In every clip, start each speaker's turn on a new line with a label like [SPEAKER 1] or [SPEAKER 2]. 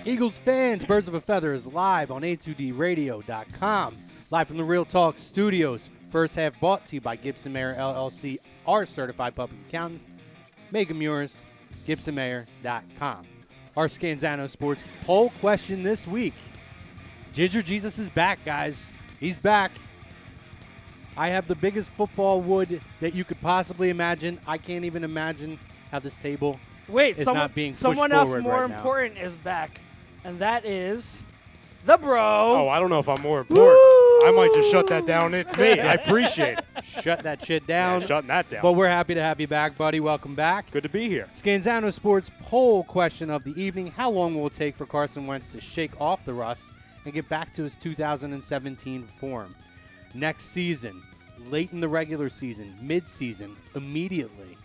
[SPEAKER 1] Eagles fans, Birds of a Feather is live on A2DRadio.com. Live from the Real Talk Studios. First half brought to you by Gibson Mayer LLC, our certified public accountants. Make them yours, GibsonMayer.com. Our Scanzano Sports poll question this week. Ginger Jesus is back, guys. He's back. I have the biggest football wood that you could possibly imagine. I can't even imagine how this table is not being pushed
[SPEAKER 2] someone else
[SPEAKER 1] forward
[SPEAKER 2] more
[SPEAKER 1] right now.
[SPEAKER 2] important is back, and that is the bro.
[SPEAKER 3] Oh, I don't know if I'm more important. I might just shut that down. It's me. I appreciate it.
[SPEAKER 1] Shut that shit down.
[SPEAKER 3] Yeah, shutting that down.
[SPEAKER 1] But we're happy to have you back, buddy. Welcome back.
[SPEAKER 3] Good to be here.
[SPEAKER 1] Scanzano Sports poll question of the evening. How long will it take for Carson Wentz to shake off the rust and get back to his 2017 form? Next season, late in the regular season, mid-season, immediately.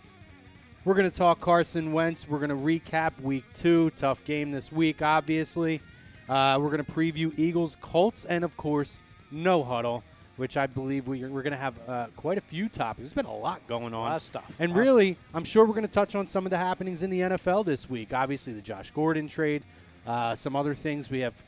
[SPEAKER 1] We're going to talk Carson Wentz. We're going to recap Week 2. Tough game this week, obviously. We're going to preview Eagles-Colts and, of course, no Huddle, which I believe we're going to have quite a few topics. There's been a lot going on.
[SPEAKER 2] A lot of stuff.
[SPEAKER 1] And really, I'm sure we're going to touch on some of the happenings in the NFL this week. Obviously, the Josh Gordon trade, some other things. We have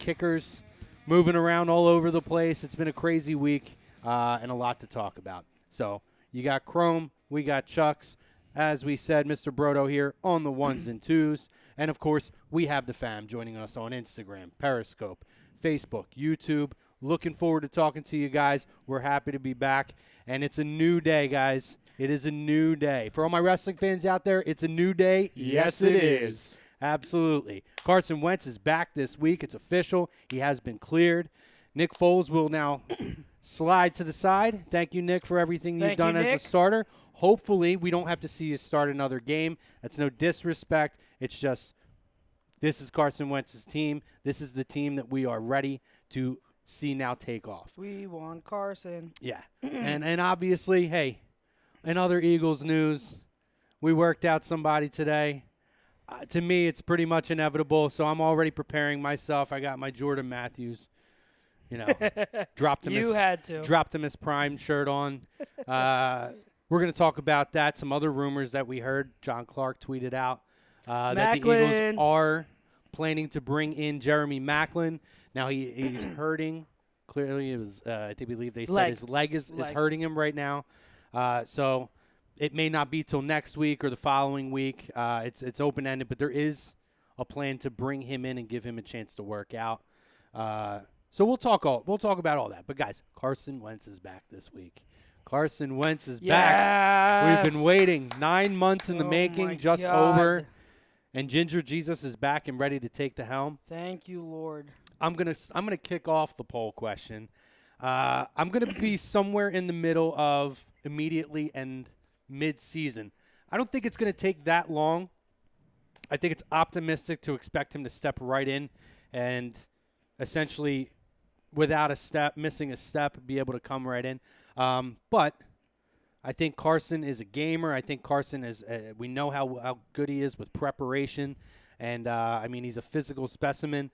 [SPEAKER 1] kickers moving around all over the place. It's been a crazy week and a lot to talk about. So you got Chrome, we got Chucks. As we said, Mr. Brodo here on the ones and twos. And, of course, we have the fam joining us on Instagram, Periscope, Facebook, YouTube. Looking forward to talking to you guys. We're happy to be back. And it's a new day, guys. It is a new day. For all my wrestling fans out there, it's a new day.
[SPEAKER 3] Yes, it is.
[SPEAKER 1] Absolutely. Carson Wentz is back this week. It's official. He has been cleared. Nick Foles will now slide to the side. Thank you, Nick, for everything you've done as a starter. Hopefully, we don't have to see you start another game. That's no disrespect. It's just this is Carson Wentz's team. This is the team that we are ready to see now take off.
[SPEAKER 2] We want Carson.
[SPEAKER 1] Yeah. and obviously, hey, in other Eagles news, we worked out somebody today. To me, it's pretty much inevitable, so I'm already preparing myself. I got my Jordan Matthews, dropped him his prime shirt on. We're going to talk about that. Some other rumors that we heard. John Clark tweeted out that the Eagles are planning to bring in Jeremy Maclin. Now he's hurting. Clearly, it was. I believe they said his leg is hurting him right now. So it may not be till next week or the following week. It's open ended, but there is a plan to bring him in and give him a chance to work out. So we'll talk about all that. But guys, Carson Wentz is back this week. Carson Wentz is back. We've been waiting 9 months in the making, just over. And Ginger Jesus is back and ready to take the helm.
[SPEAKER 2] Thank you, Lord.
[SPEAKER 1] I'm gonna kick off the poll question. I'm gonna be somewhere in the middle of immediately and mid-season. I don't think it's gonna take that long. I think it's optimistic to expect him to step right in and essentially, without missing a step, be able to come right in. But I think Carson is a gamer. I think Carson is. We know how good he is with preparation, and he's a physical specimen.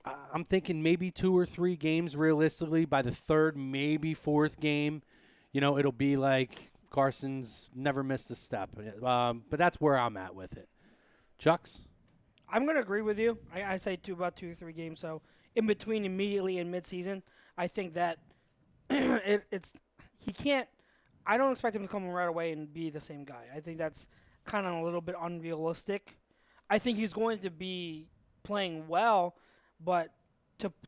[SPEAKER 1] I'm thinking maybe 2 or 3 games realistically. By the third, maybe fourth game, it'll be like Carson's never missed a step. But that's where I'm at with it. Chucks?
[SPEAKER 2] I'm going to agree with you. I say about 2 or 3 games. So in between immediately and midseason, I think that he can't. I don't expect him to come right away and be the same guy. I think that's kind of a little bit unrealistic. I think he's going to be playing well, but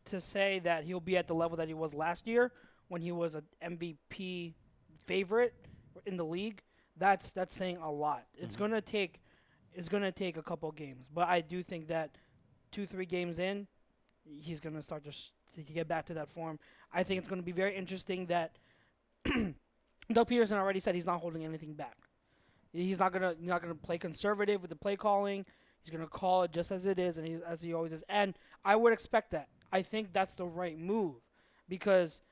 [SPEAKER 2] to say that he'll be at the level that he was last year when he was an MVP favorite in the league, that's saying a lot. Mm-hmm. It's gonna take a couple games, but I do think that 2-3 games in, he's gonna start to get back to that form. I think it's gonna be very interesting that Doug Peterson already said he's not holding anything back. He's not gonna play conservative with the play calling. He's gonna call it just as it is, and as he always is. And I would expect that. I think that's the right move, because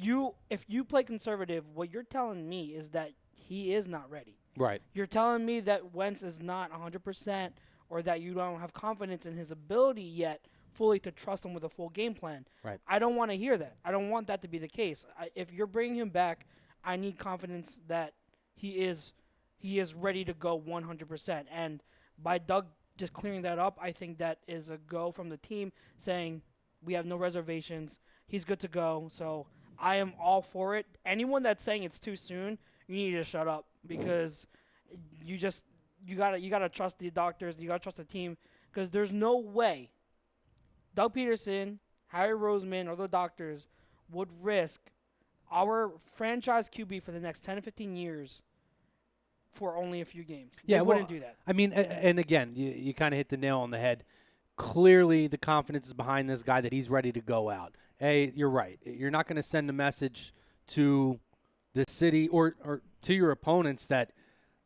[SPEAKER 2] if you play conservative, what you're telling me is that he is not ready.
[SPEAKER 1] Right.
[SPEAKER 2] You're telling me that Wentz is not 100%, or that you don't have confidence in his ability yet fully to trust him with a full game plan.
[SPEAKER 1] Right.
[SPEAKER 2] I don't want to hear that. I don't want that to be the case. If you're bringing him back, I need confidence that he is ready to go 100%. And by Doug just clearing that up, I think that is a go from the team saying we have no reservations. He's good to go. So I am all for it. Anyone that's saying it's too soon, you need to shut up because you gotta trust the doctors. You gotta trust the team because there's no way Doug Peterson, Harry Roseman, or the doctors would risk our franchise QB for the next 10 to 15 years for only a few games.
[SPEAKER 1] Yeah,
[SPEAKER 2] they wouldn't do that.
[SPEAKER 1] I mean, and again, you kind of hit the nail on the head. Clearly, the confidence is behind this guy that he's ready to go out. Hey, you're right. You're not going to send a message to the city or to your opponents that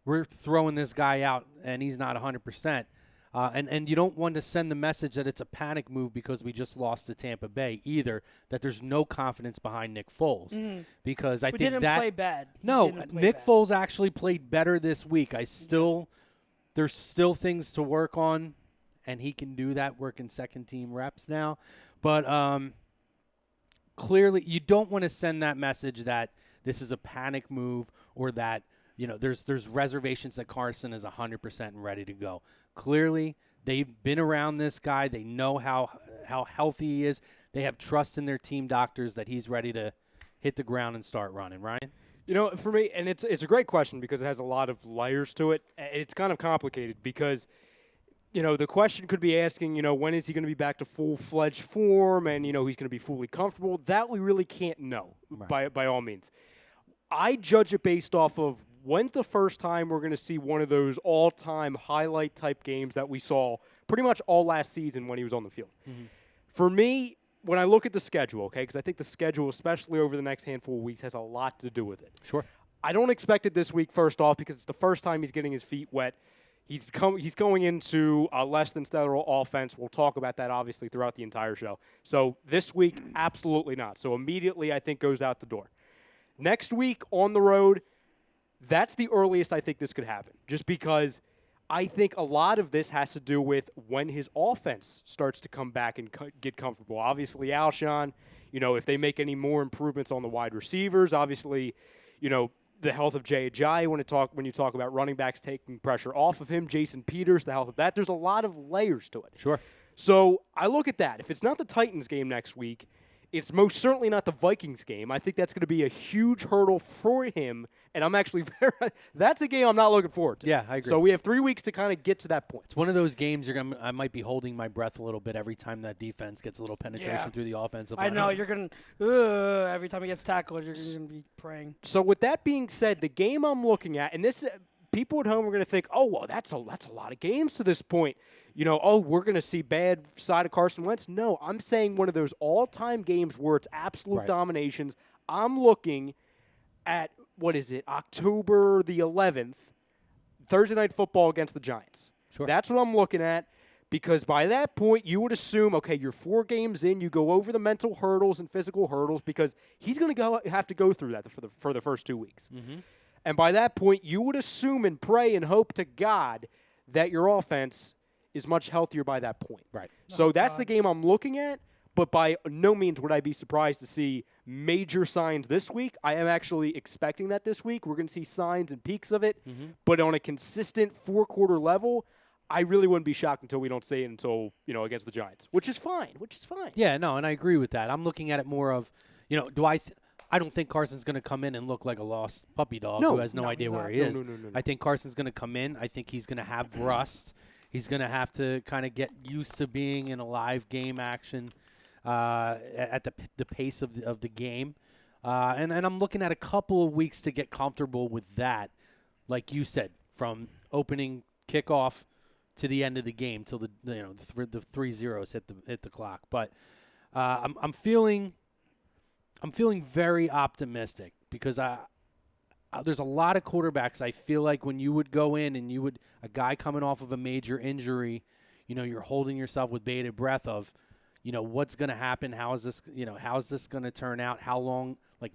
[SPEAKER 1] we're throwing this guy out and he's not 100%. And you don't want to send the message that it's a panic move because we just lost to Tampa Bay either, that there's no confidence behind Nick Foles. Because I think
[SPEAKER 2] didn't play bad.
[SPEAKER 1] No, Nick Foles actually played better this week. There's still things to work on, and he can do that, working second-team reps now. But clearly you don't want to send that message that this is a panic move or that there's reservations that Carson is 100% and ready to go. Clearly, they've been around this guy. They know how healthy he is. They have trust in their team doctors that he's ready to hit the ground and start running. Ryan?
[SPEAKER 3] For me, and it's a great question because it has a lot of layers to it. It's kind of complicated because, the question could be asking, when is he going to be back to full-fledged form and, he's going to be fully comfortable. That we really can't know by all means. I judge it based off of when's the first time we're going to see one of those all-time highlight-type games that we saw pretty much all last season when he was on the field. Mm-hmm. For me, when I look at the schedule, okay, because I think the schedule, especially over the next handful of weeks, has a lot to do with it.
[SPEAKER 1] Sure.
[SPEAKER 3] I don't expect it this week, first off, because it's the first time he's getting his feet wet. He's going into a less than stellar offense. We'll talk about that, obviously, throughout the entire show. So this week, absolutely not. So immediately, I think, goes out the door. Next week, on the road, that's the earliest I think this could happen, just because I think a lot of this has to do with when his offense starts to come back and get comfortable. Obviously, Alshon, if they make any more improvements on the wide receivers, obviously, the health of Jay Ajayi when you talk about running backs taking pressure off of him, Jason Peters, the health of that. There's a lot of layers to it.
[SPEAKER 1] Sure.
[SPEAKER 3] So I look at that. If it's not the Titans game next week, it's most certainly not the Vikings game. I think that's going to be a huge hurdle for him, and I'm actually that's a game I'm not looking forward to.
[SPEAKER 1] Yeah, I agree.
[SPEAKER 3] So we have 3 weeks to kind of get to that point.
[SPEAKER 1] It's one of those games I might be holding my breath a little bit every time that defense gets a little penetration through the offensive line.
[SPEAKER 2] I know, you're going to every time he gets tackled, you're going to be praying.
[SPEAKER 3] So with that being said, the game I'm looking at, and this people at home are going to think, oh, well, that's a lot of games to this point. We're going to see bad side of Carson Wentz. No, I'm saying one of those all-time games where it's absolute dominations. I'm looking at, October the 11th, Thursday Night Football against the Giants.
[SPEAKER 1] Sure.
[SPEAKER 3] That's what I'm looking at because by that point you would assume, okay, you're 4 games in, you go over the mental hurdles and physical hurdles because he's going to have to go through that for the first 2 weeks. Mm-hmm. And by that point, you would assume and pray and hope to God that your offense is much healthier by that point.
[SPEAKER 1] Right.
[SPEAKER 3] So that's the game I'm looking at, but by no means would I be surprised to see major signs this week. I am actually expecting that this week. We're going to see signs and peaks of it, but on a consistent 4-quarter level, I really wouldn't be shocked until we don't see it until, against the Giants, which is fine.
[SPEAKER 1] Yeah, no, and I agree with that. I'm looking at it more of, I don't think Carson's going to come in and look like a lost puppy dog who has no idea where he is.
[SPEAKER 3] No.
[SPEAKER 1] I think Carson's going to come in. I think he's going to have rust. He's going to have to kind of get used to being in a live game action at the pace of the game. And I'm looking at a couple of weeks to get comfortable with that, like you said, from opening kickoff to the end of the game till the 3 zeros hit the clock. But I'm feeling very optimistic because there's a lot of quarterbacks. I feel like when you would go in and a guy coming off of a major injury, you're holding yourself with bated breath of, what's going to happen? How is this going to turn out? How long is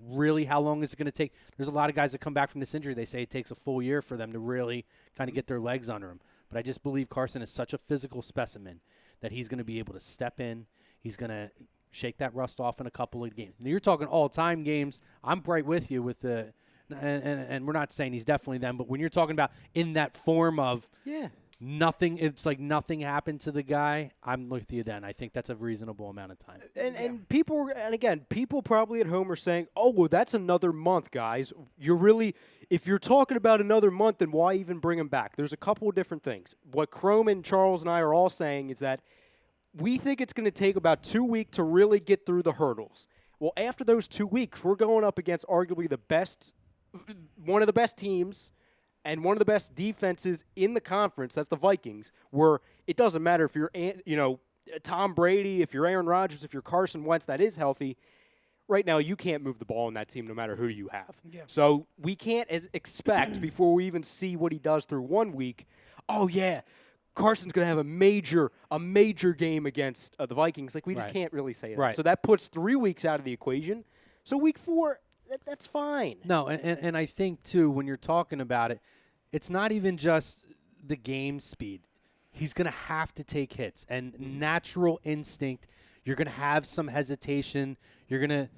[SPEAKER 1] it going to take? There's a lot of guys that come back from this injury. They say it takes a full year for them to really kind of get their legs under them. But I just believe Carson is such a physical specimen that he's going to be able to step in. He's going to shake that rust off in a couple of games. Now, you're talking all-time games. I'm right with you with and we're not saying he's definitely them, but when you're talking about in that form of it's like nothing happened to the guy, I'm with you then. I think that's a reasonable amount of time.
[SPEAKER 3] And people probably at home are saying, "Oh, well, that's another month, guys." If you're talking about another month, then why even bring him back? There's a couple of different things. What Chrome and Charles and I are all saying is that we think it's going to take about 2 weeks to really get through the hurdles. Well, after those 2 weeks, we're going up against arguably one of the best teams and one of the best defenses in the conference. That's the Vikings, where it doesn't matter if you're, Tom Brady, if you're Aaron Rodgers, if you're Carson Wentz that is healthy. Right now, you can't move the ball in that team no matter who you have.
[SPEAKER 2] Yeah.
[SPEAKER 3] So we can't expect before we even see what he does through 1 week, oh, yeah, Carson's going to have a major game against the Vikings. Like, we just can't really say that.
[SPEAKER 1] Right.
[SPEAKER 3] So that puts 3 weeks out of the equation. So week 4, that's fine.
[SPEAKER 1] No, and I think, too, when you're talking about it, it's not even just the game speed. He's going to have to take hits. And natural instinct, you're going to have some hesitation. You're going to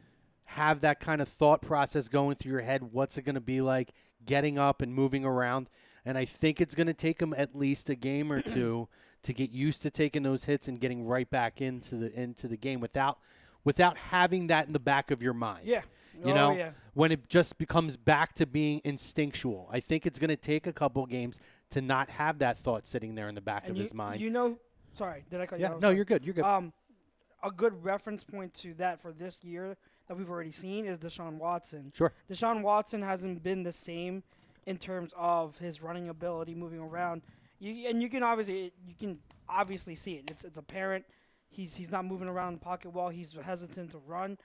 [SPEAKER 1] have that kind of thought process going through your head. What's it going to be like getting up and moving around? And I think it's going to take him at least a game or two to get used to taking those hits and getting right back into the game without having that in the back of your mind.
[SPEAKER 2] Yeah.
[SPEAKER 1] You know, when it just becomes back to being instinctual. I think it's going to take a couple games to not have that thought sitting there in the back of his mind.
[SPEAKER 2] Sorry, did I cut you off?
[SPEAKER 1] No, you're good. You're good.
[SPEAKER 2] A good reference point to that for this year that we've already seen is Deshaun Watson.
[SPEAKER 1] Sure.
[SPEAKER 2] Deshaun Watson hasn't been the same in terms of his running ability, moving around. You can obviously see it. It's apparent. He's not moving around the pocket well. He's hesitant to run.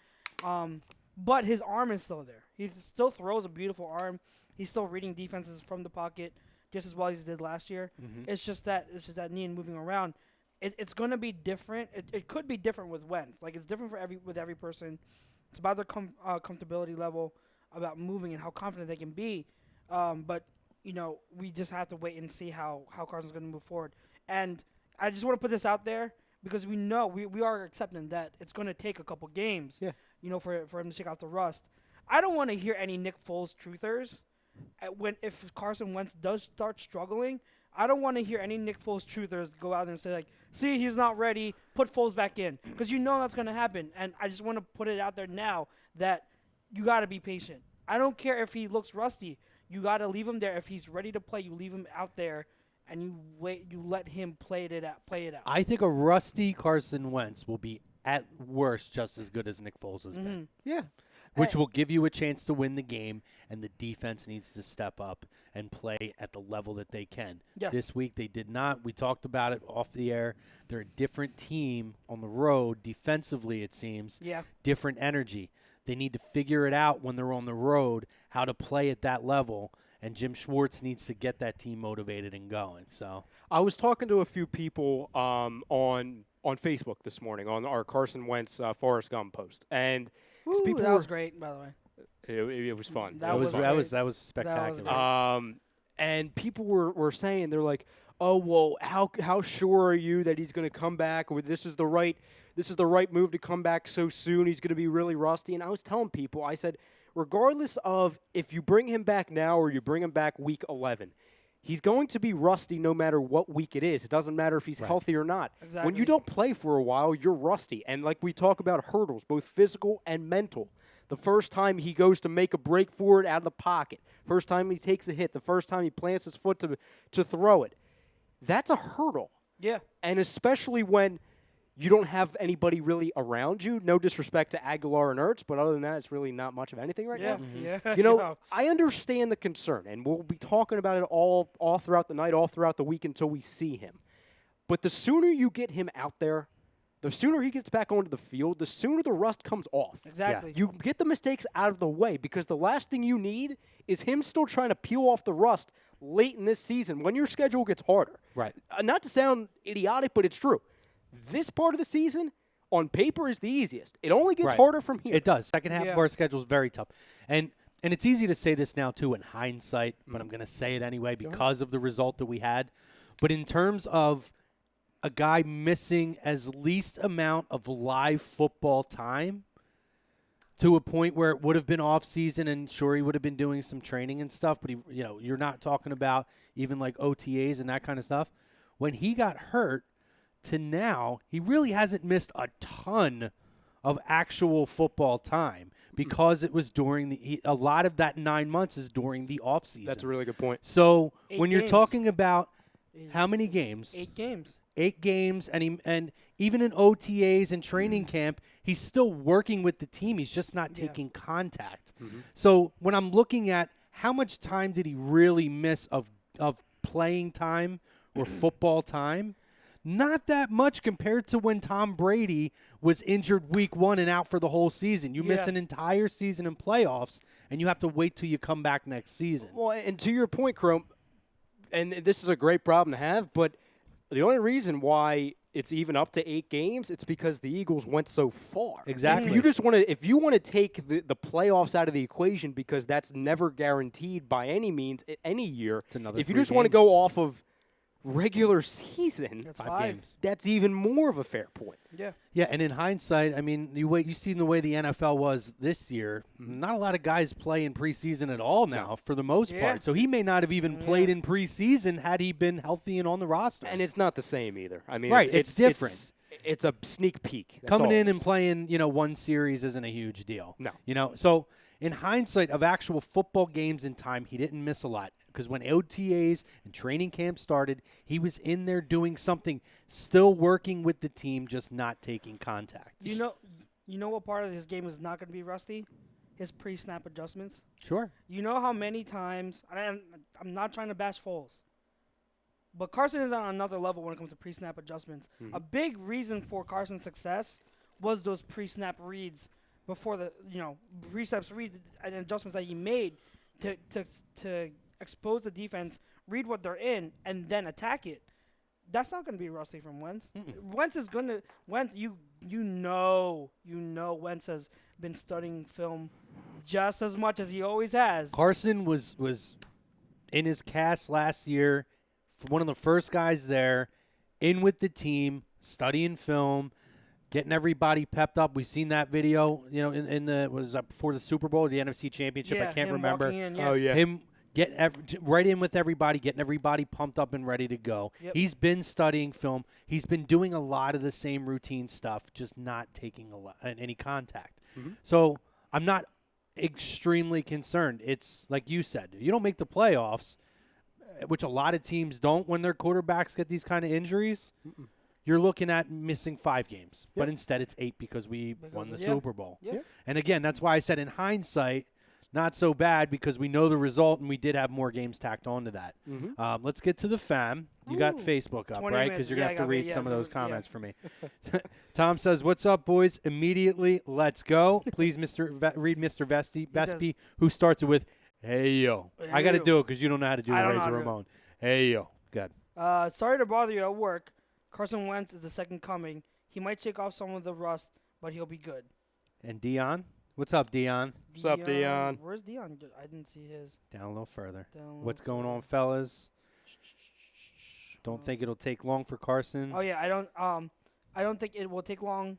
[SPEAKER 2] But his arm is still there. He still throws a beautiful arm. He's still reading defenses from the pocket just as well as he did last year. Mm-hmm. It's just that knee and moving around. It's going to be different. It could be different with Wentz. Like, it's different with every person. It's about their comfortability level, about moving and how confident they can be. But we just have to wait and see how Carson's going to move forward. And I just want to put this out there because we know we are accepting that it's going to take a couple games. Yeah. For him to shake off the rust. I don't want to hear any Nick Foles truthers. If Carson Wentz does start struggling, I don't want to hear any Nick Foles truthers go out there and say, like, see, he's not ready, put Foles back in. Because that's going to happen. And I just want to put it out there now that you got to be patient. I don't care if he looks rusty. You got to leave him there. If he's ready to play, you leave him out there, and you let him play it out.
[SPEAKER 1] I think a rusty Carson Wentz will be at worst just as good as Nick Foles has been.
[SPEAKER 3] Yeah.
[SPEAKER 1] Which will give you a chance to win the game, and the defense needs to step up and play at the level that they can.
[SPEAKER 2] Yes.
[SPEAKER 1] This week they did not. We talked about it off the air. They're a different team on the road defensively, it seems.
[SPEAKER 2] Yeah.
[SPEAKER 1] Different energy. They need to figure it out when they're on the road, how to play at that level, and Jim Schwartz needs to get that team motivated and going. So
[SPEAKER 3] I was talking to a few people on Facebook this morning on our Carson Wentz Forrest Gump post, and
[SPEAKER 2] that was great, by the way.
[SPEAKER 3] It was fun.
[SPEAKER 1] That was spectacular.
[SPEAKER 3] And people were saying, they're like, oh, well, how sure are you that he's going to come back, or this is the right move to come back so soon? He's going to be really rusty. And I was telling people, I said, regardless of if you bring him back now or you bring him back week 11, he's going to be rusty no matter what week it is. It doesn't matter if he's healthy or not.
[SPEAKER 2] Exactly.
[SPEAKER 3] When you don't play for a while, you're rusty. And like we talk about hurdles, both physical and mental. The first time he goes to make a break for it out of the pocket, first time he takes a hit, the first time he plants his foot to throw it, that's a hurdle.
[SPEAKER 2] Yeah.
[SPEAKER 3] And especially when you don't have anybody really around you. No disrespect to Aguilar and Ertz, but other than that, it's really not much of anything right now.
[SPEAKER 2] Yeah.
[SPEAKER 3] You I understand the concern, and we'll be talking about it all throughout the night, all throughout the week until we see him. But the sooner you get him out there, the sooner he gets back onto the field, the sooner the rust comes off.
[SPEAKER 2] Exactly.
[SPEAKER 3] Yeah. You get the mistakes out of the way, because the last thing you need is him still trying to peel off the rust late in this season when your schedule gets harder.
[SPEAKER 1] Right.
[SPEAKER 3] Not to sound idiotic, but it's true. This part of the season, on paper, is the easiest. It only gets harder from here.
[SPEAKER 1] It does. Second half of our schedule is very tough. And it's easy to say this now, too, in hindsight, but I'm going to say it anyway because of the result that we had. But in terms of a guy missing as least amount of live football time, to a point where it would have been off season, and sure, he would have been doing some training and stuff, but you're not talking about even like OTAs and that kind of stuff. When he got hurt to now, he really hasn't missed a ton of actual football time because it was during a lot of that 9 months is during the off season.
[SPEAKER 3] That's a really good point.
[SPEAKER 1] So
[SPEAKER 2] 8
[SPEAKER 1] when you're
[SPEAKER 2] games.
[SPEAKER 1] talking about how many games?
[SPEAKER 2] 8 games.
[SPEAKER 1] 8 games, and even in OTAs and training camp, he's still working with the team. He's just not taking contact. So when I'm looking at how much time did he really miss of playing time or football time, not that much compared to when Tom Brady was injured week 1 and out for the whole season. You miss an entire season in playoffs, and you have to wait till you come back next season.
[SPEAKER 3] Well, and to your point, Chrome, and this is a great problem to have, but the only reason why it's even up to 8 games, it's because the Eagles went so far.
[SPEAKER 1] Exactly.
[SPEAKER 3] If you want to take the playoffs out of the equation, because that's never guaranteed by any means any year.
[SPEAKER 1] It's another
[SPEAKER 3] if you
[SPEAKER 1] 3
[SPEAKER 3] just want to
[SPEAKER 1] games.
[SPEAKER 3] go off of regular season,
[SPEAKER 2] That's
[SPEAKER 1] 5
[SPEAKER 2] 5.
[SPEAKER 1] games.
[SPEAKER 3] that's even more of a fair point.
[SPEAKER 2] Yeah.
[SPEAKER 1] Yeah, and in hindsight, I mean, you seen the way the NFL was this year. Not a lot of guys play in preseason at all now, for the most
[SPEAKER 2] Yeah.
[SPEAKER 1] part. So he may not have even played in preseason had he been healthy and on the roster.
[SPEAKER 3] And it's not the same either. I mean,
[SPEAKER 1] Right, it's different.
[SPEAKER 3] It's a sneak peek. That's
[SPEAKER 1] Coming
[SPEAKER 3] all
[SPEAKER 1] in
[SPEAKER 3] it
[SPEAKER 1] and
[SPEAKER 3] is.
[SPEAKER 1] playing, one series isn't a huge deal.
[SPEAKER 3] No.
[SPEAKER 1] So in hindsight of actual football games in time, he didn't miss a lot. Because when OTAs and training camp started, he was in there doing something, still working with the team, just not taking contact.
[SPEAKER 2] You know what part of his game is not going to be rusty? His pre-snap adjustments.
[SPEAKER 1] Sure.
[SPEAKER 2] You know how many times, and I'm not trying to bash Foles, but Carson is on another level when it comes to pre-snap adjustments. A big reason for Carson's success was those pre-snap reads before the, pre-snaps read and adjustments that he made to expose the defense, read what they're in, and then attack it. That's not going to be rusty from Wentz. Wentz is going to Wentz. You know Wentz has been studying film just as much as he always has.
[SPEAKER 1] Carson was in his cast last year, one of the first guys there, in with the team, studying film, getting everybody pepped up. We've seen that video, in the before the Super Bowl, the NFC Championship.
[SPEAKER 2] Yeah,
[SPEAKER 1] I can't
[SPEAKER 2] him
[SPEAKER 1] remember.
[SPEAKER 2] walking in,
[SPEAKER 3] Oh, yeah.
[SPEAKER 1] Him right in with everybody, getting everybody pumped up and ready to go.
[SPEAKER 2] Yep.
[SPEAKER 1] He's been studying film. He's been doing a lot of the same routine stuff, just not taking any contact. So I'm not extremely concerned. It's like you said, you don't make the playoffs, which a lot of teams don't when their quarterbacks get these kind of injuries. You're looking at missing 5 games, but instead it's 8 because we won the Super Bowl.
[SPEAKER 2] Yeah.
[SPEAKER 1] And again, that's why I said in hindsight, not so bad because we know the result and we did have more games tacked onto that. Let's get to the fam. You got Facebook up,
[SPEAKER 2] 20
[SPEAKER 1] right?
[SPEAKER 2] minutes.
[SPEAKER 1] Because you're
[SPEAKER 2] Yeah,
[SPEAKER 1] going to have to
[SPEAKER 2] I got it.
[SPEAKER 1] read
[SPEAKER 2] Yeah,
[SPEAKER 1] some of those
[SPEAKER 2] yeah.
[SPEAKER 1] comments for me. Tom says, what's up, boys? Immediately, let's go. Please, read Mr. Vespi, who starts it with, hey, yo.
[SPEAKER 2] Hey,
[SPEAKER 1] I got to
[SPEAKER 2] yo.
[SPEAKER 1] do it because you don't know how to do
[SPEAKER 2] I
[SPEAKER 1] the
[SPEAKER 2] don't know
[SPEAKER 1] Razor
[SPEAKER 2] how to do it.
[SPEAKER 1] Ramon. Hey, yo. Good.
[SPEAKER 2] Sorry to bother you at work. Carson Wentz is the second coming. He might shake off some of the rust, but he'll be good.
[SPEAKER 1] And Dion? What's up, Dion?
[SPEAKER 3] What's up, Dion?
[SPEAKER 2] Where's Dion? I didn't see his.
[SPEAKER 1] Down a little further.
[SPEAKER 2] Down a little
[SPEAKER 1] What's going
[SPEAKER 2] further.
[SPEAKER 1] on, fellas? Don't think it'll take long for Carson.
[SPEAKER 2] Oh yeah, I don't think it will take long.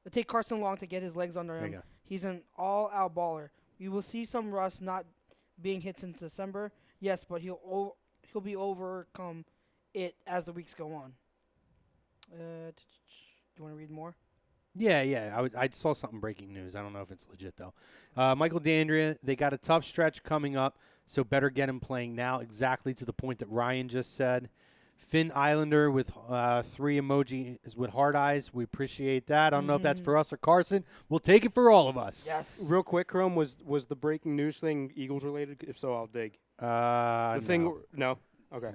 [SPEAKER 2] It'll take Carson long to get his legs under
[SPEAKER 1] There
[SPEAKER 2] him.
[SPEAKER 1] you go.
[SPEAKER 2] He's an all-out baller. We will see some rust not being hit since December. Yes, but he'll be overcome it as the weeks go on. Do you want to read more?
[SPEAKER 1] Yeah. I saw something breaking news. I don't know if it's legit, though. Michael D'Andrea, they got a tough stretch coming up, so better get him playing now, exactly to the point that Ryan just said. Finn Islander with 3 emojis with heart eyes. We appreciate that. I don't know if that's for us or Carson. We'll take it for all of us.
[SPEAKER 2] Yes.
[SPEAKER 3] Real quick, Chrome, was the breaking news thing Eagles related? If so, I'll dig. No? Okay.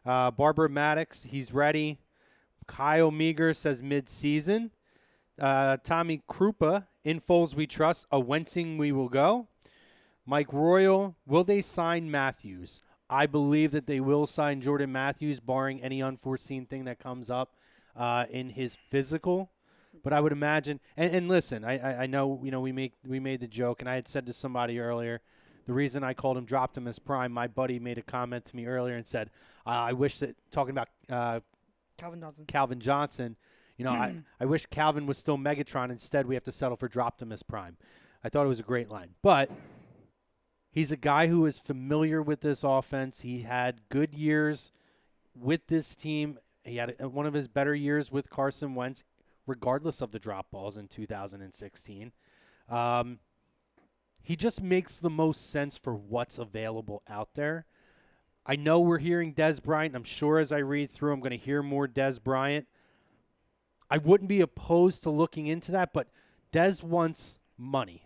[SPEAKER 1] No. Barbara Maddox, he's ready. Kyle Meager says mid-season. Tommy Krupa, in Foles we trust. A Wentzing we will go. Mike Royal, will they sign Matthews? I believe that they will sign Jordan Matthews, barring any unforeseen thing that comes up in his physical. But I would imagine, and listen, I know we made the joke, and I had said to somebody earlier, the reason I called him Optimus Prime, my buddy made a comment to me earlier and said, I wish that, talking about Calvin Johnson, I wish Calvin was still Megatron. Instead, we have to settle for Optimus Prime. I thought it was a great line. But he's a guy who is familiar with this offense. He had good years with this team. He had one of his better years with Carson Wentz, regardless of the drop balls in 2016. He just makes the most sense for what's available out there. I know we're hearing Dez Bryant. I'm sure as I read through, I'm going to hear more Dez Bryant. I wouldn't be opposed to looking into that, but Dez wants money.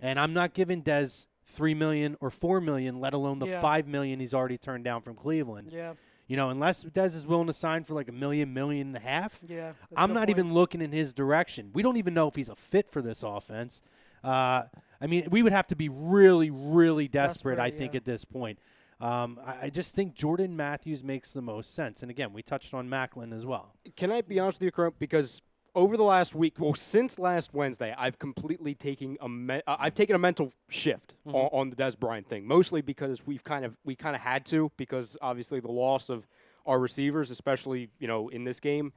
[SPEAKER 1] And I'm not giving Dez $3 million or $4 million, let alone the $5 million he's already turned down from Cleveland.
[SPEAKER 2] Yeah.
[SPEAKER 1] You know, unless Dez is willing to sign for like $1 million, $1.5 million,
[SPEAKER 2] Yeah.
[SPEAKER 1] I'm not even looking in his direction. We don't even know if he's a fit for this offense. I mean, we would have to be really, really desperate, I think, at this point. I just think Jordan Matthews makes the most sense. And, again, we touched on Macklin as well.
[SPEAKER 3] Can I be honest with you, Crump? Because over the last week, since last Wednesday, I've completely taken a mental shift on the Dez Bryant thing, mostly because we kind of had to, because obviously the loss of our receivers, especially, in this game.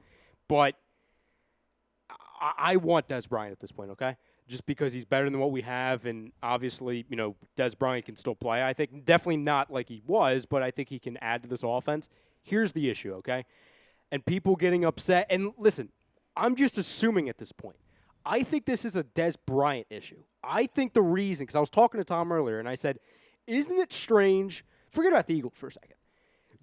[SPEAKER 3] But I want Dez Bryant at this point, okay? Just because he's better than what we have, and obviously, Dez Bryant can still play. I think definitely not like he was, but I think he can add to this offense. Here's the issue, okay? And people getting upset. And listen, I'm just assuming at this point. I think this is a Dez Bryant issue. I think the reason, because I was talking to Tom earlier, and I said, isn't it strange? Forget about the Eagles for a second.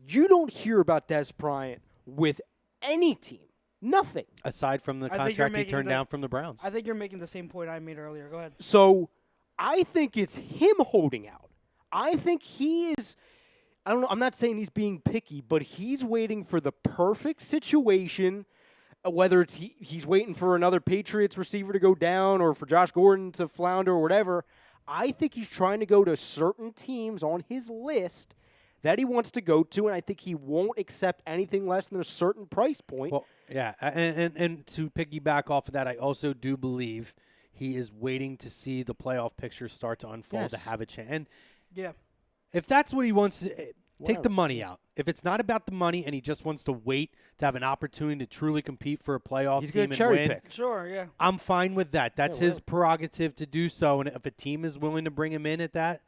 [SPEAKER 3] You don't hear about Dez Bryant with any team. Nothing.
[SPEAKER 1] Aside from the contract he turned down from the Browns.
[SPEAKER 2] I think you're making the same point I made earlier. Go ahead.
[SPEAKER 3] So I think it's him holding out. I think he is, I don't know, I'm not saying he's being picky, but he's waiting for the perfect situation, whether it's he's waiting for another Patriots receiver to go down or for Josh Gordon to flounder or whatever. I think he's trying to go to certain teams on his list that he wants to go to, and I think he won't accept anything less than a certain price point.
[SPEAKER 1] Well, yeah, and to piggyback off of that, I also do believe he is waiting to see the playoff picture start to unfold to have a chance. And if that's what he wants to take the money out. If it's not about the money and he just wants to wait to have an opportunity to truly compete for a playoff team and win,
[SPEAKER 3] pick.
[SPEAKER 2] Sure, yeah.
[SPEAKER 1] I'm fine with that. That's his prerogative to do so. And if a team is willing to bring him in at that,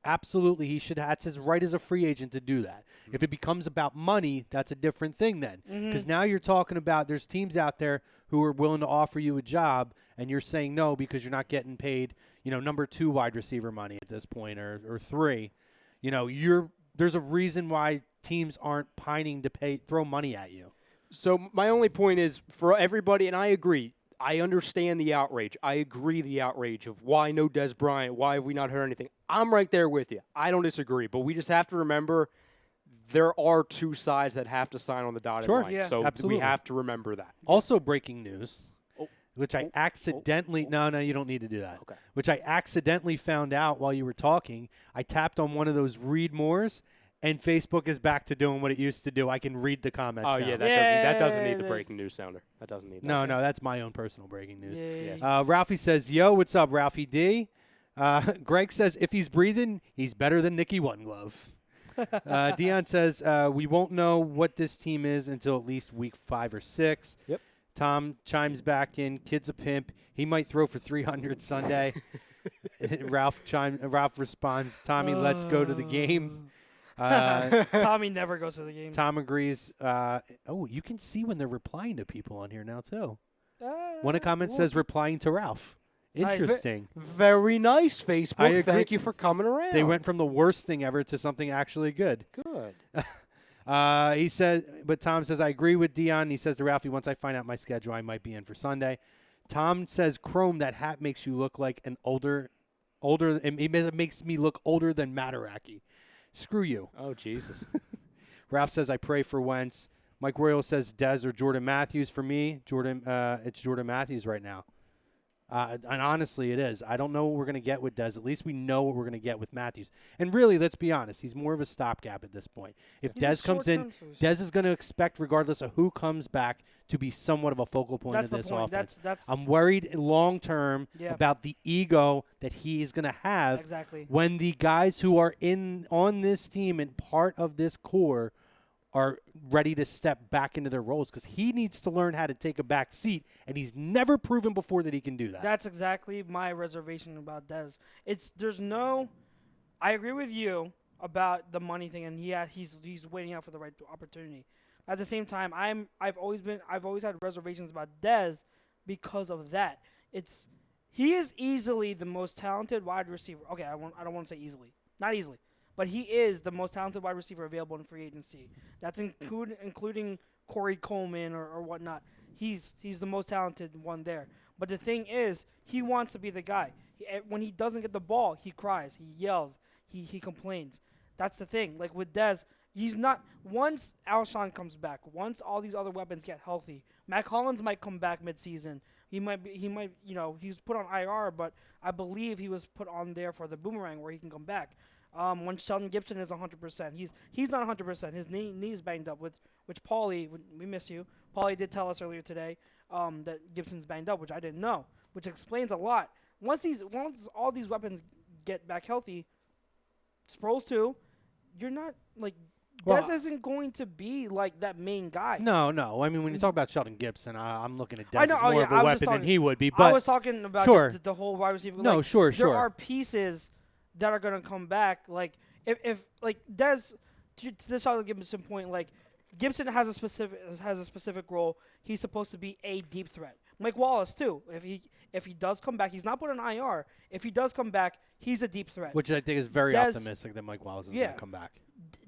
[SPEAKER 1] absolutely, he should. That's his right as a free agent to do that. If it becomes about money, that's a different thing then. Because now you're talking about there's teams out there who are willing to offer you a job, and you're saying no because you're not getting paid, number 2 wide receiver money at this point or 3. There's a reason why teams aren't pining to throw money at you.
[SPEAKER 3] So my only point is for everybody, and I agree. I understand the outrage. I agree the outrage of why no Dez Bryant, why have we not heard anything. I'm right there with you. I don't disagree, but we just have to remember there are two sides that have to sign on the dotted line.
[SPEAKER 2] Yeah.
[SPEAKER 3] So
[SPEAKER 1] Absolutely.
[SPEAKER 3] we have to remember that.
[SPEAKER 1] Also breaking news, which I accidentally – no, you don't need to do that.
[SPEAKER 3] Okay.
[SPEAKER 1] Which I accidentally found out while you were talking. I tapped on one of those read mores, and Facebook is back to doing what it used to do. I can read the comments now.
[SPEAKER 3] Yeah, that doesn't need the breaking news sounder. That doesn't need that.
[SPEAKER 1] No, that's my own personal breaking news.
[SPEAKER 2] Yeah.
[SPEAKER 1] Ralphie says, yo, what's up, Ralphie D? Greg says, if he's breathing, he's better than Nicky One Glove. Dion says, we won't know what this team is until at least week 5 or 6.
[SPEAKER 3] Yep.
[SPEAKER 1] Tom chimes back in, kid's a pimp. He might throw for 300 Sunday. Ralph responds, Tommy, let's go to the game.
[SPEAKER 2] Tommy never goes to the game.
[SPEAKER 1] Tom agrees. You can see when they're replying to people on here now, too. One of the comments says replying to Ralph. Interesting.
[SPEAKER 3] Very nice, Facebook.
[SPEAKER 1] I agree.
[SPEAKER 3] Thank you for coming around.
[SPEAKER 1] They went from the worst thing ever to something actually good.
[SPEAKER 3] Good.
[SPEAKER 1] He said, but Tom says, I agree with Dion. He says to Ralphie, once I find out my schedule, I might be in for Sunday. Tom says, Chrome, that hat makes you look like an older, it makes me look older than Mataraki. Screw you.
[SPEAKER 3] Oh, Jesus.
[SPEAKER 1] Ralph says, I pray for Wentz. Mike Royal says, Dez or Jordan Matthews. For me, it's Jordan Matthews right now. And honestly, it is. I don't know what we're going to get with Dez. At least we know what we're going to get with Matthews. And really, let's be honest, he's more of a stopgap at this point. If Dez comes in, Dez is going to expect, regardless of who comes back, to be somewhat of a focal point of this offense. I'm worried long-term about the ego that he is going to have when the guys who are on this team and part of this core are ready to step back into their roles because he needs to learn how to take a back seat, and he's never proven before that he can do that.
[SPEAKER 2] That's exactly my reservation about Dez. I agree with you about the money thing, and he's waiting out for the right opportunity. At the same time, I've always had reservations about Dez because of that. He is easily the most talented wide receiver. Okay, I don't want to say easily, not easily, but he is the most talented wide receiver available in free agency. That's including Corey Coleman or whatnot. He's the most talented one there. But the thing is, he wants to be the guy. When he doesn't get the ball, he cries, he yells, he complains. That's the thing. Like with Dez, he's not. Once Alshon comes back, once all these other weapons get healthy, Mac Hollins might come back midseason. He might, he's put on IR, but I believe he was put on there for the boomerang where he can come back. When Sheldon Gibson is 100%, he's not 100%. His knee's banged up. Which Paulie, we miss you. Paulie did tell us earlier today that Gibson's banged up, which I didn't know, which explains a lot. Once all these weapons get back healthy, Sproles too, you're not like. Dez isn't going to be like that main guy.
[SPEAKER 1] No. I mean, when you talk about Sheldon Gibson, I'm looking at Dez as more of
[SPEAKER 2] a
[SPEAKER 1] a weapon than he would be. But
[SPEAKER 2] I was talking about just the whole wide receiver.
[SPEAKER 1] No, sure.
[SPEAKER 2] There are pieces that are going to come back. Like if like Dez, to this Sheldon Gibson point, like Gibson has a specific role. He's supposed to be a deep threat. Mike Wallace too. If he does come back, he's not put on IR. If he does come back, he's a deep threat.
[SPEAKER 1] Which I think is very optimistic that Mike Wallace is going to come back.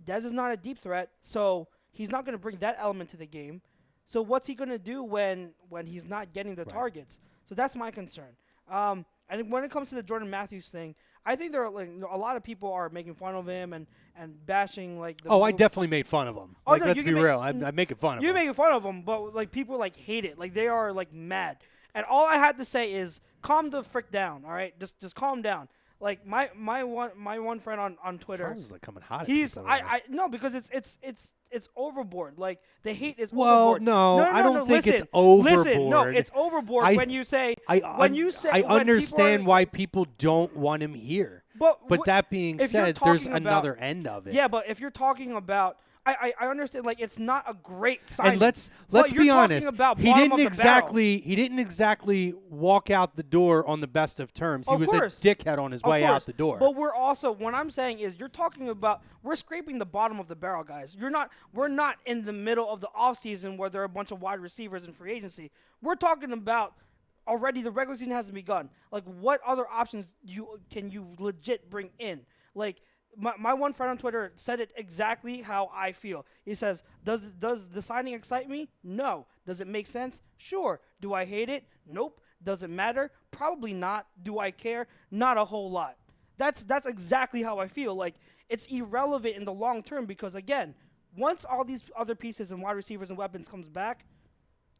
[SPEAKER 2] Dez is not a deep threat, so he's not going to bring that element to the game. So what's he going to do when he's not getting the targets? So that's my concern. And when it comes to the Jordan Matthews thing, I think there are a lot of people are making fun of him and bashing like.
[SPEAKER 1] I definitely made fun of him. Let's be real. I'm making fun of him.
[SPEAKER 2] You're making fun of him, but like people like hate it. Like they are like mad. And all I had to say is calm the frick down. All right, just calm down. Like my one friend on Twitter.
[SPEAKER 1] Charles is like coming hot.
[SPEAKER 2] No, because it's overboard. Like the hate is
[SPEAKER 1] overboard. No, I don't think it's overboard.
[SPEAKER 2] Listen, no, it's overboard when you say I
[SPEAKER 1] understand why people don't want him here. But that being said, there's another end of it.
[SPEAKER 2] Yeah, but if you're talking about I understand, like, it's not a great sign.
[SPEAKER 1] And let's be honest. He didn't exactly walk out the door on the best of terms. He was a dickhead on his way out the door.
[SPEAKER 2] But what I'm saying is you're talking about, we're scraping the bottom of the barrel, guys. We're not in the middle of the offseason where there are a bunch of wide receivers in free agency. We're talking about already the regular season hasn't begun. Like, what other options can you legit bring in? Like, my one friend on Twitter said it exactly how I feel. He says, does the signing excite me? No. Does it make sense? Sure. Do I hate it? Nope. Does it matter? Probably not. Do I care? Not a whole lot. That's exactly how I feel. Like, it's irrelevant in the long term because, again, once all these other pieces and wide receivers and weapons comes back,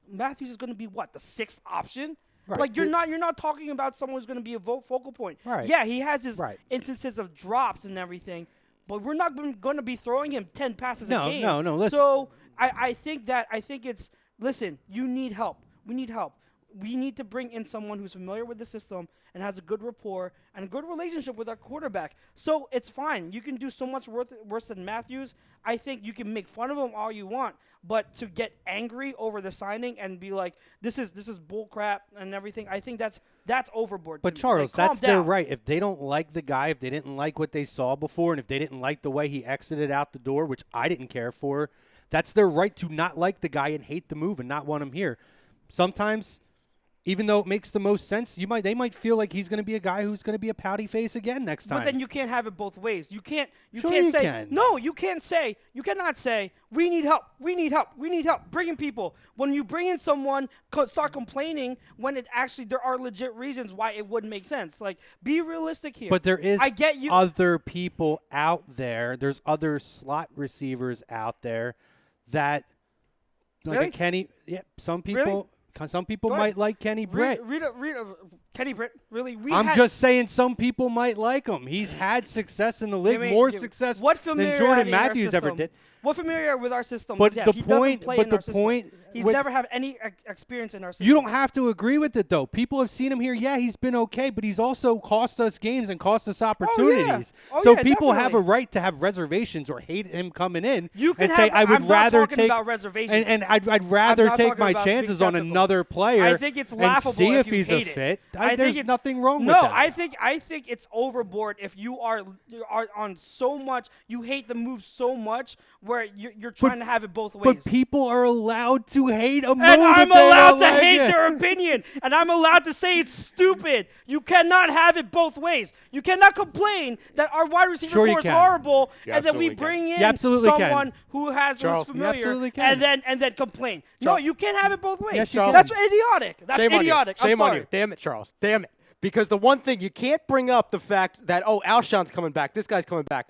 [SPEAKER 2] Matthews is going to be, what, the sixth option? Right. Like, you're not talking about someone who's going to be a focal point.
[SPEAKER 1] Right.
[SPEAKER 2] Yeah, he has his instances of drops and everything, but we're not going to be throwing him 10 passes a game.
[SPEAKER 1] No. Listen.
[SPEAKER 2] So I think it's, listen, you need help. We need help. We need to bring in someone who's familiar with the system and has a good rapport and a good relationship with our quarterback. So it's fine. You can do so much worse than Matthews. I think you can make fun of him all you want, but to get angry over the signing and be like, this is bull crap and everything, I think that's overboard.
[SPEAKER 1] But Charles, that's their right. If they don't like the guy, if they didn't like what they saw before, and if they didn't like the way he exited out the door, which I didn't care for, that's their right to not like the guy and hate the move and not want him here. Sometimes, even though it makes the most sense, they might feel like he's going to be a guy who's going to be a pouty face again next time.
[SPEAKER 2] But then you can't have it both ways. You can't say you cannot say we need help. Bring in people. When you bring in someone, start complaining when it actually there are legit reasons why it wouldn't make sense. Like, be realistic here.
[SPEAKER 1] But there is other people out there. There's other slot receivers out there that like
[SPEAKER 2] really?
[SPEAKER 1] Kenny. Yeah, some people.
[SPEAKER 2] Really?
[SPEAKER 1] Some people might like Kenny Britt.
[SPEAKER 2] Kenny Britt, really?
[SPEAKER 1] I'm just saying some people might like him. He's had success in the league, more success than Jordan Matthews ever did.
[SPEAKER 2] What familiarity with our system?
[SPEAKER 1] But
[SPEAKER 2] he
[SPEAKER 1] the
[SPEAKER 2] doesn't
[SPEAKER 1] point,
[SPEAKER 2] play
[SPEAKER 1] but
[SPEAKER 2] in
[SPEAKER 1] the
[SPEAKER 2] our system.
[SPEAKER 1] point,
[SPEAKER 2] He's never had any experience in our system.
[SPEAKER 1] You don't have to agree with it, though. People have seen him here. Yeah, he's been okay, but he's also cost us games and cost us opportunities. So people have a right to have reservations or hate him coming in and say, I would rather take
[SPEAKER 2] about reservations.
[SPEAKER 1] And I'd rather take my chances on another player
[SPEAKER 2] I think it's laughable
[SPEAKER 1] and see if
[SPEAKER 2] you
[SPEAKER 1] he's a
[SPEAKER 2] hate
[SPEAKER 1] fit.
[SPEAKER 2] it.
[SPEAKER 1] There's nothing wrong with
[SPEAKER 2] that.
[SPEAKER 1] that.
[SPEAKER 2] No, I think it's overboard if you are on so much, you hate the move so much where you're trying to have it both ways.
[SPEAKER 1] But people are allowed to hate a move.
[SPEAKER 2] And I'm allowed to hate
[SPEAKER 1] it.
[SPEAKER 2] their opinion. And I'm allowed to say it's stupid. You cannot have it both ways. You cannot complain that our wide receiver core is horrible and then we bring in someone who has who's familiar and then complain. No, you can't have it both ways.
[SPEAKER 1] Yes,
[SPEAKER 2] that's idiotic. That's idiotic.
[SPEAKER 3] Shame
[SPEAKER 2] I'm
[SPEAKER 3] on
[SPEAKER 2] sorry.
[SPEAKER 3] you. Damn it, Charles. Damn it. Because the one thing you can't bring up the fact that Alshon's coming back, this guy's coming back.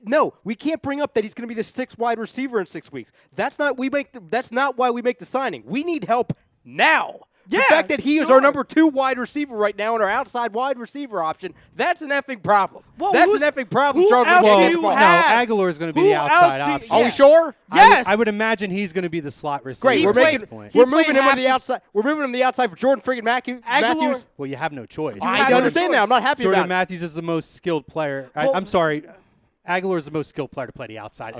[SPEAKER 3] No, we can't bring up that he's going to be the sixth wide receiver in 6 weeks. That's not why we make the signing. We need help now.
[SPEAKER 2] Yeah,
[SPEAKER 3] the fact that he is our number 2 wide receiver right now and our outside wide receiver option, that's an effing problem.
[SPEAKER 2] Well,
[SPEAKER 3] that's an effing problem, Charles.
[SPEAKER 1] Aguilar is going to be the outside option.
[SPEAKER 3] Are we sure?
[SPEAKER 2] Yes.
[SPEAKER 1] I would imagine he's going to be the slot receiver.
[SPEAKER 3] Great. We're moving him to the outside. We're moving him to the outside for Jordan friggin' Matthews.
[SPEAKER 1] Well, you have no choice.
[SPEAKER 3] I understand that. I'm not happy about it.
[SPEAKER 1] Jordan Matthews is the most skilled player. I'm sorry. Aguilar is the most skilled player to play the outside,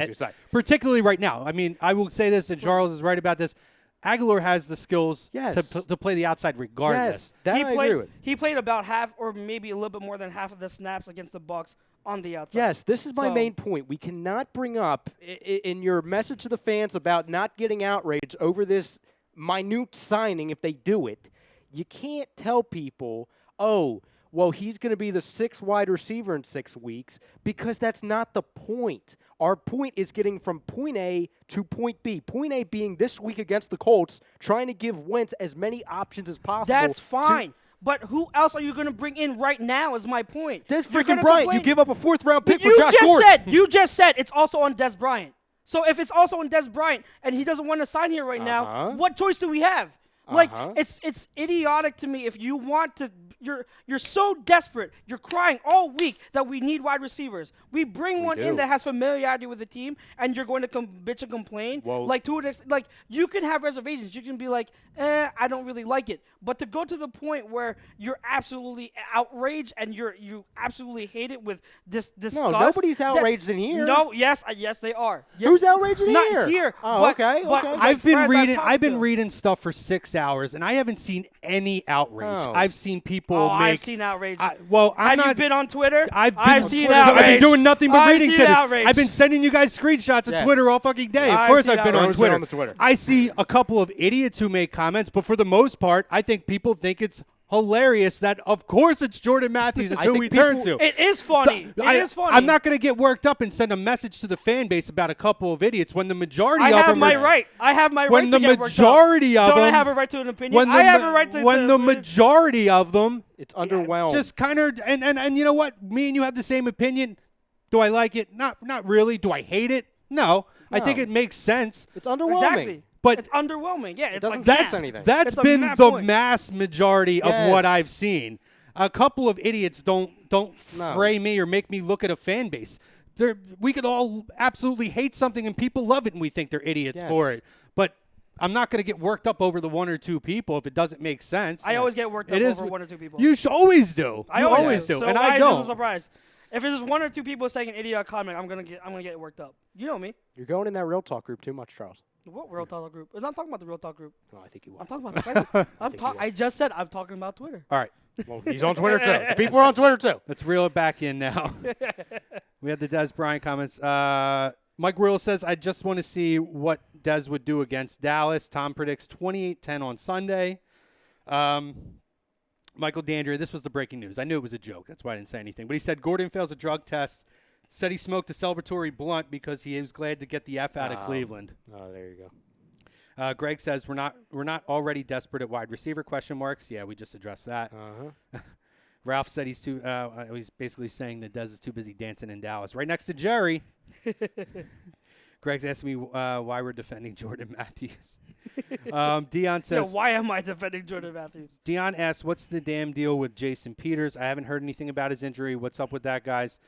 [SPEAKER 1] particularly right now. I mean, I will say this, and Charles is right about this. Aguilar has the skills to play the outside regardless.
[SPEAKER 3] Yes, that I agree with.
[SPEAKER 2] He played about half or maybe a little bit more than half of the snaps against the Bucs on the outside.
[SPEAKER 3] Yes, this is my main point. We cannot bring up in your message to the fans about not getting outraged over this minute signing if they do it. You can't tell people, well, he's going to be the 6th wide receiver in 6 weeks, because that's not the point. Our point is getting from point A to point B. Point A being this week against the Colts, trying to give Wentz as many options as possible.
[SPEAKER 2] That's fine. But who else are you going to bring in right now is my point.
[SPEAKER 3] Des freaking Bryant. You give up a 4th-round pick for Josh Gordon.
[SPEAKER 2] You just said it's also on Des Bryant. So if it's also on Des Bryant and he doesn't want to sign here right now, what choice do we have? Like, it's idiotic to me if you want to – you're so desperate. You're crying all week that we need wide receivers. We bring one in that has familiarity with the team, and you're going to bitch and complain.
[SPEAKER 3] Whoa.
[SPEAKER 2] Like, you can have reservations. You can be like, I don't really like it. But to go to the point where you're absolutely outraged and you absolutely hate it with disgust.
[SPEAKER 3] No, nobody's outraged in here.
[SPEAKER 2] No, yes, they are.
[SPEAKER 3] Who's outraged in here?
[SPEAKER 2] Not here.
[SPEAKER 3] Oh, okay.
[SPEAKER 1] I've been reading stuff for 6 hours, and I haven't seen any outrage. I've seen people
[SPEAKER 2] I've seen outrage.
[SPEAKER 1] Have
[SPEAKER 2] you been on Twitter?
[SPEAKER 1] I've
[SPEAKER 2] seen outrage.
[SPEAKER 1] I've been doing nothing but reading Twitter.
[SPEAKER 2] Outrage.
[SPEAKER 1] I've been sending you guys screenshots of Twitter all fucking day. Of course I've been on Twitter. I see a couple of idiots who make comments, but for the most part, I think people think it's hilarious that, of course, it's Jordan Matthews is who we turn to.
[SPEAKER 2] It is funny. It is funny.
[SPEAKER 1] I'm not going to get worked up and send a message to the fan base about a couple of idiots when the majority of them
[SPEAKER 2] I have my right to get worked up.
[SPEAKER 1] When the majority of them...
[SPEAKER 2] Don't I have a right to an opinion? I have a right to...
[SPEAKER 1] When the majority of them...
[SPEAKER 3] It's underwhelmed.
[SPEAKER 1] Just kind of... And you know what? Me and you have the same opinion. Do I like it? Not really. Do I hate it? No. I think it makes sense.
[SPEAKER 3] It's underwhelming.
[SPEAKER 2] Exactly.
[SPEAKER 1] But
[SPEAKER 2] it's underwhelming. Yeah, it's
[SPEAKER 3] doesn't
[SPEAKER 2] like
[SPEAKER 3] fix anything.
[SPEAKER 1] That's been the mass majority of what I've seen. A couple of idiots don't fray me or make me look at a fan base. We could all absolutely hate something and people love it and we think they're idiots for it. But I'm not going to get worked up over the 1 or 2 people if it doesn't make sense.
[SPEAKER 2] I always get worked up over 1 or 2 people.
[SPEAKER 1] You always do.
[SPEAKER 2] I always do.
[SPEAKER 1] So
[SPEAKER 2] and
[SPEAKER 1] I
[SPEAKER 2] don't.
[SPEAKER 1] don't.
[SPEAKER 2] This is a surprise. If it's just 1 or 2 people saying an idiot comment, I'm gonna get worked up. You know me.
[SPEAKER 3] You're going in that Real Talk group too much, Charles.
[SPEAKER 2] What Real Talk group? I'm not talking about the Real Talk group.
[SPEAKER 3] No, I think you will.
[SPEAKER 2] I'm talking about Twitter. I just said I'm talking about Twitter.
[SPEAKER 1] All right.
[SPEAKER 3] Well, he's on Twitter too. The people are on Twitter too.
[SPEAKER 1] Let's reel it back in now. We had the Des Bryant comments. Mike Rule says, I just want to see what Des would do against Dallas. Tom predicts 28-10 on Sunday. Michael Dandria, this was the breaking news. I knew it was a joke. That's why I didn't say anything. But he said Gordon fails a drug test. Said he smoked a celebratory blunt because he was glad to get the F out of Cleveland.
[SPEAKER 3] Oh, there you go.
[SPEAKER 1] Greg says we're not already desperate at wide receiver ? Yeah, we just addressed that. Ralph said he's basically saying that Dez is too busy dancing in Dallas. Right next to Jerry. Greg's asking me why we're defending Jordan Matthews. Dion says,
[SPEAKER 2] why am I defending Jordan Matthews?
[SPEAKER 1] Dion asks, what's the damn deal with Jason Peters? I haven't heard anything about his injury. What's up with that, guys?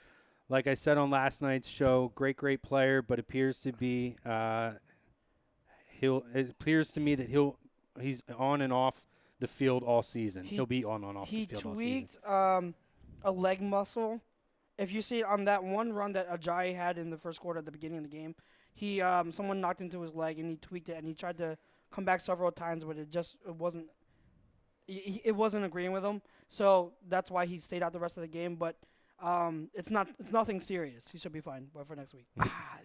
[SPEAKER 1] Like I said on last night's show, great player, but appears to be it appears to me that he's on and off the field all season. He'll be on and off the field all season.
[SPEAKER 2] He tweaked a leg muscle. If you see on that one run that Ajayi had in the first quarter at the beginning of the game, he someone knocked into his leg and he tweaked it, and he tried to come back several times, but it wasn't agreeing with him. So that's why he stayed out the rest of the game. But it's nothing serious. He should be fine for next week.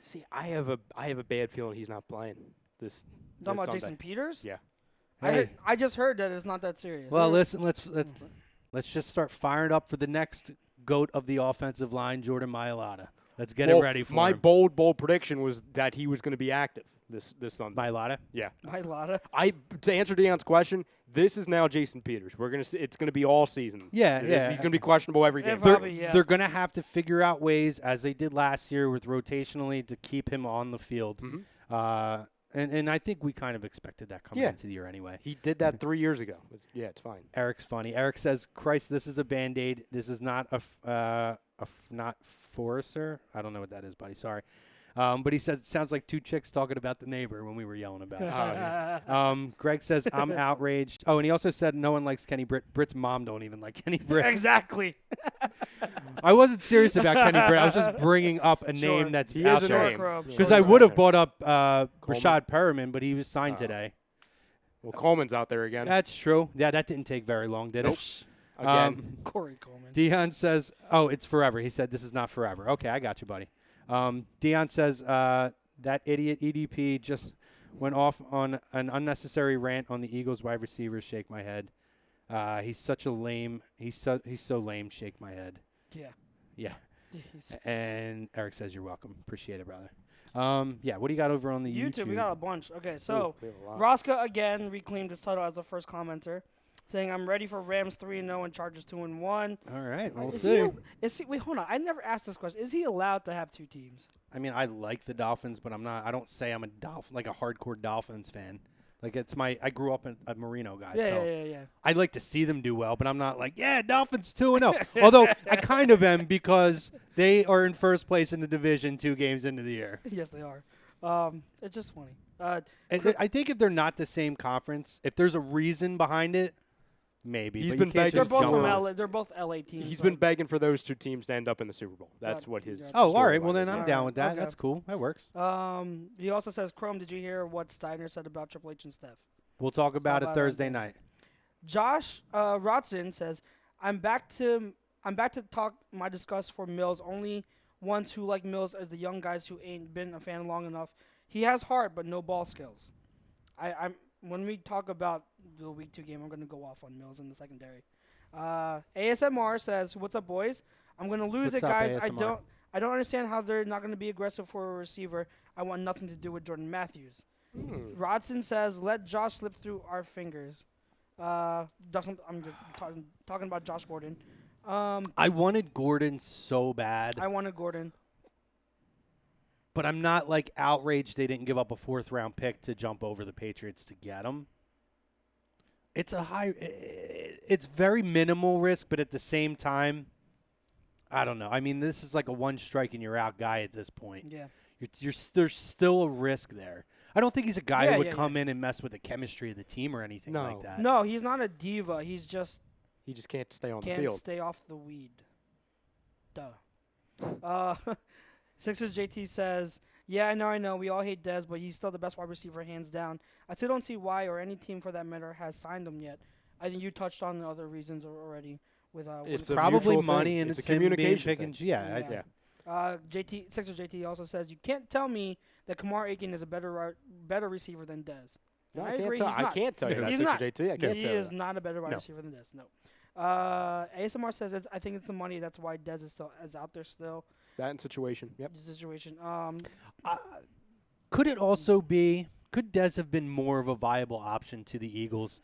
[SPEAKER 3] See, I have a bad feeling he's not playing this.
[SPEAKER 2] Talking about
[SPEAKER 3] Sunday.
[SPEAKER 2] Jason Peters?
[SPEAKER 3] Yeah.
[SPEAKER 1] Hey.
[SPEAKER 2] I just heard that it's not that serious.
[SPEAKER 1] Well, listen, let's just start firing up for the next GOAT of the offensive line, Jordan Mailata. Let's get it ready for
[SPEAKER 3] my
[SPEAKER 1] him.
[SPEAKER 3] bold prediction was that he was going to be active this Sunday.
[SPEAKER 1] Mailata?
[SPEAKER 3] Yeah.
[SPEAKER 2] Mailata.
[SPEAKER 3] To answer Deion's question, this is now Jason Peters. It's going to be all season.
[SPEAKER 1] Yeah.
[SPEAKER 3] He's going to be questionable every game.
[SPEAKER 1] They're going to have to figure out ways, as they did last year with rotationally, to keep him on the field.
[SPEAKER 3] Mm-hmm.
[SPEAKER 1] And I think we kind of expected that coming into the year anyway.
[SPEAKER 3] He did that 3 years ago. It's fine.
[SPEAKER 1] Eric's funny. Eric says, "Christ, this is a Band-Aid. This is not not Forester. I don't know what that is, buddy. Sorry." But he said, it sounds like two chicks talking about the neighbor when we were yelling about it. Greg says, I'm outraged. Oh, and he also said no one likes Kenny Britt. Britt's mom don't even like Kenny Britt.
[SPEAKER 2] Exactly.
[SPEAKER 1] I wasn't serious about Kenny Britt. I was just bringing up a name that's
[SPEAKER 3] He
[SPEAKER 1] out
[SPEAKER 3] is a
[SPEAKER 1] there.
[SPEAKER 3] name.
[SPEAKER 1] Because I would have brought up Rashad Perriman, but he was signed today.
[SPEAKER 3] Well, Coleman's out there again.
[SPEAKER 1] That's true. Yeah, that didn't take very long, did it?
[SPEAKER 3] Again.
[SPEAKER 2] Corey Coleman.
[SPEAKER 1] Dion says, oh, it's forever. He said this is not forever. Okay, I got you, buddy. Dion says that idiot EDP just went off on an unnecessary rant on the Eagles wide receivers. Shake my head. He's such a lame. He's so lame. Shake my head. Yeah. And Eric says you're welcome. Appreciate it, brother. Yeah. What do you got over on the YouTube?
[SPEAKER 2] We got a bunch. Okay, so Rosca again reclaimed his title as the first commenter, saying I'm ready for Rams 3-0 and Chargers 2-1.
[SPEAKER 1] All right, we'll
[SPEAKER 2] see.
[SPEAKER 1] see.
[SPEAKER 2] Wait, hold on. I never asked this question. Is he allowed to have two teams?
[SPEAKER 1] I mean, I like the Dolphins, but I'm not. I don't say I'm a hardcore Dolphins fan. Like I grew up a Marino guy.
[SPEAKER 2] Yeah.
[SPEAKER 1] I'd like to see them do well, but I'm not like, yeah, Dolphins 2-0. Although I kind of am because they are in first place in the division 2 games into the year.
[SPEAKER 2] Yes, they are. It's just funny.
[SPEAKER 1] I think if they're not the same conference, if there's a reason behind it, maybe.
[SPEAKER 3] He's
[SPEAKER 1] but
[SPEAKER 3] been
[SPEAKER 1] you can't
[SPEAKER 3] begging.
[SPEAKER 2] They're
[SPEAKER 1] just
[SPEAKER 2] both
[SPEAKER 1] jump
[SPEAKER 2] from
[SPEAKER 1] on.
[SPEAKER 2] LA. They're both LA teams.
[SPEAKER 3] He's been begging for those two teams to end up in the Super Bowl. That's what his.
[SPEAKER 1] Oh, all right.
[SPEAKER 3] storyline
[SPEAKER 1] Well, then
[SPEAKER 3] is.
[SPEAKER 1] I'm down with that.
[SPEAKER 2] Okay.
[SPEAKER 1] That's cool. That works.
[SPEAKER 2] He also says, Chrome, did you hear what Steiner said about Triple H and Steph?
[SPEAKER 1] We'll talk about it
[SPEAKER 2] about
[SPEAKER 1] Thursday
[SPEAKER 2] that?
[SPEAKER 1] night.
[SPEAKER 2] Josh Rodson says, I'm back to talk my disgust for Mills. Only ones who like Mills as the young guys who ain't been a fan long enough. He has heart, but no ball skills. When we talk about the Week 2 game, I'm going to go off on Mills in the secondary. ASMR says, what's up, boys? I'm going to lose
[SPEAKER 1] What's
[SPEAKER 2] it,
[SPEAKER 1] up,
[SPEAKER 2] guys.
[SPEAKER 1] ASMR?
[SPEAKER 2] I don't understand how they're not going to be aggressive for a receiver. I want nothing to do with Jordan Matthews. Rodson says, let Josh slip through our fingers. I'm just talking about Josh Gordon.
[SPEAKER 1] I wanted Gordon so bad,
[SPEAKER 2] I wanted Gordon.
[SPEAKER 1] but I'm not like outraged they didn't give up a 4th-round pick to jump over the Patriots to get him. It's very minimal risk, but at the same time, I don't know. I mean, this is like a one strike and you're out guy at this point.
[SPEAKER 2] Yeah.
[SPEAKER 1] There's still a risk there. I don't think he's a guy who would
[SPEAKER 2] Yeah.
[SPEAKER 1] come in and mess with the chemistry of the team or anything like that.
[SPEAKER 2] No, he's not a diva. He just
[SPEAKER 3] can't stay on the
[SPEAKER 2] can't
[SPEAKER 3] field.
[SPEAKER 2] stay off the weed. Duh. Sixers JT says, yeah, I know. We all hate Dez, but he's still the best wide receiver, hands down. I still don't see why, or any team for that matter, has signed him yet. I think you touched on the other reasons already.
[SPEAKER 3] It's
[SPEAKER 1] probably
[SPEAKER 3] mutual
[SPEAKER 1] money
[SPEAKER 3] thing.
[SPEAKER 1] and
[SPEAKER 3] It's
[SPEAKER 1] it's
[SPEAKER 3] a communication
[SPEAKER 1] him being
[SPEAKER 3] thing.
[SPEAKER 1] Yeah.
[SPEAKER 2] Sixers JT also says, you can't tell me that Kamar Aiken is a better receiver than Dez.
[SPEAKER 3] No,
[SPEAKER 2] And
[SPEAKER 3] I
[SPEAKER 2] agree,
[SPEAKER 3] can't
[SPEAKER 2] he's
[SPEAKER 3] tell. I
[SPEAKER 2] not.
[SPEAKER 3] can't tell you that,
[SPEAKER 2] He's
[SPEAKER 3] Sixer
[SPEAKER 2] not.
[SPEAKER 3] JT. I can't
[SPEAKER 2] He
[SPEAKER 3] tell you
[SPEAKER 2] is
[SPEAKER 3] that.
[SPEAKER 2] not a better wide
[SPEAKER 3] No.
[SPEAKER 2] receiver than Dez. No. ASMR says, I think it's the money. That's why Dez is out there still.
[SPEAKER 3] That situation. Yep.
[SPEAKER 2] The situation.
[SPEAKER 1] Could it also be? Could Dez have been more of a viable option to the Eagles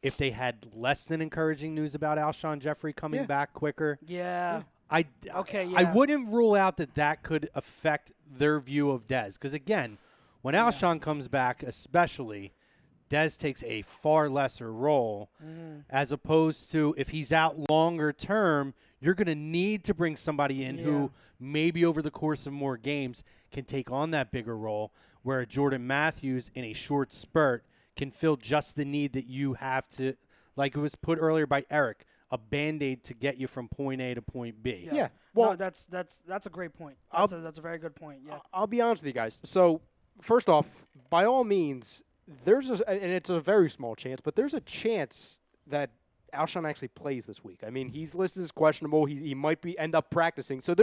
[SPEAKER 1] if they had less than encouraging news about Alshon Jeffrey coming back quicker?
[SPEAKER 2] Yeah.
[SPEAKER 1] I
[SPEAKER 2] Okay,
[SPEAKER 1] I
[SPEAKER 2] yeah.
[SPEAKER 1] wouldn't rule out that could affect their view of Dez. Because, again, when Alshon comes back, especially, Dez takes a far lesser role as opposed to if he's out longer term, you're going to need to bring somebody in who maybe over the course of more games can take on that bigger role, where Jordan Matthews in a short spurt can fill just the need that you have to, like it was put earlier by Eric, a Band-Aid to get you from point A to point B.
[SPEAKER 3] Yeah. Well,
[SPEAKER 2] no, that's a great point. That's a very good point. Yeah.
[SPEAKER 3] I'll be honest with you guys. So, first off, by all means, and it's a very small chance, but there's a chance that Alshon actually plays this week. I mean, he's listed as questionable. He might end up practicing. So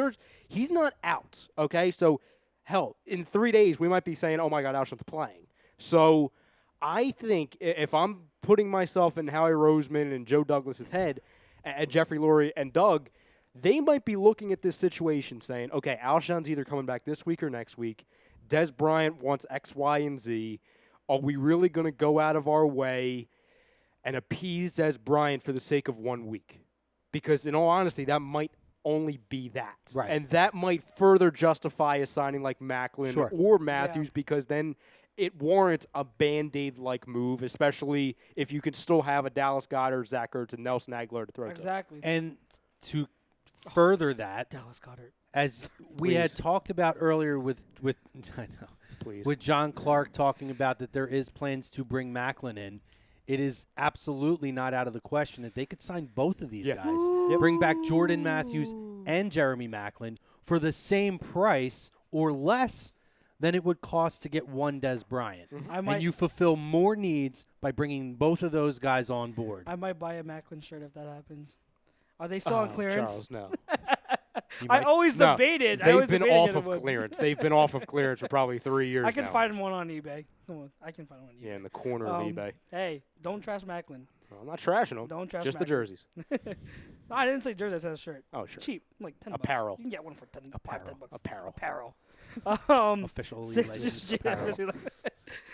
[SPEAKER 3] he's not out, okay? So, hell, in 3 days, we might be saying, oh, my God, Alshon's playing. So, I think if I'm putting myself in Howie Roseman and Joe Douglas's head, and Jeffrey Lurie and Doug, they might be looking at this situation saying, okay, Alshon's either coming back this week or next week. Des Bryant wants X, Y, and Z. Are we really going to go out of our way and appease Des Bryant for the sake of 1 week? Because in all honesty, that might only be that.
[SPEAKER 1] Right.
[SPEAKER 3] And that might further justify a signing like Macklin or Matthews because then it warrants a Band-Aid-like move, especially if you can still have a Dallas Goedert, Zach Ertz, and Nelson Aguilar to throw to.
[SPEAKER 2] Exactly.
[SPEAKER 1] And to further that,
[SPEAKER 2] Dallas Goedert.
[SPEAKER 1] as we had talked about earlier with I know.
[SPEAKER 3] Please.
[SPEAKER 1] With John Clark talking about that there is plans to bring Macklin in, it is absolutely not out of the question that they could sign both of these guys. Bring back Jordan Matthews and Jeremy Macklin for the same price or less than it would cost to get one Des Bryant. And you fulfill more needs by bringing both of those guys on board.
[SPEAKER 2] I might buy a Macklin shirt if that happens. Are they still on clearance?
[SPEAKER 3] Charles, no.
[SPEAKER 2] I always debated.
[SPEAKER 3] They've been off of clearance. They've been off of clearance for probably 3 years now.
[SPEAKER 2] I can find one on eBay. Come on, I can find one on eBay.
[SPEAKER 3] Yeah, in the corner of eBay.
[SPEAKER 2] Hey, don't trash Macklin.
[SPEAKER 3] Well, I'm not trashing them.
[SPEAKER 2] Don't trash
[SPEAKER 3] Just
[SPEAKER 2] Macklin.
[SPEAKER 3] the jerseys.
[SPEAKER 2] No, I didn't say jersey. I said a shirt.
[SPEAKER 3] Oh, sure.
[SPEAKER 2] Cheap, like $10.
[SPEAKER 3] Apparel.
[SPEAKER 2] You can get one for $10.
[SPEAKER 3] Apparel.
[SPEAKER 1] Officially licensed
[SPEAKER 2] Sixers
[SPEAKER 1] apparel.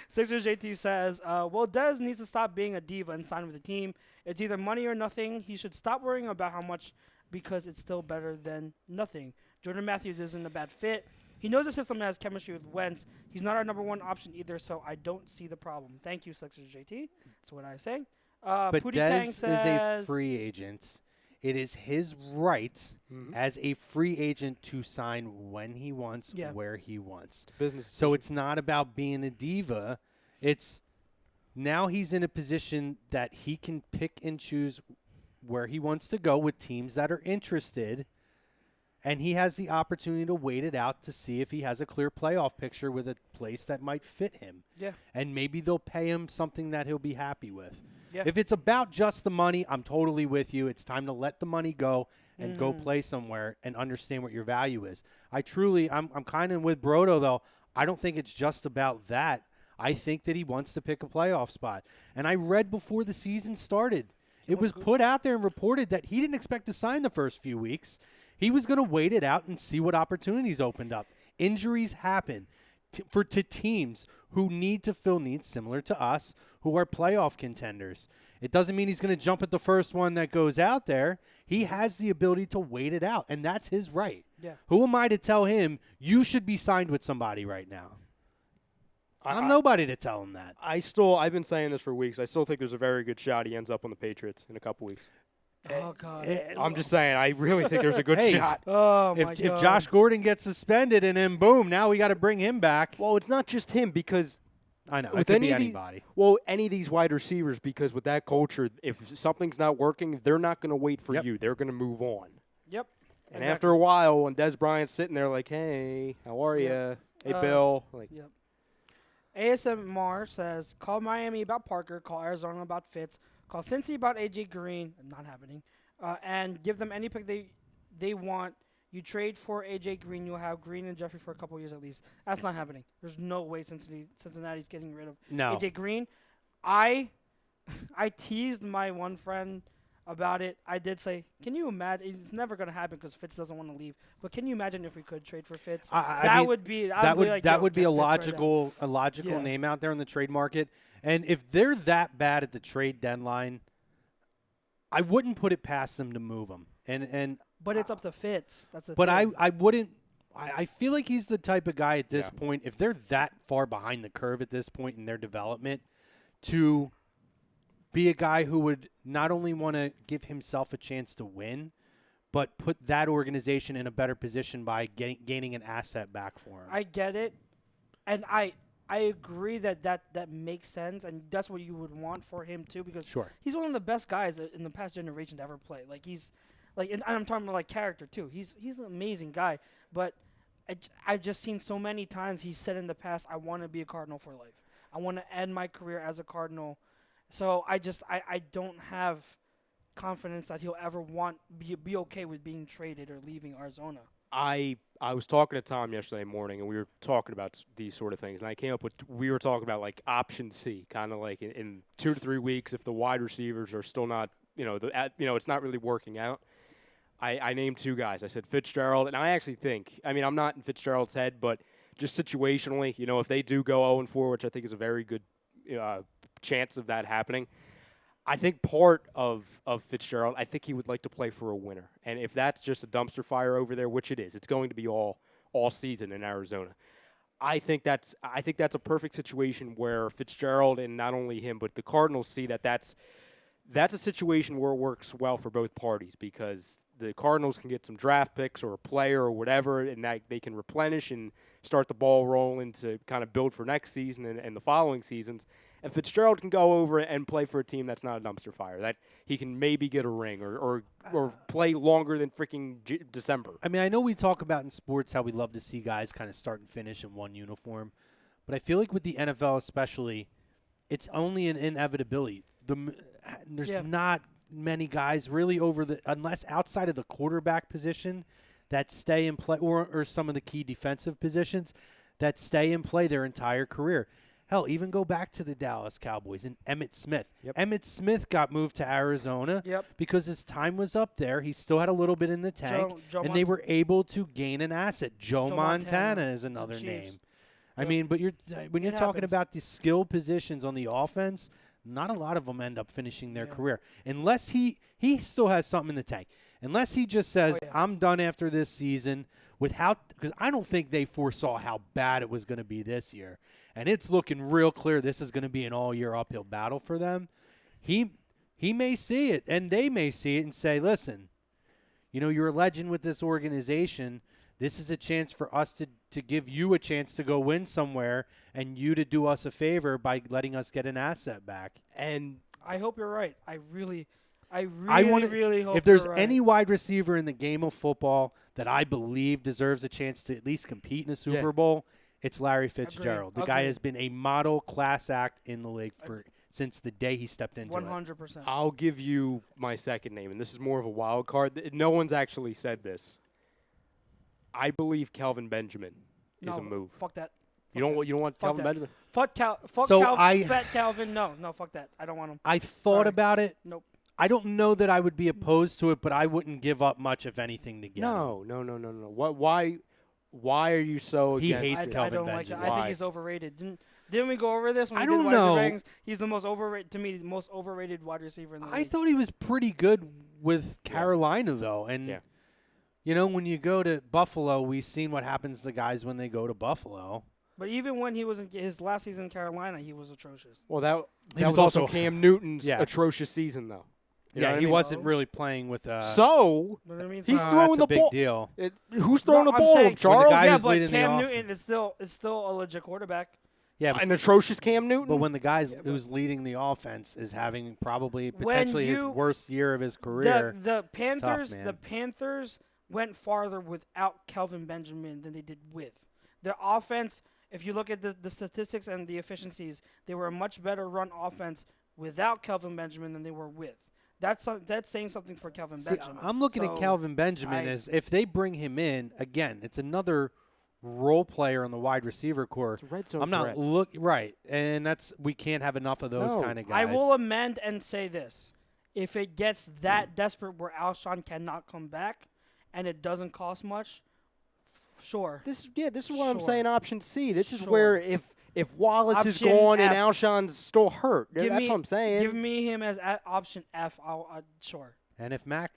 [SPEAKER 2] Sixers JT says, well, Dez needs to stop being a diva and sign with the team. It's either money or nothing. He should stop worrying about how much because it's still better than nothing. Jordan Matthews isn't a bad fit. He knows the system has chemistry with Wentz. He's not our number one option either, so I don't see the problem. Thank you, Sixers JT. That's what I say.
[SPEAKER 1] But
[SPEAKER 2] Pootie
[SPEAKER 1] Dez
[SPEAKER 2] Tang
[SPEAKER 1] is
[SPEAKER 2] says,
[SPEAKER 1] a free agent. It is his right as a free agent to sign when he wants, where he wants.
[SPEAKER 3] Business.
[SPEAKER 1] So it's not about being a diva. It's now he's in a position that he can pick and choose where he wants to go with teams that are interested, and he has the opportunity to wait it out to see if he has a clear playoff picture with a place that might fit him.
[SPEAKER 2] Yeah.
[SPEAKER 1] And maybe they'll pay him something that he'll be happy with.
[SPEAKER 2] Yeah.
[SPEAKER 1] If it's about just the money, I'm totally with you. It's time to let the money go and go play somewhere and understand what your value is. I'm kind of with Brodo, though. I don't think it's just about that. I think that he wants to pick a playoff spot. And I read before the season started, it was put out there and reported that he didn't expect to sign the first few weeks. He was going to wait it out and see what opportunities opened up. Injuries happen to teams who need to fill needs similar to us, who are playoff contenders. It doesn't mean he's going to jump at the first one that goes out there. He has the ability to wait it out, and that's his right.
[SPEAKER 2] Yeah.
[SPEAKER 1] Who am I to tell him you should be signed with somebody right now? I'm nobody to tell him that.
[SPEAKER 3] I've been saying this for weeks. I still think there's a very good shot he ends up on the Patriots in a couple weeks.
[SPEAKER 2] Oh, God.
[SPEAKER 3] I'm just saying, I really think there's a good shot.
[SPEAKER 2] Oh, my God.
[SPEAKER 1] If Josh Gordon gets suspended and then boom, now we got to bring him back.
[SPEAKER 3] Well, it's not just him because
[SPEAKER 1] I know it could be anybody.
[SPEAKER 3] Any of these wide receivers, because with that culture, if something's not working, they're not going to wait for you. They're going to move on.
[SPEAKER 2] Yep.
[SPEAKER 3] And after a while, when Des Bryant's sitting there like, hey, how are you? Hey, Bill.
[SPEAKER 2] Yep. ASMR says, call Miami about Parker, call Arizona about Fitz, call Cincy about A.J. Green, not happening, and give them any pick they want. You trade for A.J. Green, you'll have Green and Jeffrey for a couple years at least. That's not happening. There's no way Cincinnati's getting rid of A.J. Green. I teased my one friend about it. I did say, can you imagine? It's never going to happen because Fitz doesn't want to leave. But can you imagine if we could trade for Fitz? That would be a
[SPEAKER 1] logical name out there in the trade market. And if they're that bad at the trade deadline, I wouldn't put it past them to move them. But
[SPEAKER 2] it's up to Fitz. That's the thing.
[SPEAKER 1] But I wouldn't I feel like he's the type of guy at this point, if they're that far behind the curve at this point in their development, to be a guy who would not only want to give himself a chance to win, but put that organization in a better position by gaining an asset back for him.
[SPEAKER 2] I get it, and I agree that makes sense, and that's what you would want for him too, because he's one of the best guys in the past generation to ever play. Like he's like, and I'm talking about like character too. He's an amazing guy, but I've just seen so many times he's said in the past, I want to be a Cardinal for life. I want to end my career as a Cardinal. So I don't have confidence that he'll ever be okay with being traded or leaving Arizona.
[SPEAKER 3] I was talking to Tom yesterday morning, and we were talking about these sort of things, and we were talking about like option C, kind of like in 2 to 3 weeks if the wide receivers are still not, it's not really working out. I named 2 guys. I said Fitzgerald, and I actually think, I'm not in Fitzgerald's head, but just situationally, if they do go 0-4, which I think is a very good chance of that happening, I think part of Fitzgerald, I think he would like to play for a winner. And if that's just a dumpster fire over there, which it is, it's going to be all season in Arizona. I think that's a perfect situation where Fitzgerald, and not only him, but the Cardinals see that's a situation where it works well for both parties, because the Cardinals can get some draft picks or a player or whatever, and that they can replenish and start the ball rolling to kind of build for next season and the following seasons. And Fitzgerald can go over and play for a team that's not a dumpster fire, that he can maybe get a ring or play longer than freaking December.
[SPEAKER 1] I know we talk about in sports how we love to see guys kind of start and finish in one uniform, but I feel like with the NFL especially, it's only an inevitability. There's not many guys really unless outside of the quarterback position that stay in play, or some of the key defensive positions that stay in play their entire career. Hell, even go back to the Dallas Cowboys and Emmitt Smith.
[SPEAKER 3] Yep.
[SPEAKER 1] Emmitt Smith got moved to Arizona because his time was up there. He still had a little bit in the tank, and they were able to gain an asset. Joe Montana is another name. But when you're talking about the skill positions on the offense, not a lot of them end up finishing their career. Unless he still has something in the tank. Unless he just says, I'm done after this season, because I don't think they foresaw how bad it was going to be this year. And it's looking real clear this is going to be an all-year uphill battle for them. He may see it, and they may see it and say, listen, you're a legend with this organization. This is a chance for us to give you a chance to go win somewhere, and you to do us a favor by letting us get an asset back.
[SPEAKER 2] And I hope you're right. I really hope
[SPEAKER 1] if there's
[SPEAKER 2] you're right.
[SPEAKER 1] any wide receiver in the game of football that I believe deserves a chance to at least compete in a Super Bowl, it's Larry Fitzgerald. The guy has been a model class act in the league since the day he stepped into
[SPEAKER 2] 100%.
[SPEAKER 3] I'll give you my second name, and this is more of a wild card. No one's actually said this. I believe Kelvin Benjamin is a move.
[SPEAKER 2] Fuck that.
[SPEAKER 3] You don't want Kelvin Benjamin?
[SPEAKER 2] Fuck Calvin. No, fuck that. I don't want him.
[SPEAKER 1] I thought about it.
[SPEAKER 2] Nope.
[SPEAKER 1] I don't know that I would be opposed to it, but I wouldn't give up much, if anything, to get him.
[SPEAKER 3] No. Why are you so
[SPEAKER 1] He
[SPEAKER 3] against
[SPEAKER 1] hates
[SPEAKER 3] it?
[SPEAKER 1] Kelvin
[SPEAKER 2] I don't
[SPEAKER 1] Benjamin.
[SPEAKER 2] like it. I think he's overrated. Didn't we go over this when
[SPEAKER 1] I
[SPEAKER 2] we
[SPEAKER 1] don't
[SPEAKER 2] did
[SPEAKER 1] know.
[SPEAKER 2] wide receivers? He's the most overrated, to me, the most overrated wide receiver in the league.
[SPEAKER 1] I thought he was pretty good with Carolina, though. And, when you go to Buffalo, we've seen what happens to guys when they go to Buffalo.
[SPEAKER 2] But even when he was in his last season in Carolina, he was atrocious.
[SPEAKER 3] Well, that was also Cam Newton's atrocious season, though.
[SPEAKER 1] He wasn't really playing with.
[SPEAKER 3] So he's throwing the
[SPEAKER 1] ball.
[SPEAKER 3] ball.
[SPEAKER 1] Big deal.
[SPEAKER 3] Who's throwing the ball?
[SPEAKER 1] Charles.
[SPEAKER 2] Yeah, but Cam Newton is still a legit quarterback.
[SPEAKER 1] Yeah,
[SPEAKER 3] an atrocious Cam Newton.
[SPEAKER 1] But when the guy who's leading the offense is having potentially his worst year of his career,
[SPEAKER 2] the Panthers,
[SPEAKER 1] tough, man.
[SPEAKER 2] The Panthers went farther without Kelvin Benjamin than they did with. Their offense, if you look at the statistics and the efficiencies, they were a much better run offense without Kelvin Benjamin than they were with. That's saying something for Kelvin Benjamin.
[SPEAKER 1] I'm looking at Kelvin Benjamin as if they bring him in again. It's another role player on the wide receiver core.
[SPEAKER 3] It's a red zone
[SPEAKER 1] I'm not right, and we can't have enough of those kind of guys.
[SPEAKER 2] I will amend and say this: if it gets that desperate where Alshon cannot come back, and it doesn't cost much, sure.
[SPEAKER 3] This is what I'm saying. Option C. This is where if Wallace is gone and Alshon's still hurt, that's what I'm saying.
[SPEAKER 2] Give me him as option F. Sure.
[SPEAKER 1] And if Mac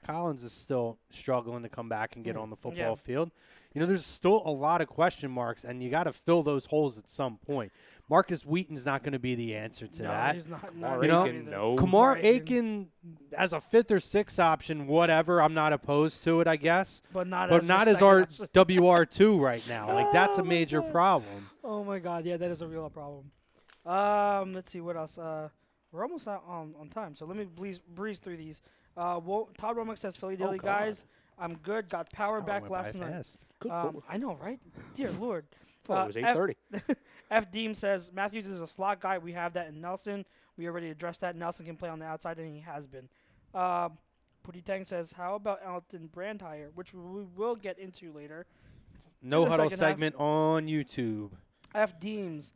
[SPEAKER 1] Hollins is still struggling to come back and get on the football field, there's still a lot of question marks, and you got to fill those holes at some point. Marcus Wheaton's not going to be the answer to that.
[SPEAKER 2] He's not.
[SPEAKER 1] Kamar Aiken as a 5th or 6th option, whatever. I'm not opposed to it, I guess.
[SPEAKER 2] But not
[SPEAKER 1] as our WR2 right now. Like, that's a major problem.
[SPEAKER 2] Oh, my God. Yeah, that is a real problem. Let's see. What else? We're almost out on time, so let me breeze through these. Todd Romick says, Philly Daily, guys. I'm good. Got power back last night. I know, right? Dear Lord.
[SPEAKER 3] Thought it was 8:30.
[SPEAKER 2] F. Deem says, Matthews is a slot guy. We have that in Nelson. We already addressed that. Nelson can play on the outside, and he has been. Putty Tang says, how about Elton Brandhire, which we will get into later.
[SPEAKER 1] No Huddle segment on YouTube.
[SPEAKER 2] F. Deems,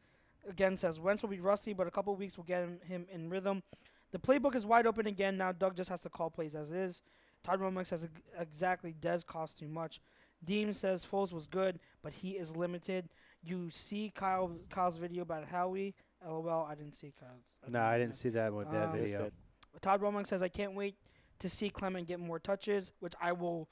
[SPEAKER 2] again, says, Wentz will be rusty, but a couple of weeks will get him in rhythm. The playbook is wide open again. Now Doug just has to call plays as is. Todd Romick says, exactly, Dez costs too much. Deem says, Foles was good, but he is limited. You see Kyle's video about Howie. LOL, I didn't see Kyle's.
[SPEAKER 1] No, I didn't see that video.
[SPEAKER 2] Todd Romick says, I can't wait to see Clement get more touches, which I will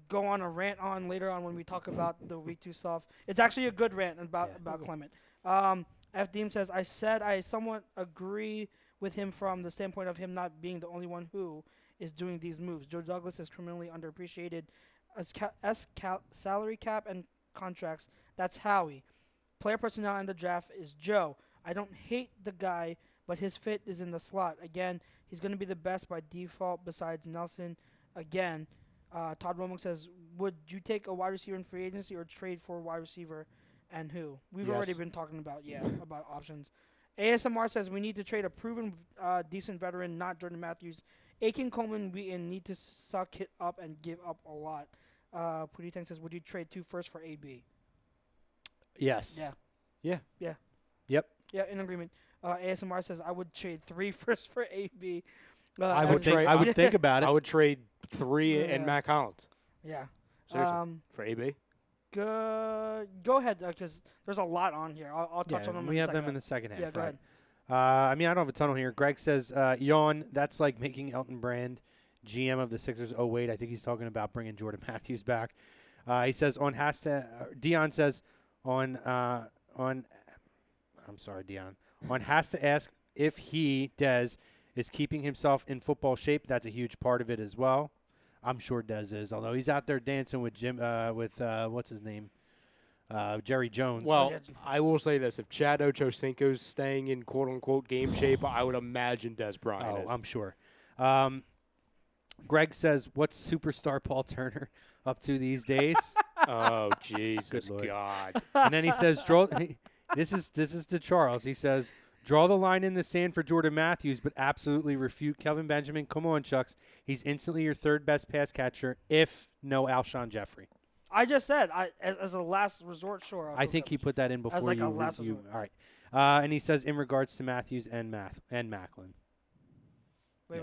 [SPEAKER 2] go on a rant on later on when we talk about the week 2 stuff. It's actually a good rant about Clement. F. Deem says, I said I somewhat agree with him from the standpoint of him not being the only one who is doing these moves. Joe Douglas is criminally underappreciated. Salary cap and contracts, that's Howie. Player personnel in the draft is Joe. I don't hate the guy, but his fit is in the slot. Again, he's going to be the best by default besides Nelson. Again, Todd Romick says, would you take a wide receiver in free agency or trade for a wide receiver and who? We've already been talking about options. ASMR says we need to trade a proven decent veteran, not Jordan Matthews. Aiken, Coleman, Wheaton need to suck it up and give up a lot. Putty Tang says, would you trade 2 firsts for AB?
[SPEAKER 1] Yes.
[SPEAKER 2] Yeah.
[SPEAKER 1] Yep.
[SPEAKER 2] Yeah, in agreement. ASMR says, I would trade 3 firsts for AB.
[SPEAKER 1] I would think about it.
[SPEAKER 3] I would trade 3 and Matt Collins.
[SPEAKER 2] Yeah.
[SPEAKER 3] Seriously. For AB?
[SPEAKER 2] Go ahead, because there's a lot on here. I'll touch on them.
[SPEAKER 1] We have them in the second half.
[SPEAKER 2] Yeah, go ahead.
[SPEAKER 1] I don't have a ton on here. Greg says, yawn, that's like making Elton Brand GM of the Sixers. Oh, wait, I think he's talking about bringing Jordan Matthews back. He says, Dion says, I'm sorry, Dion. Has to ask if Dez, is keeping himself in football shape. That's a huge part of it as well. I'm sure Dez is, although he's out there dancing with what's his name? Jerry Jones.
[SPEAKER 3] Well, I will say this. If Chad Ochocinco's staying in quote-unquote game shape, I would imagine Dez Bryant is.
[SPEAKER 1] I'm sure. Greg says, what's superstar Paul Turner up to these days?
[SPEAKER 3] Oh, Jesus God.
[SPEAKER 1] And then he says, this is to Charles. He says, draw the line in the sand for Jordan Matthews, but absolutely refute Kelvin Benjamin. Come on, Chucks. He's instantly your 3rd best pass catcher, if no Alshon Jeffrey.
[SPEAKER 2] I just said, as a last resort, sure.
[SPEAKER 1] I think he put that in before
[SPEAKER 2] you.
[SPEAKER 1] All right. And he says, in regards to Matthews and Macklin.
[SPEAKER 2] Wait.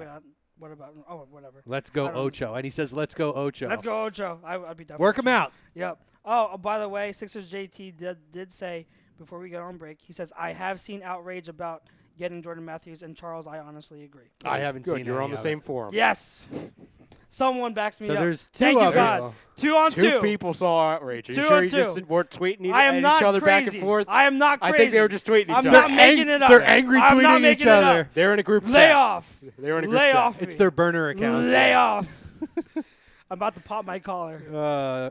[SPEAKER 2] What about? Oh, whatever.
[SPEAKER 1] Let's go Ocho. And he says, let's go Ocho.
[SPEAKER 2] Let's go Ocho. I'd be done.
[SPEAKER 1] Work him out.
[SPEAKER 2] Yep. Oh, by the way, Sixers JT did say, before we get on break, he says, I have seen outrage about getting Jordan Matthews, and Charles, I honestly agree.
[SPEAKER 1] I haven't seen it.
[SPEAKER 3] You're on the same forum.
[SPEAKER 2] Yes. Someone backs me up.
[SPEAKER 1] So there's 2
[SPEAKER 2] Thank
[SPEAKER 1] of
[SPEAKER 2] you, God.
[SPEAKER 1] us.
[SPEAKER 2] 2 on 2.
[SPEAKER 3] 2 people saw outrage. Are you
[SPEAKER 2] 2
[SPEAKER 3] sure
[SPEAKER 2] on
[SPEAKER 3] you
[SPEAKER 2] 2.
[SPEAKER 3] just weren't tweeting
[SPEAKER 2] at
[SPEAKER 3] each other
[SPEAKER 2] crazy.
[SPEAKER 3] back and forth?
[SPEAKER 2] I am not crazy.
[SPEAKER 3] I think they were just tweeting each other.
[SPEAKER 2] I'm not making it up.
[SPEAKER 1] They're angry
[SPEAKER 2] I'm not
[SPEAKER 1] tweeting
[SPEAKER 2] making
[SPEAKER 1] each other.
[SPEAKER 2] It up.
[SPEAKER 3] They're in a group chat.
[SPEAKER 2] Lay off.
[SPEAKER 3] They're in a group
[SPEAKER 2] Lay
[SPEAKER 3] chat.
[SPEAKER 2] off.
[SPEAKER 1] It's their burner accounts.
[SPEAKER 2] Lay off. I'm about to pop my collar.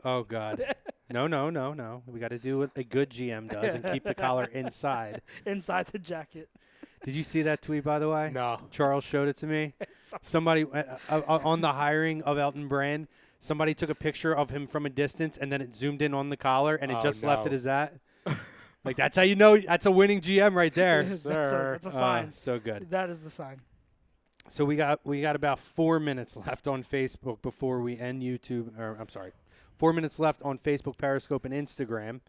[SPEAKER 1] Oh, God. No. We got to do what a good GM does and keep the collar inside.
[SPEAKER 2] Inside the jacket.
[SPEAKER 1] Did you see that tweet, by the way?
[SPEAKER 3] No.
[SPEAKER 1] Charles showed it to me. Somebody on the hiring of Elton Brand, somebody took a picture of him from a distance, and then it zoomed in on the collar, and it just left it as that. Like, that's how you know that's a winning GM right there.
[SPEAKER 2] That's a sign.
[SPEAKER 1] So good.
[SPEAKER 2] That is the sign.
[SPEAKER 1] So we got about 4 minutes left on Facebook before we end YouTube. 4 minutes left on Facebook, Periscope, and Instagram.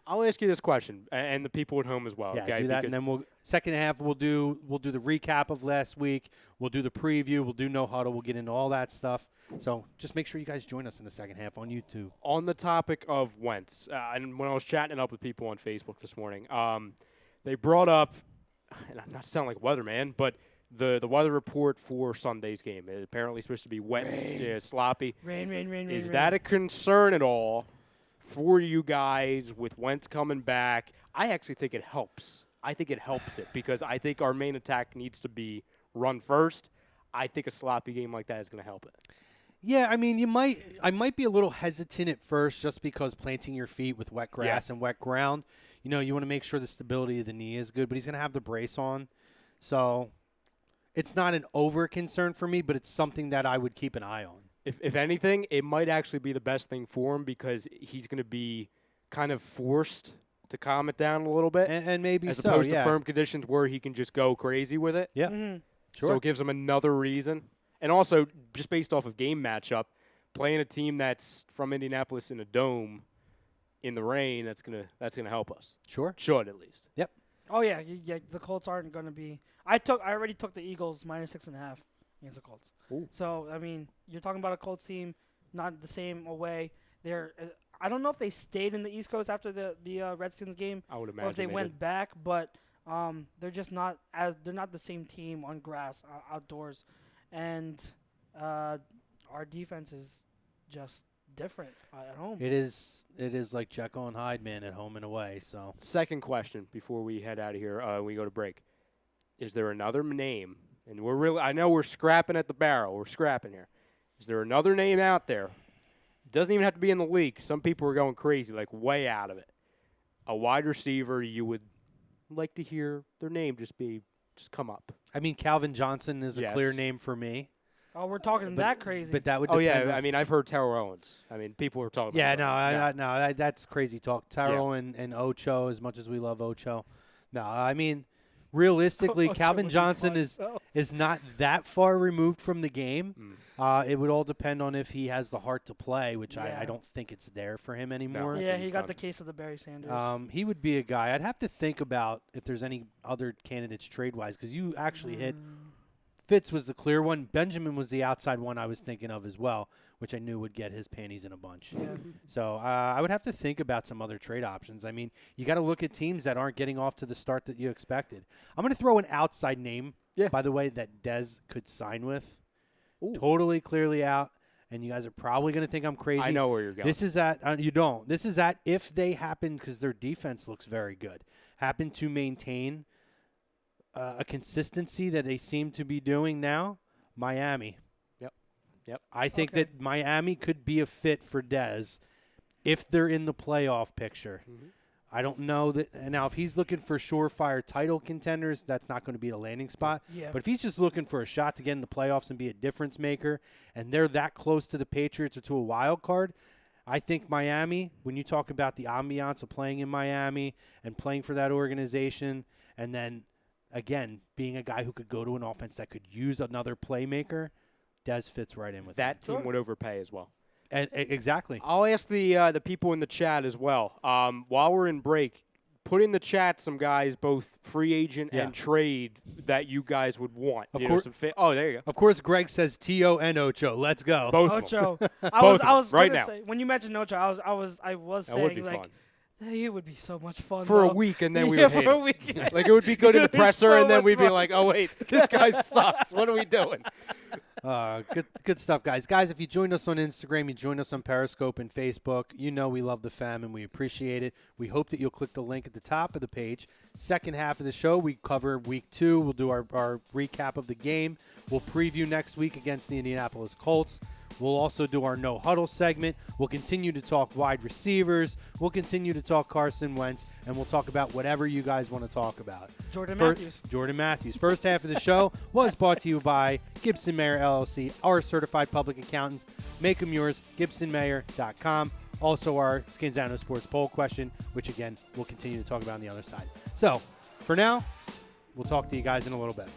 [SPEAKER 3] I'll ask you this question, and the people at home as well.
[SPEAKER 1] Yeah,
[SPEAKER 3] okay?
[SPEAKER 1] do that, and then second half we'll do the recap of last week. We'll do the preview. We'll do No Huddle. We'll get into all that stuff. So just make sure you guys join us in the second half on YouTube.
[SPEAKER 3] On the topic of Wentz, and when I was chatting up with people on Facebook this morning, they brought up, and I'm not to sound like weatherman, but the weather report for Sunday's game. It apparently supposed to be wet and sloppy.
[SPEAKER 2] Rain.
[SPEAKER 3] Is that a concern at all for you guys with Wentz coming back. I actually think it helps. I think it helps it because I think our main attack needs to be run first. I think a sloppy game like that is going to help it.
[SPEAKER 1] Yeah, I mean, I might be a little hesitant at first just because planting your feet with wet grass and wet ground, you want to make sure the stability of the knee is good, but he's going to have the brace on. So it's not an over concern for me, but it's something that I would keep an eye on.
[SPEAKER 3] If anything, it might actually be the best thing for him because he's going to be kind of forced to calm it down a little bit.
[SPEAKER 1] And maybe
[SPEAKER 3] as
[SPEAKER 1] so,
[SPEAKER 3] opposed
[SPEAKER 1] yeah.
[SPEAKER 3] to firm conditions where he can just go crazy with it.
[SPEAKER 1] Yeah, sure.
[SPEAKER 3] So it gives him another reason. And also, just based off of game matchup, playing a team that's from Indianapolis in a dome in the rain, that's gonna help us.
[SPEAKER 1] Sure.
[SPEAKER 3] Should at least.
[SPEAKER 1] Yep.
[SPEAKER 2] Oh yeah, the Colts aren't going to be. I already took the Eagles -6.5 against the Colts.
[SPEAKER 3] Ooh.
[SPEAKER 2] So I mean, you're talking about a Colts team, not the same away. I don't know if they stayed in the East Coast after the Redskins game,
[SPEAKER 3] I would imagine
[SPEAKER 2] or if they went
[SPEAKER 3] did.
[SPEAKER 2] back, but they're just not they're not the same team on grass outdoors, and our defense is just different at home.
[SPEAKER 1] It is like Jekyll and Hyde, man, at home and away. So
[SPEAKER 3] Second question before we head out of here, we go to break. Is there another name? And I know we're scrapping at the barrel. We're scrapping here. Is there another name out there? It doesn't even have to be in the league. Some people are going crazy, like way out of it. A wide receiver you would like to hear their name just come up.
[SPEAKER 1] I mean, Calvin Johnson is a
[SPEAKER 3] Yes.
[SPEAKER 1] clear name for me.
[SPEAKER 2] Oh, we're talking that crazy.
[SPEAKER 1] But that would
[SPEAKER 3] Oh,
[SPEAKER 1] depend
[SPEAKER 3] yeah.
[SPEAKER 1] on-
[SPEAKER 3] I mean, I've heard Terrell Owens. I mean, people are talking
[SPEAKER 1] Yeah,
[SPEAKER 3] about
[SPEAKER 1] no, that's crazy talk. Tyrell and Ocho, as much as we love Ocho. No, I mean, realistically,
[SPEAKER 2] Ocho
[SPEAKER 1] Calvin
[SPEAKER 2] would be
[SPEAKER 1] Johnson
[SPEAKER 2] fun,
[SPEAKER 1] is not that far removed from the game.
[SPEAKER 3] Mm.
[SPEAKER 1] It would all depend on if he has the heart to play, which
[SPEAKER 2] Yeah.
[SPEAKER 1] I don't think it's there for him anymore.
[SPEAKER 3] I
[SPEAKER 2] yeah,
[SPEAKER 3] think
[SPEAKER 2] he
[SPEAKER 3] he's
[SPEAKER 2] got
[SPEAKER 3] done.
[SPEAKER 2] the case of the Barry Sanders.
[SPEAKER 1] He would be a guy. I'd have to think about if there's any other candidates trade-wise, because you actually hit Fitz was the clear one. Benjamin was the outside one I was thinking of as well, which I knew would get his panties in a bunch.
[SPEAKER 2] Yeah.
[SPEAKER 1] So I would have to think about some other trade options. I mean, you got to look at teams that aren't getting off to the start that you expected. I'm going to throw an outside name, by the way, that Dez could sign with.
[SPEAKER 3] Ooh.
[SPEAKER 1] Totally clearly out, and you guys are probably going to think I'm crazy.
[SPEAKER 3] I know where you're going.
[SPEAKER 1] This is at you don't. This is at if they happen, because their defense looks very good, happen to maintain a consistency that they seem to be doing now. Miami.
[SPEAKER 3] Yep.
[SPEAKER 1] I think
[SPEAKER 2] Okay.
[SPEAKER 1] that Miami could be a fit for Dez if they're in the playoff picture.
[SPEAKER 3] Mhm.
[SPEAKER 1] I don't know that. Now, if he's looking for surefire title contenders, that's not going to be a landing spot.
[SPEAKER 2] Yeah.
[SPEAKER 1] But if he's just looking for a shot to get in the playoffs and be a difference maker, and they're that close to the Patriots or to a wild card, I think Miami, when you talk about the ambiance of playing in Miami and playing for that organization, and then, again, being a guy who could go to an offense that could use another playmaker, Dez fits right in with
[SPEAKER 3] that
[SPEAKER 1] them.
[SPEAKER 3] team would overpay as well.
[SPEAKER 1] And, exactly.
[SPEAKER 3] I'll ask the people in the chat as well. While we're in break, put in the chat some guys, both free agent
[SPEAKER 1] Yeah.
[SPEAKER 3] and trade, that you guys would want.
[SPEAKER 1] Of
[SPEAKER 3] You
[SPEAKER 1] course-
[SPEAKER 3] know, oh, there you go.
[SPEAKER 1] Of course, Greg says T.O. and Ocho. Let's go.
[SPEAKER 3] Both of them.
[SPEAKER 2] Ocho. I
[SPEAKER 3] Both of
[SPEAKER 2] was
[SPEAKER 3] them, right
[SPEAKER 2] gonna
[SPEAKER 3] now.
[SPEAKER 2] say, when you mentioned Ocho, I was
[SPEAKER 3] That would
[SPEAKER 2] saying
[SPEAKER 3] be
[SPEAKER 2] like
[SPEAKER 3] fun.
[SPEAKER 2] hey, it would be so much fun
[SPEAKER 3] For a
[SPEAKER 2] though.
[SPEAKER 3] week, and then we
[SPEAKER 2] yeah,
[SPEAKER 3] would hate
[SPEAKER 2] for a
[SPEAKER 3] him.
[SPEAKER 2] week.
[SPEAKER 3] Like, it would be good in the
[SPEAKER 2] It'd be
[SPEAKER 3] presser,
[SPEAKER 2] so
[SPEAKER 3] and then
[SPEAKER 2] much
[SPEAKER 3] we'd be
[SPEAKER 2] fun.
[SPEAKER 3] like, oh, wait, this guy sucks. What are we doing?
[SPEAKER 1] Good stuff, guys. Guys, if you joined us on Instagram, you joined us on Periscope and Facebook, you know we love the fam and we appreciate it. We hope that you'll click the link at the top of the page. Second half of the show, we cover week 2. We'll do our recap of the game. We'll preview next week against the Indianapolis Colts. We'll also do our No Huddle segment. We'll continue to talk wide receivers. We'll continue to talk Carson Wentz, and we'll talk about whatever you guys want to talk about.
[SPEAKER 2] Jordan
[SPEAKER 1] Fir-
[SPEAKER 2] Matthews.
[SPEAKER 1] Jordan Matthews. First half of the show was brought to you by Gibson Mayer LLC, our certified public accountants. Make them yours, gibsonmayer.com. Also our Skinzano Sports poll question, which, again, we'll continue to talk about on the other side. So, for now, we'll talk to you guys in a little bit.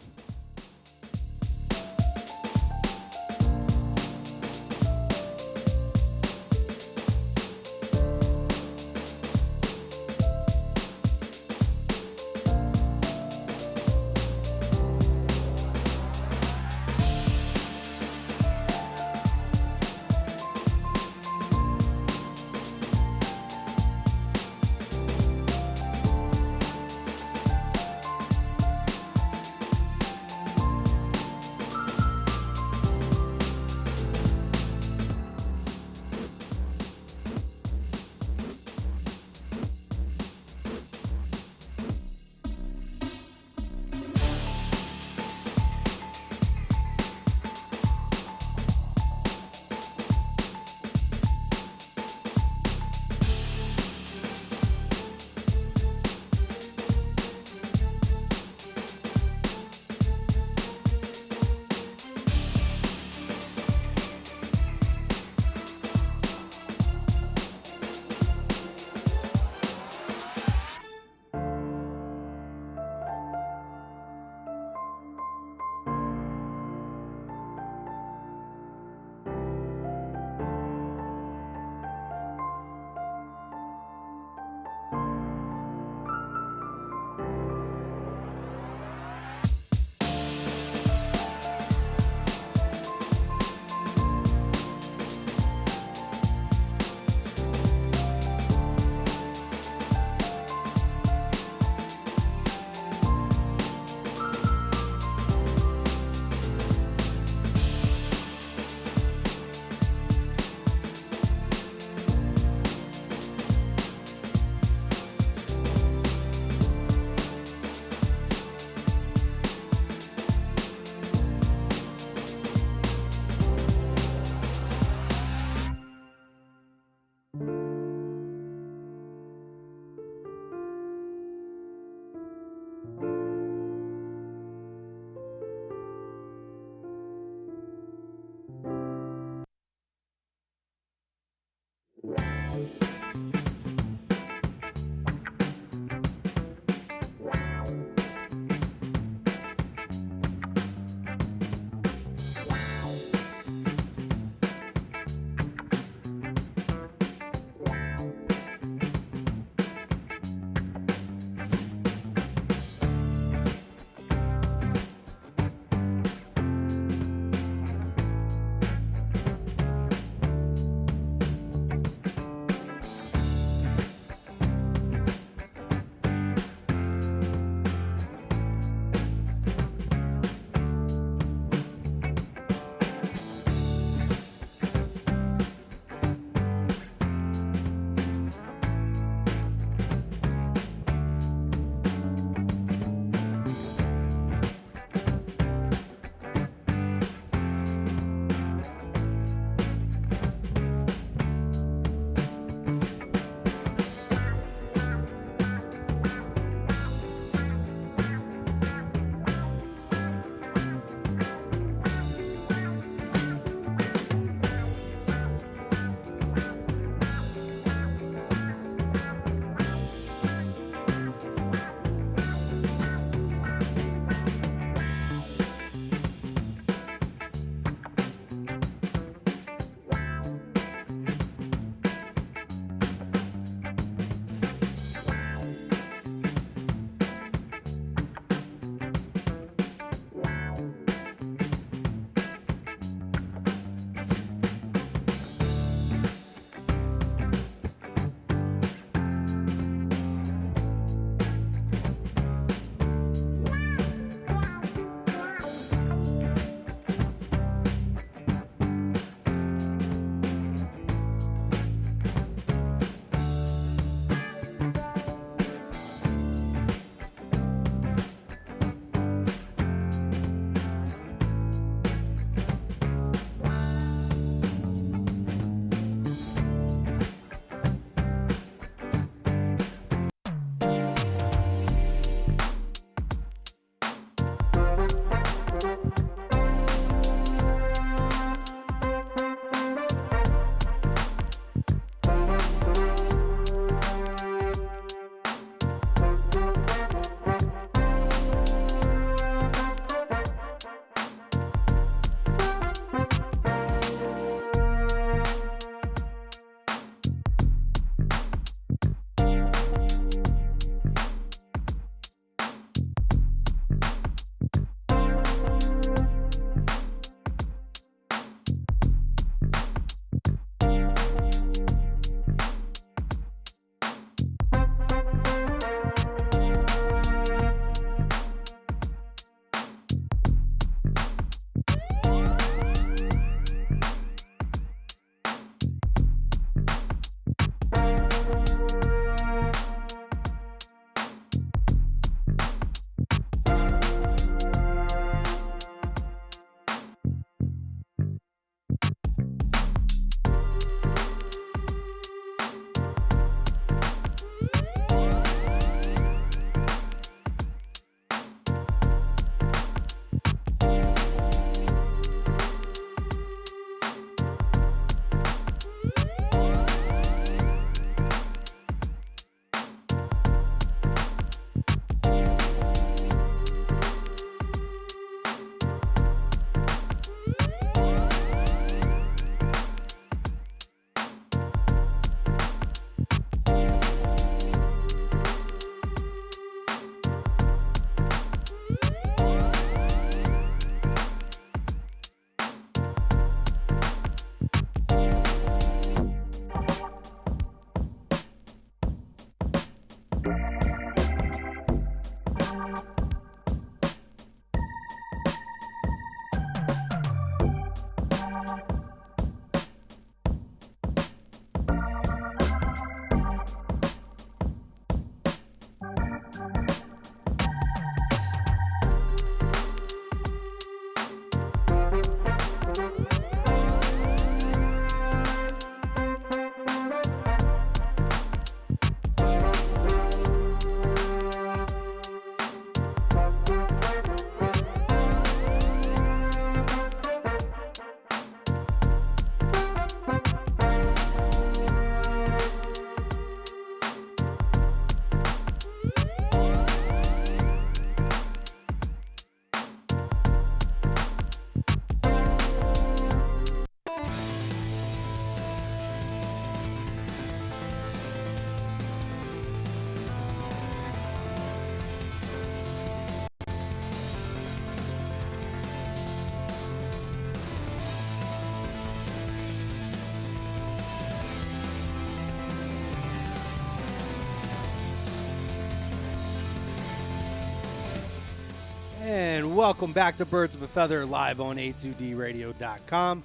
[SPEAKER 1] And welcome back to Birds of a Feather, live on a2dradio.com.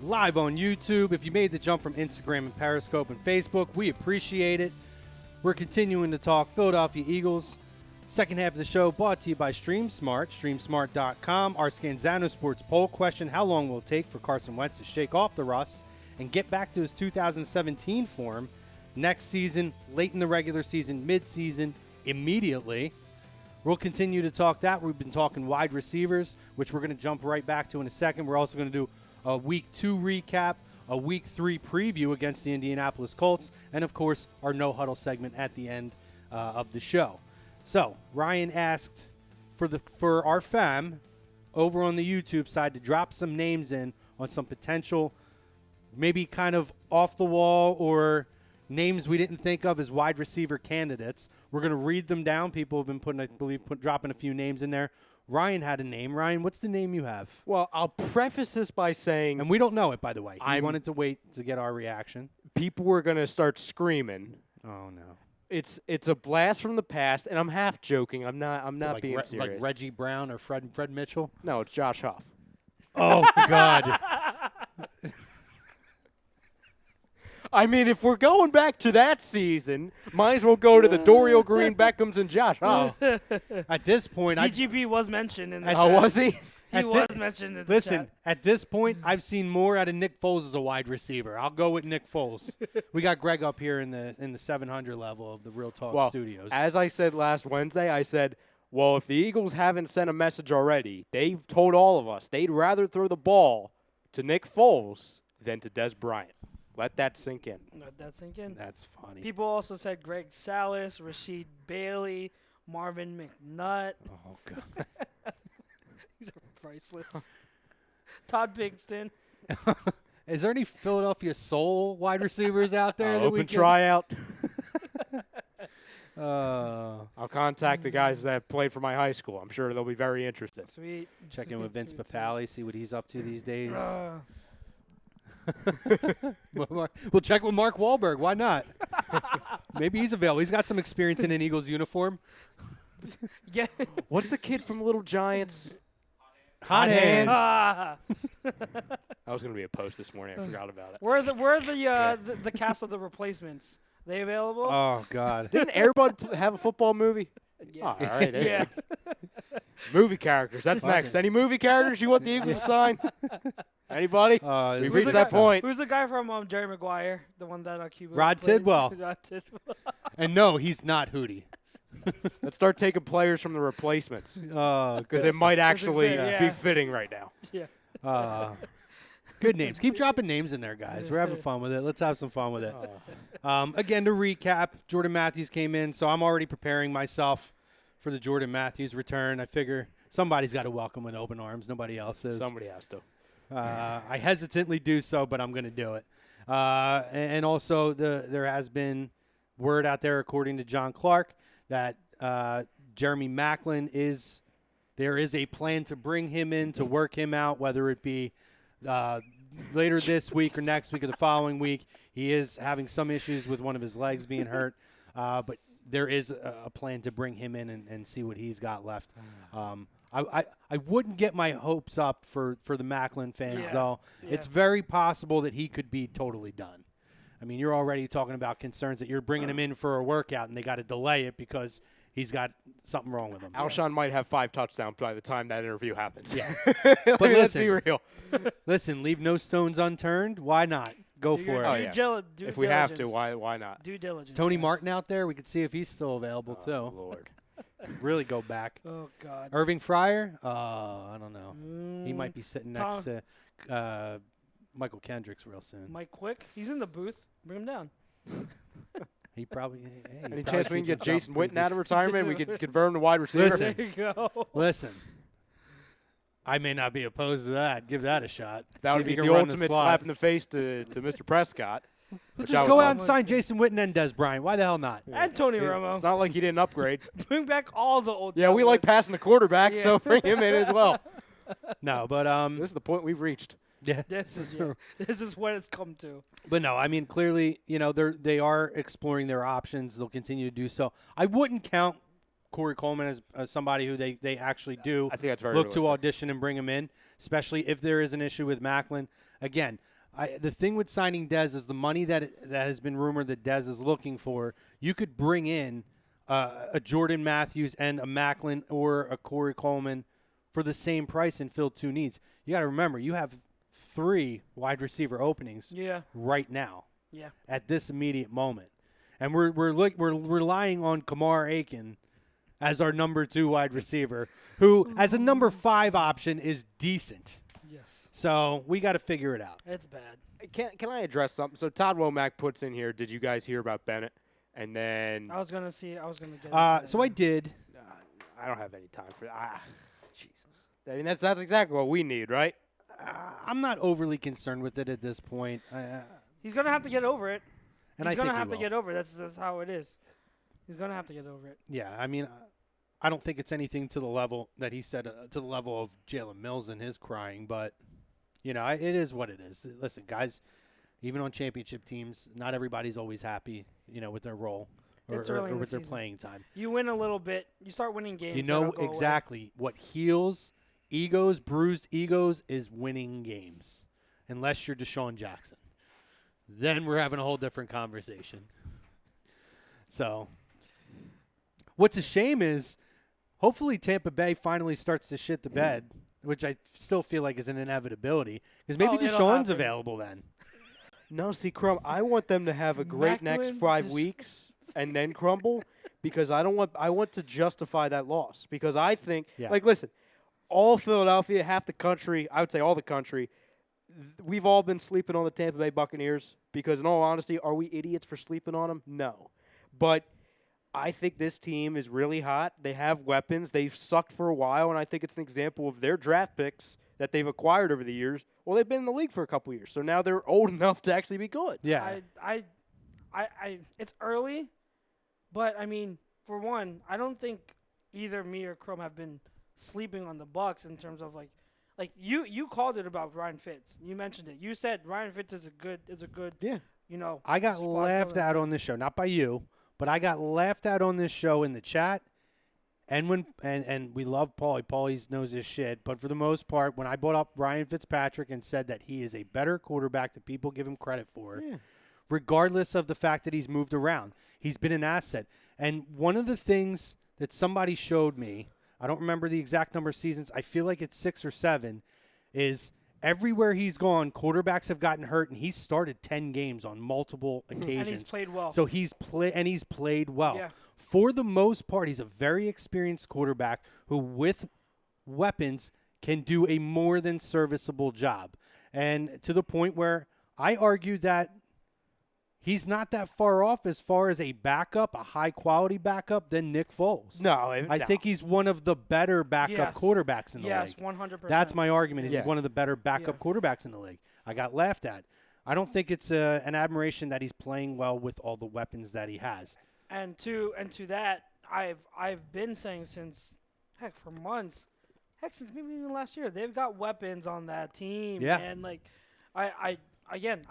[SPEAKER 1] Live on YouTube. If you made the jump from Instagram and Periscope and Facebook, we appreciate it. We're continuing to talk Philadelphia Eagles. Second half of the show brought to you by StreamSmart, StreamSmart.com. Our Scanzano Sports poll question: how long will it take for Carson Wentz to shake off the rust and get back to his 2017 form next season, late in the regular season, mid-season, immediately? We'll continue to talk that. We've been talking wide receivers, which we're going to jump right back to in a second. We're also going to do a Week 2 recap, a Week 3 preview against the Indianapolis Colts, and, of course, our No Huddle segment at the end of the show. So, Ryan asked for our fam over on the YouTube side to drop some names in on some potential, maybe kind of off the wall or names we didn't think of as wide receiver candidates. We're going to read them down. People have been dropping a few names in there. Ryan had a name. Ryan, what's the name you have?
[SPEAKER 3] Well, I'll preface this by saying,
[SPEAKER 1] And we don't know it, by the way. I wanted to wait to get our reaction.
[SPEAKER 3] people were going to start screaming.
[SPEAKER 1] Oh, no.
[SPEAKER 3] It's a blast from the past, and I'm half joking. I'm not
[SPEAKER 1] Like
[SPEAKER 3] being serious.
[SPEAKER 1] Like Reggie Brown or Fred Mitchell?
[SPEAKER 3] No, it's Josh Huff.
[SPEAKER 1] Oh, God.
[SPEAKER 3] I mean, if we're going back to that season, might as well go to the Dorial Green Beckhams and Josh Huff.
[SPEAKER 1] At this point,
[SPEAKER 2] DGB was mentioned in the
[SPEAKER 3] Oh,
[SPEAKER 2] chat.
[SPEAKER 3] was he?
[SPEAKER 2] He was mentioned in the
[SPEAKER 1] Listen,
[SPEAKER 2] chat.
[SPEAKER 1] at this point, I've seen more out of Nick Foles as a wide receiver. I'll go with Nick Foles. We got Greg up here in the 700 level of the Real Talk Studios.
[SPEAKER 3] As I said last Wednesday, I said, well, if the Eagles haven't sent a message already, they've told all of us they'd rather throw the ball to Nick Foles than to Des Bryant. Let that sink in.
[SPEAKER 2] Let that sink in.
[SPEAKER 1] That's funny.
[SPEAKER 2] People also said Greg Salas, Rasheed Bailey, Marvin McNutt.
[SPEAKER 1] Oh, God.
[SPEAKER 2] These are priceless. Todd Bigston.
[SPEAKER 1] Is there any Philadelphia Soul wide receivers out there that we
[SPEAKER 3] Open
[SPEAKER 1] can
[SPEAKER 3] tryout.
[SPEAKER 1] I'll
[SPEAKER 3] I'll contact the guys that played for my high school. I'm sure they'll be very interested.
[SPEAKER 2] Sweet.
[SPEAKER 1] check in with Vince Papale, see what he's up to these days. We'll check with Mark Wahlberg. Why not? Maybe he's available. He's got some experience in an Eagles uniform.
[SPEAKER 2] Yeah.
[SPEAKER 3] What's the kid from Little Giants?
[SPEAKER 1] Hot hands.
[SPEAKER 3] That was going to be a post this morning. I forgot about it.
[SPEAKER 2] Where the cast of The Replacements? They available?
[SPEAKER 1] Oh, God.
[SPEAKER 3] Didn't Airbud have a football movie?
[SPEAKER 2] Yeah.
[SPEAKER 3] Oh, all right. there you
[SPEAKER 2] Yeah.
[SPEAKER 3] go. Movie characters. That's next. Any movie characters you want the Eagles to sign? Anybody? We've reached that point.
[SPEAKER 2] Who's the guy from Jerry Maguire? The one that Cuba
[SPEAKER 1] Rod
[SPEAKER 2] played?
[SPEAKER 1] Tidwell.
[SPEAKER 2] Rod Tidwell.
[SPEAKER 1] And no, he's not Hootie.
[SPEAKER 3] Let's start taking players from the replacements because it might actually be fitting right now.
[SPEAKER 2] Yeah.
[SPEAKER 1] Good names. Keep dropping names in there, guys. We're having fun with it. Let's have some fun with it. Again, to recap, Jordan Matthews came in, so I'm already preparing myself for the Jordan Matthews return. I figure somebody's got to welcome with open arms. Nobody else is.
[SPEAKER 3] Somebody has to.
[SPEAKER 1] I hesitantly do so, but I'm going to do it. And also, there has been word out there, according to John Clark, that Jeremy Maclin there is a plan to bring him in to work him out, whether it be later this week or next week or the following week. He is having some issues with one of his legs being hurt, but there is a plan to bring him in and see what he's got left. I wouldn't get my hopes up for the Maclin fans, though.
[SPEAKER 2] Yeah.
[SPEAKER 1] It's very possible that he could be totally done. I mean, you're already talking about concerns that you're bringing him in for a workout and they got to delay it because he's got something wrong with him.
[SPEAKER 3] Alshon might have 5 touchdowns by the time that interview happens.
[SPEAKER 1] Yeah.
[SPEAKER 3] But let's
[SPEAKER 1] listen,
[SPEAKER 3] be real.
[SPEAKER 1] Listen, leave no stones unturned. Why not? Go for it.
[SPEAKER 3] Oh, yeah.
[SPEAKER 2] Due
[SPEAKER 3] If we have to,
[SPEAKER 2] diligence.
[SPEAKER 3] why not?
[SPEAKER 2] Due diligence.
[SPEAKER 1] Is Tony
[SPEAKER 2] guys.
[SPEAKER 1] Martin out there? We could see if he's still available,
[SPEAKER 3] Oh,
[SPEAKER 1] too.
[SPEAKER 3] Lord.
[SPEAKER 1] Really go back.
[SPEAKER 2] Oh, God.
[SPEAKER 1] Irving Fryer? I don't know. He might be sitting next
[SPEAKER 2] Tom-
[SPEAKER 1] to Michael Kendricks real soon.
[SPEAKER 2] Mike Quick. He's in the booth. Bring him down.
[SPEAKER 1] He probably.
[SPEAKER 3] Any chance we can get Jason Witten out of retirement? We could convert him to wide receiver.
[SPEAKER 1] Listen.
[SPEAKER 2] There you go.
[SPEAKER 1] Listen. I may not be opposed to that. Give that a shot.
[SPEAKER 3] That
[SPEAKER 1] See
[SPEAKER 3] would
[SPEAKER 1] if
[SPEAKER 3] be
[SPEAKER 1] he can
[SPEAKER 3] the
[SPEAKER 1] run
[SPEAKER 3] ultimate
[SPEAKER 1] slot.
[SPEAKER 3] slap in the face to Mr. Prescott.
[SPEAKER 1] Let's
[SPEAKER 3] which I
[SPEAKER 1] just
[SPEAKER 3] would
[SPEAKER 1] go out
[SPEAKER 3] love.
[SPEAKER 1] and sign Jason Witten and Des Bryant. Why the hell not?
[SPEAKER 2] And Tony
[SPEAKER 3] It's
[SPEAKER 2] Romo.
[SPEAKER 3] not like he didn't upgrade.
[SPEAKER 2] Bring back all the old
[SPEAKER 3] Yeah, we like
[SPEAKER 2] Cowboys.
[SPEAKER 3] passing the quarterback,
[SPEAKER 2] Yeah.
[SPEAKER 3] so bring him in as well.
[SPEAKER 1] No, but
[SPEAKER 3] This is the point we've reached.
[SPEAKER 1] yeah.
[SPEAKER 2] This is what it's come to.
[SPEAKER 1] But no, I mean clearly, they are exploring their options. They'll continue to do so. I wouldn't count Corey Coleman as somebody who they actually do
[SPEAKER 3] I think that's very
[SPEAKER 1] look to
[SPEAKER 3] realistic.
[SPEAKER 1] audition and bring him in, especially if there is an issue with Macklin. Again, the thing with signing Dez is the money that has been rumored that Dez is looking for. You could bring in a Jordan Matthews and a Macklin or a Corey Coleman for the same price and fill 2 needs. You got to remember, you have 3 wide receiver openings right now.
[SPEAKER 2] Yeah.
[SPEAKER 1] At this immediate moment, and we're relying on Kamar Aiken as our number 2 wide receiver, who as a number 5 option is decent.
[SPEAKER 2] Yes.
[SPEAKER 1] So we got to figure it out.
[SPEAKER 2] It's bad.
[SPEAKER 3] Can I address something? So Todd Womack puts in here, did you guys hear about Bennett? And then
[SPEAKER 2] I was gonna get.
[SPEAKER 1] So I did.
[SPEAKER 3] I don't have any time for that. Jesus. I mean, that's exactly what we need, right?
[SPEAKER 1] I'm not overly concerned with it at this point.
[SPEAKER 2] He's gonna have to get over it.
[SPEAKER 1] And
[SPEAKER 2] He's
[SPEAKER 1] I
[SPEAKER 2] gonna
[SPEAKER 1] think
[SPEAKER 2] have
[SPEAKER 1] he
[SPEAKER 2] to
[SPEAKER 1] will.
[SPEAKER 2] get over it. That's how it is. He's gonna have to get over it.
[SPEAKER 1] Yeah, I mean, I don't think it's anything to the level that he said to the level of Jalen Mills and his crying, but it is what it is. Listen, guys, even on championship teams, not everybody's always happy, with their role or with their playing time.
[SPEAKER 2] You win a little bit, you start winning games.
[SPEAKER 1] You know exactly what heals egos, bruised egos, is winning games, unless you're Deshaun Jackson. Then we're having a whole different conversation. So, what's a shame is, hopefully Tampa Bay finally starts to shit the bed, which I still feel like is an inevitability, because maybe Deshaun's available then.
[SPEAKER 3] No, see, I want them to have a great next 5 weeks and then crumble, because I want to justify that loss, because I think, listen, all Philadelphia, half the country, I would say all the country, we've all been sleeping on the Tampa Bay Buccaneers, because in all honesty, are we idiots for sleeping on them? No. But I think this team is really hot. They have weapons. They've sucked for a while, and I think it's an example of their draft picks that they've acquired over the years. Well, they've been in the league for a couple years, so now they're old enough to actually be good.
[SPEAKER 1] Yeah.
[SPEAKER 2] I it's early, but I mean, for one, I don't think either me or Chrome have been sleeping on the Bucs in terms of like you called it about Ryan Fitz. You mentioned it. You said Ryan Fitz is a good
[SPEAKER 1] I got laughed at on this show, not by you, but I got laughed at on this show in the chat. And and we love Paulie. Paulie knows his shit. But for the most part, when I brought up Ryan Fitzpatrick and said that he is a better quarterback than people give him credit for, regardless of the fact that he's moved around, he's been an asset. And one of the things that somebody showed me, I don't remember the exact number of seasons, I feel like it's 6 or 7, is everywhere he's gone, quarterbacks have gotten hurt, and he's started 10 games on multiple occasions.
[SPEAKER 2] And he's played well.
[SPEAKER 1] So he's played well.
[SPEAKER 2] Yeah.
[SPEAKER 1] For the most part, he's a very experienced quarterback who, with weapons, can do a more than serviceable job. And to the point where I argue that he's not that far off as far as a backup, a high-quality backup, than Nick Foles. I think he's one of the better backup quarterbacks in the league.
[SPEAKER 2] Yes, 100%.
[SPEAKER 1] That's my argument. He's one of the better backup quarterbacks in the league. I got laughed at. I don't think it's an admiration that he's playing well with all the weapons that he has.
[SPEAKER 2] And to that, I've been saying since for months, since maybe even last year, they've got weapons on that team.
[SPEAKER 1] Yeah.
[SPEAKER 2] And I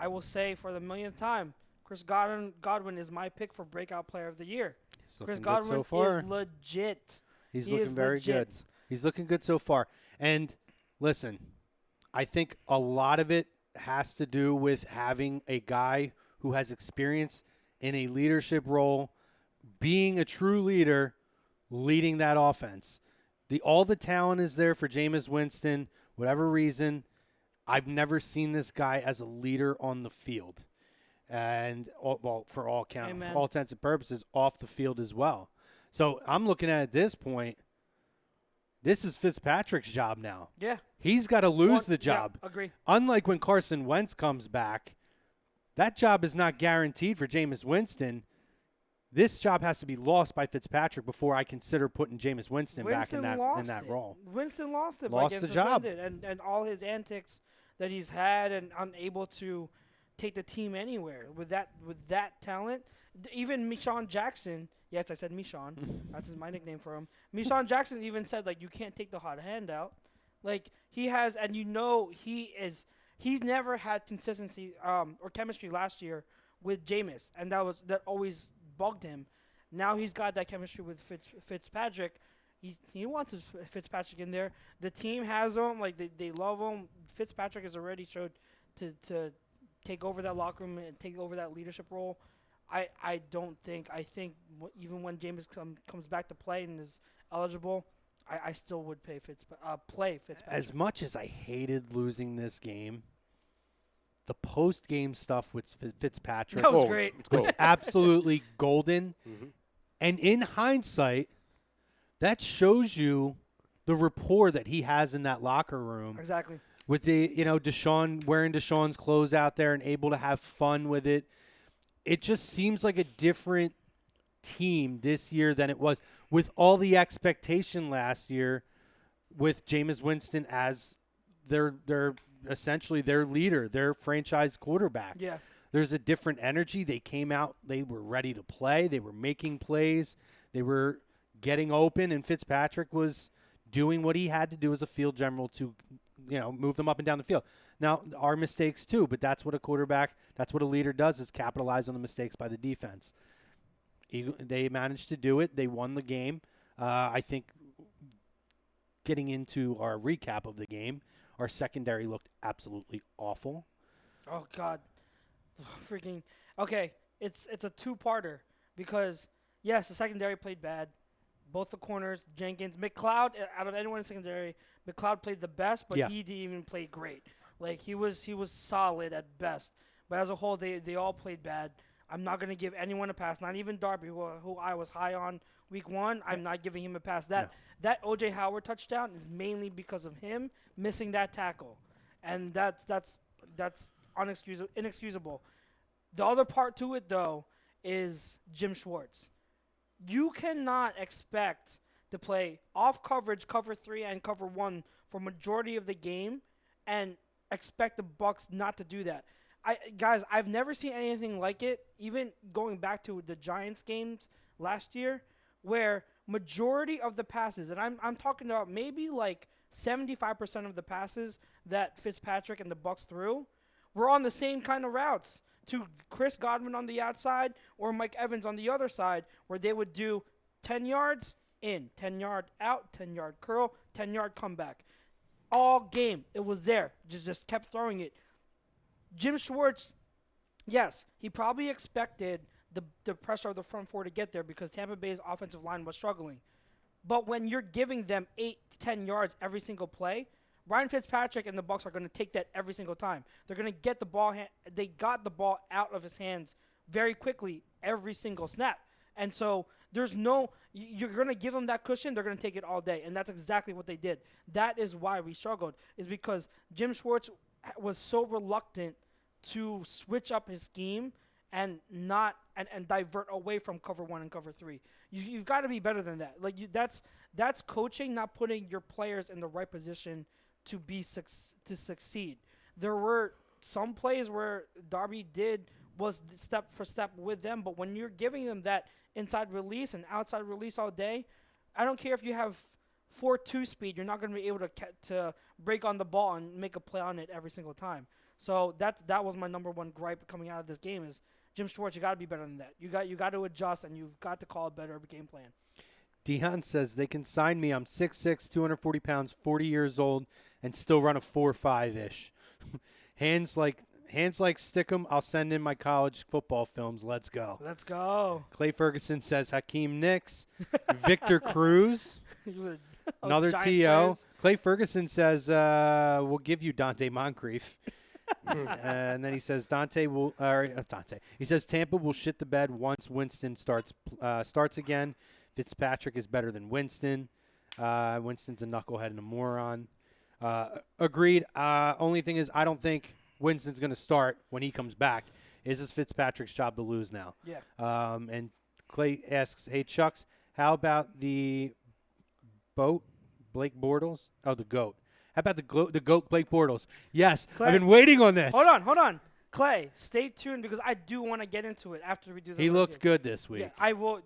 [SPEAKER 2] will say for the millionth time, Chris Godwin is my pick for breakout player of the year. Chris Godwin is legit.
[SPEAKER 1] He's looking very good. He's looking good so far. And listen, I think a lot of it has to do with having a guy who has experience in a leadership role, being a true leader, leading that offense. All the talent is there for Jameis Winston. Whatever reason, I've never seen this guy as a leader on the field. And, for all intents and purposes, off the field as well. So I'm looking at this point, this is Fitzpatrick's job now.
[SPEAKER 2] Yeah.
[SPEAKER 1] He's got to lose the job.
[SPEAKER 2] Yeah, agree.
[SPEAKER 1] Unlike when Carson Wentz comes back, that job is not guaranteed for Jameis Winston. This job has to be lost by Fitzpatrick before I consider putting Jameis Winston back in that role.
[SPEAKER 2] Winston lost it.
[SPEAKER 1] Lost the job.
[SPEAKER 2] And all his antics that he's had and unable to take the team anywhere with that talent. Even Deshaun Jackson, yes, I said Deshaun. That's my nickname for him. Deshaun Jackson even said, you can't take the hot hand out. He has, and he's never had consistency or chemistry last year with Jameis, and that always bugged him. Now he's got that chemistry with Fitzpatrick. He wants Fitzpatrick in there. The team has him. Like, they love him. Fitzpatrick has already showed to take over that locker room and take over that leadership role. I think even when Jameis comes back to play and is eligible, I still would play Fitzpatrick.
[SPEAKER 1] As much as I hated losing this game, the post-game stuff with Fitzpatrick
[SPEAKER 2] That was great.
[SPEAKER 1] was absolutely golden.
[SPEAKER 3] Mm-hmm.
[SPEAKER 1] And in hindsight, that shows you the rapport that he has in that locker room.
[SPEAKER 2] Exactly.
[SPEAKER 1] With the, Deshaun wearing Deshaun's clothes out there and able to have fun with it. It just seems like a different team this year than it was with all the expectation last year with Jameis Winston as their essentially their leader, their franchise quarterback.
[SPEAKER 2] Yeah.
[SPEAKER 1] There's a different energy. They came out, they were ready to play, they were making plays, they were getting open, and Fitzpatrick was doing what he had to do as a field general to move them up and down the field. Now, our mistakes too, but that's what a leader does, is capitalize on the mistakes by the defense. They managed to do it. They won the game. I think getting into our recap of the game, our secondary looked absolutely awful.
[SPEAKER 2] Oh, God. Freaking. Okay, it's a two-parter because, yes, the secondary played bad. Both the corners, Jenkins, McLeod, out of anyone in secondary, McLeod played the best, but he didn't even play great. Like, he was solid at best. But as a whole, they all played bad. I'm not going to give anyone a pass, not even Darby, who I was high on week one. I'm not giving him a pass. That O.J. Howard touchdown is mainly because of him missing that tackle. And that's inexcusable. The other part to it, though, is Jim Schwartz. You cannot expect to play off coverage, cover 3, and cover 1 for majority of the game and expect the Bucs not to do that. Guys, I've never seen anything like it, even going back to the Giants games last year, where majority of the passes, and I'm talking about maybe like 75% of the passes that Fitzpatrick and the Bucs threw, were on the same kind of routes to Chris Godwin on the outside or Mike Evans on the other side, where they would do 10 yards in, 10-yard out, 10-yard curl, 10-yard comeback. All game, it was there. Just kept throwing it. Jim Schwartz, yes, he probably expected the pressure of the front four to get there because Tampa Bay's offensive line was struggling. But when you're giving them 8 to 10 yards every single play, Ryan Fitzpatrick and the Bucs are going to take that every single time. They're going to get the ball. They got the ball out of his hands very quickly every single snap. And so there's you're going to give them that cushion. They're going to take it all day. And that's exactly what they did. That is why we struggled, is because Jim Schwartz was so reluctant to switch up his scheme and not and divert away from cover 1 and cover 3. You've got to be better than that. Like that's coaching, not putting your players in the right position to succeed. There were some plays where Darby was step for step with them, but when you're giving them that inside release and outside release all day, I don't care if you have 4.2 speed, you're not going to be able to break on the ball and make a play on it every single time. So that was my number one gripe coming out of this game is Jim Schwartz, you got to be better than that. You got to adjust, and you've got to call a better game plan.
[SPEAKER 1] Dion says they can sign me. I'm 6'6", 240 pounds, 40 years old, and still run a 4.5-ish. hands like stick 'em. I'll send in my college football films. Let's go.
[SPEAKER 2] Let's go.
[SPEAKER 1] Clay Ferguson says Hakeem Nicks. Victor Cruz. Another TO. Clay Ferguson says we'll give you Dante Moncrief. And then he says he says Tampa will shit the bed once Winston starts again. Fitzpatrick is better than Winston. Winston's a knucklehead and a moron. Agreed. Only thing is I don't think Winston's going to start when he comes back. Is this Fitzpatrick's job to lose now?
[SPEAKER 2] Yeah.
[SPEAKER 1] And Clay asks, hey, Chucks, how about the boat, Blake Bortles? Oh, the GOAT. How about the GOAT, Blake Bortles? Yes, Clay, I've been waiting on this.
[SPEAKER 2] Hold on. Clay, stay tuned because I do want to get into it after we do this.
[SPEAKER 1] He looked good this week.
[SPEAKER 2] Yeah, I will.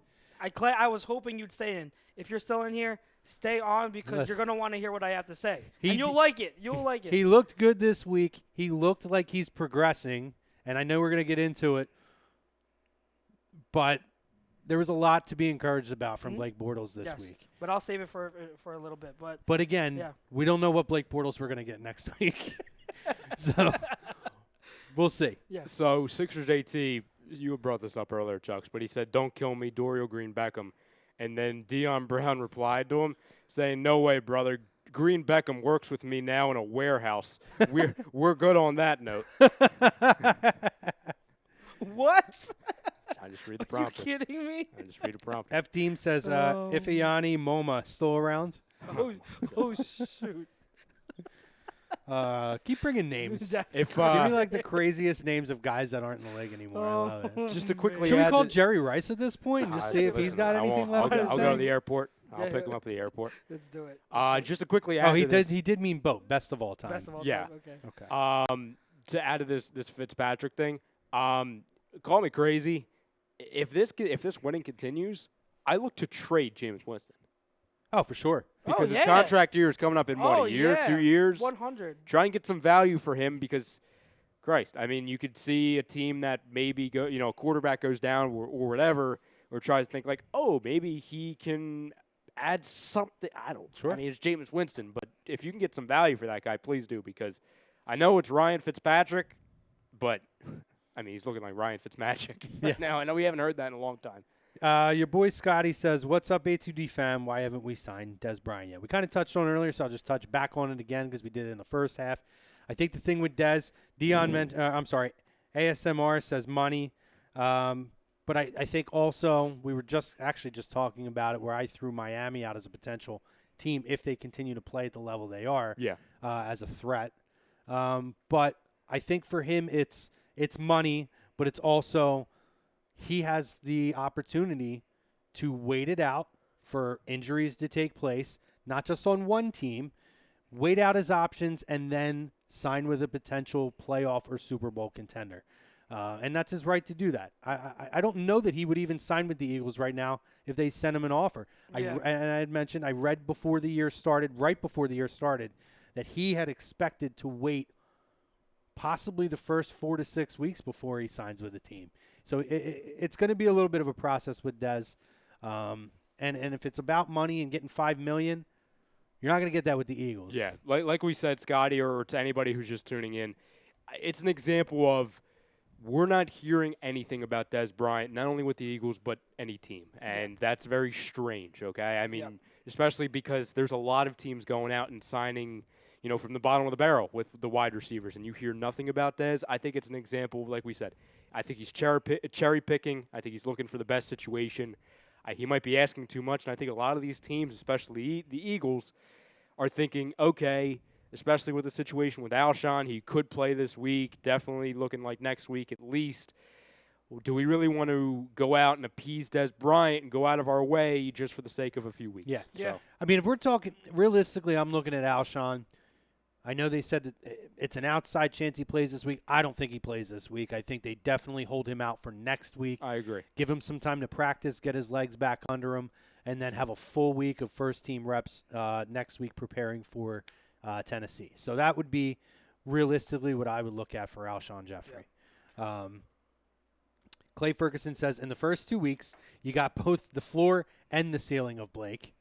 [SPEAKER 2] Clay, I was hoping you'd stay in. If you're still in here, stay on because you're going to want to hear what I have to say. And you'll like it. You'll like it.
[SPEAKER 1] He looked good this week. He looked like he's progressing, and I know we're going to get into it. But there was a lot to be encouraged about from Blake Bortles this week.
[SPEAKER 2] But I'll save it for a little bit.
[SPEAKER 1] But again, we don't know what Blake Bortles we're going to get next week. So we'll see.
[SPEAKER 2] Yeah.
[SPEAKER 3] So Sixers JT, you brought this up earlier, Chucks, but he said, "Don't kill me, Dorial Green Beckham." And then Deion Brown replied to him saying, "No way, brother. Green Beckham works with me now in a warehouse. We're good on that note."
[SPEAKER 2] What?
[SPEAKER 3] I just read the prompt.
[SPEAKER 2] Are you kidding me?
[SPEAKER 3] I just read the prompt.
[SPEAKER 1] F Team says Ifeanyi Moma still around.
[SPEAKER 2] Oh shoot.
[SPEAKER 1] Keep bringing names.
[SPEAKER 2] That's
[SPEAKER 3] If
[SPEAKER 1] Give me like the craziest names of guys that aren't in the league anymore. I love it.
[SPEAKER 3] just to quickly
[SPEAKER 1] Should we
[SPEAKER 3] add
[SPEAKER 1] call
[SPEAKER 3] that-
[SPEAKER 1] Jerry Rice at this point and just see if he's
[SPEAKER 3] listen,
[SPEAKER 1] got
[SPEAKER 3] I
[SPEAKER 1] anything
[SPEAKER 3] won't-
[SPEAKER 1] left?
[SPEAKER 3] I'll go to
[SPEAKER 1] say?
[SPEAKER 3] the airport. I'll pick him up at the airport.
[SPEAKER 2] Let's do it.
[SPEAKER 3] Just to quickly add
[SPEAKER 1] Oh, he
[SPEAKER 3] to this,
[SPEAKER 1] did mean boat. Best of all time.
[SPEAKER 2] Best of all
[SPEAKER 3] Yeah.
[SPEAKER 2] time. Okay.
[SPEAKER 1] Okay.
[SPEAKER 3] To add to this Fitzpatrick thing, call me crazy. If this winning continues, I look to trade Jameis Winston
[SPEAKER 1] Oh, for sure.
[SPEAKER 3] because his
[SPEAKER 2] yeah.
[SPEAKER 3] contract year is coming up in
[SPEAKER 2] Oh,
[SPEAKER 3] a year,
[SPEAKER 2] yeah.
[SPEAKER 3] 2 years.
[SPEAKER 2] 100.
[SPEAKER 3] Try and get some value for him because, Christ, I mean, you could see a team that maybe a quarterback goes down or whatever, or tries to think like, oh, maybe he can add something. I mean, it's Jameis Winston, but if you can get some value for that guy, please do, because I know it's Ryan Fitzpatrick, but I mean, he's looking like Ryan Fitzmagic right now. I know we haven't heard that in a long time.
[SPEAKER 1] Your boy Scotty says, "What's up, A2D fam? Why haven't we signed Des Bryant yet?" We kind of touched on it earlier, so I'll just touch back on it again because we did it in the first half. I think the thing with Des, ASMR says money, but I think also we were just talking about it where I threw Miami out as a potential team if they continue to play at the level they are, as a threat. But I think for him it's money, but it's also he has the opportunity to wait it out for injuries to take place, not just on one team, wait out his options, and then sign with a potential playoff or Super Bowl contender. And that's his right to do that. I don't know that he would even sign with the Eagles right now if they sent him an offer.
[SPEAKER 2] Yeah.
[SPEAKER 1] And I had mentioned, I read right before the year started, that he had expected to wait possibly the first 4 to 6 weeks before he signs with the team. So it's going to be a little bit of a process with Dez. And if it's about money and getting $5 million, you're not going to get that with the Eagles.
[SPEAKER 3] Yeah, like we said, Scotty, or to anybody who's just tuning in, it's an example of we're not hearing anything about Des Bryant, not only with the Eagles, but any team. And that's very strange, okay? I mean, especially because there's a lot of teams going out and signing, from the bottom of the barrel with the wide receivers, and you hear nothing about Dez. I think it's an example, like we said. I think he's cherry picking. I think he's looking for the best situation. He might be asking too much, and I think a lot of these teams, especially the Eagles, are thinking, okay, especially with the situation with Alshon, he could play this week, definitely looking like next week at least. Do we really want to go out and appease Des Bryant and go out of our way just for the sake of a few weeks?
[SPEAKER 1] Yeah.
[SPEAKER 2] Yeah.
[SPEAKER 1] I mean, if we're talking realistically, I'm looking at Alshon. I know they said that it's an outside chance he plays this week. I don't think he plays this week. I think they definitely hold him out for next week.
[SPEAKER 3] I agree.
[SPEAKER 1] Give him some time to practice, get his legs back under him, and then have a full week of first-team reps next week preparing for Tennessee. So that would be realistically what I would look at for Alshon Jeffrey. Yeah. Clay Ferguson says, in the first 2 weeks, you got both the floor and the ceiling of Blake.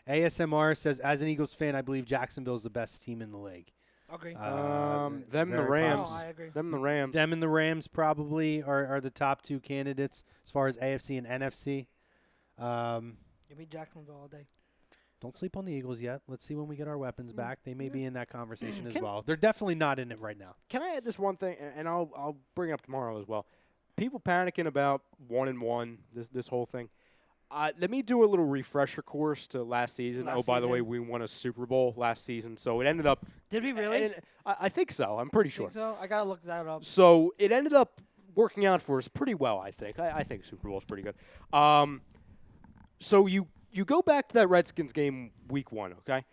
[SPEAKER 1] ASMR says, as an Eagles fan, I believe Jacksonville is the best team in the league.
[SPEAKER 2] Okay.
[SPEAKER 3] Them and the
[SPEAKER 1] very
[SPEAKER 3] Rams.
[SPEAKER 2] Oh, I agree.
[SPEAKER 3] Them and the Rams.
[SPEAKER 1] Them and the Rams probably are the top two candidates as far as AFC and NFC.
[SPEAKER 2] Give me Jacksonville all day.
[SPEAKER 1] Don't sleep on the Eagles yet. Let's see when we get our weapons back. They may be in that conversation as well. They're definitely not in it right now.
[SPEAKER 3] Can I add this one thing, and I'll bring it up tomorrow as well. People panicking about 1-1, this whole thing. Let me do a little refresher course to last season. By the way, we won a Super Bowl last season, so it ended up.
[SPEAKER 2] Did we really?
[SPEAKER 3] And I think so. I'm pretty sure.
[SPEAKER 2] Think so? I gotta look that up.
[SPEAKER 3] So it ended up working out for us pretty well. I think. I think Super Bowl is pretty good. So you go back to that Redskins game week 1, okay?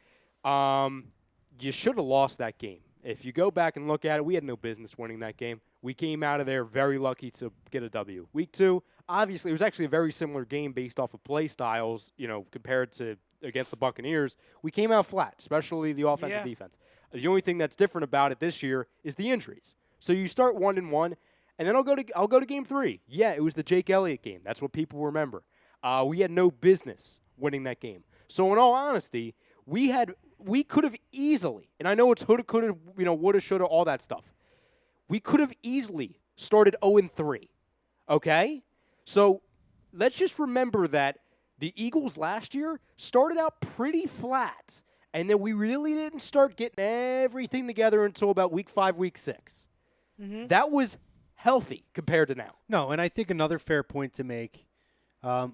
[SPEAKER 3] You should have lost that game. If you go back and look at it, we had no business winning that game. We came out of there very lucky to get a W. Week 2, obviously, it was actually a very similar game based off of play styles, compared to against the Buccaneers. We came out flat, especially the offensive defense. The only thing that's different about it this year is the injuries. So you start 1-1, and then I'll go to game 3. Yeah, it was the Jake Elliott game. That's what people remember. We had no business winning that game. So in all honesty, we could have easily, and I know it's coulda, woulda, shoulda, all that stuff. We could have easily started 0-3. Okay? So let's just remember that the Eagles last year started out pretty flat, and then we really didn't start getting everything together until about week 5, week 6.
[SPEAKER 2] Mm-hmm.
[SPEAKER 3] That was healthy compared to now.
[SPEAKER 1] No, and I think another fair point to make,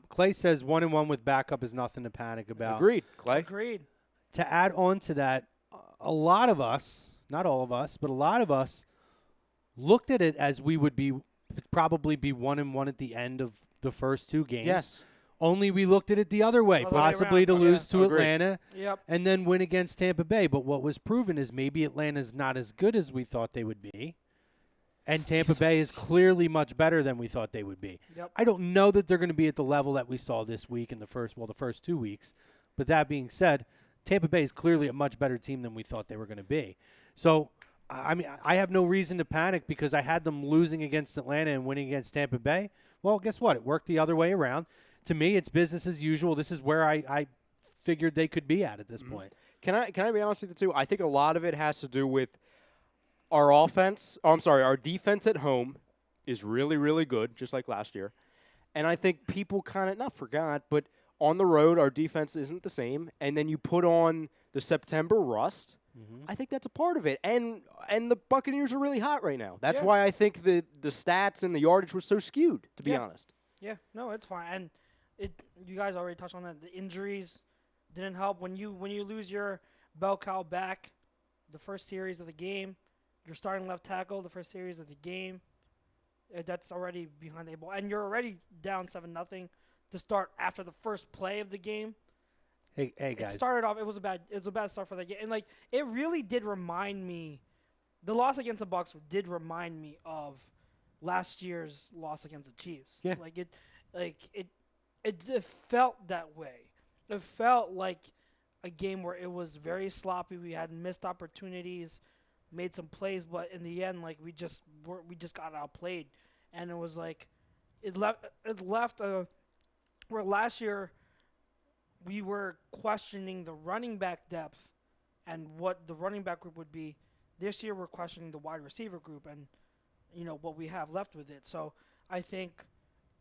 [SPEAKER 1] Clay says 1-1 with backup is nothing to panic about.
[SPEAKER 3] Agreed, Clay.
[SPEAKER 2] Agreed.
[SPEAKER 1] To add on to that, a lot of us, not all of us, but a lot of us looked at it as we would probably be 1-1 at the end of the first 2 games.
[SPEAKER 3] Yes.
[SPEAKER 1] Only we looked at it the other way,
[SPEAKER 2] Other way
[SPEAKER 1] possibly
[SPEAKER 2] around.
[SPEAKER 1] to lose to
[SPEAKER 3] Agreed.
[SPEAKER 1] Atlanta
[SPEAKER 2] Yep.
[SPEAKER 1] and then win against Tampa Bay. But what was proven is maybe Atlanta's not as good as we thought they would be, and Tampa Bay is clearly much better than we thought they would be.
[SPEAKER 2] Yep.
[SPEAKER 1] I don't know that they're going to be at the level that we saw this week in the first 2 weeks. But that being said, Tampa Bay is clearly a much better team than we thought they were going to be. So, I mean, I have no reason to panic because I had them losing against Atlanta and winning against Tampa Bay. Well, guess what? It worked the other way around. To me, it's business as usual. This is where I figured they could be at this point.
[SPEAKER 3] Can I be honest with you, too? I think a lot of it has to do with our defense at home is really, really good, just like last year. And I think people kind of, not forgot, but on the road, our defense isn't the same. And then you put on the September rust. I think that's a part of it. And the Buccaneers are really hot right now. That's why I think the stats and the yardage was so skewed, to be honest.
[SPEAKER 2] Yeah, no, it's fine. And you guys already touched on that. The injuries didn't help. When you lose your bell cow back the first series of the game, your starting left tackle the first series of the game, that's already behind the eight ball. And you're already down 7-0 to start after the first play of the game.
[SPEAKER 1] Hey guys.
[SPEAKER 2] It started off. It was a bad start for that game, and like it really did remind me. The loss against the Bucs did remind me of last year's loss against the Chiefs.
[SPEAKER 3] Yeah.
[SPEAKER 2] It felt that way. It felt like a game where it was very sloppy. We had missed opportunities, made some plays, but in the end, like we just got outplayed, and it was like it left where last year we were questioning the running back depth and what the running back group would be. This year we're questioning the wide receiver group and what we have left with it. So I think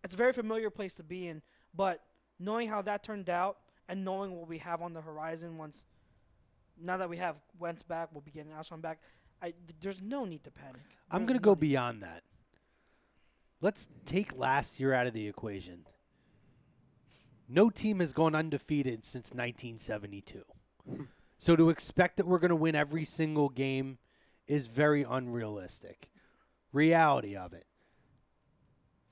[SPEAKER 2] it's a very familiar place to be in, but knowing how that turned out and knowing what we have on the horizon now that we have Wentz back, we'll be getting Alshon back, there's no need to panic.
[SPEAKER 1] I'm going to go beyond that. Let's take last year out of the equation. No team has gone undefeated since 1972. So to expect that we're going to win every single game is very unrealistic. Reality of it.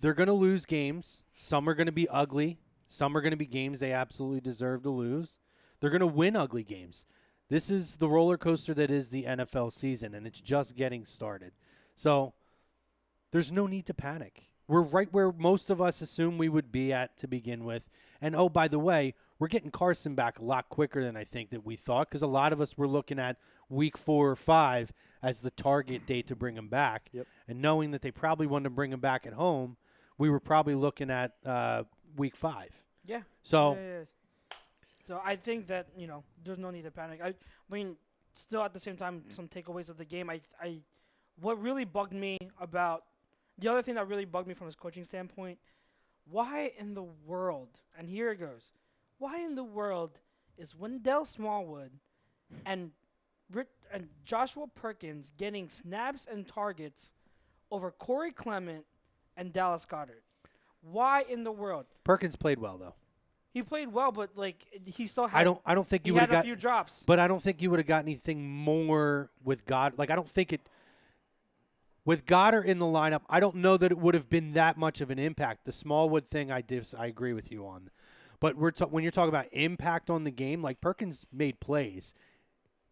[SPEAKER 1] They're going to lose games. Some are going to be ugly. Some are going to be games they absolutely deserve to lose. They're going to win ugly games. This is the roller coaster that is the NFL season, and it's just getting started. So there's no need to panic. We're right where most of us assume we would be at to begin with. And, oh, by the way, we're getting Carson back a lot quicker than I think that we thought because a lot of us were looking at week 4 or 5 as the target date to bring him back.
[SPEAKER 3] Yep.
[SPEAKER 1] And knowing that they probably wanted to bring him back at home, we were probably looking at week 5.
[SPEAKER 2] Yeah.
[SPEAKER 1] So
[SPEAKER 2] So I think that, there's no need to panic. I mean, still at the same time, some takeaways of the game. What really bugged me about the other thing that really bugged me from his coaching standpoint, why in the world, and here it goes, why in the world is Wendell Smallwood and Joshua Perkins getting snaps and targets over Corey Clement and Dallas Goedert? Why in the world?
[SPEAKER 1] Perkins played well, though.
[SPEAKER 2] He played well, but he still had.
[SPEAKER 1] I don't think you
[SPEAKER 2] he
[SPEAKER 1] would
[SPEAKER 2] had
[SPEAKER 1] have got
[SPEAKER 2] a few drops.
[SPEAKER 1] But I don't think you would have got anything more with God. I don't think it. With Goddard in the lineup, I don't know that it would have been that much of an impact. The Smallwood thing, I agree with you on. But when you're talking about impact on the game, Perkins made plays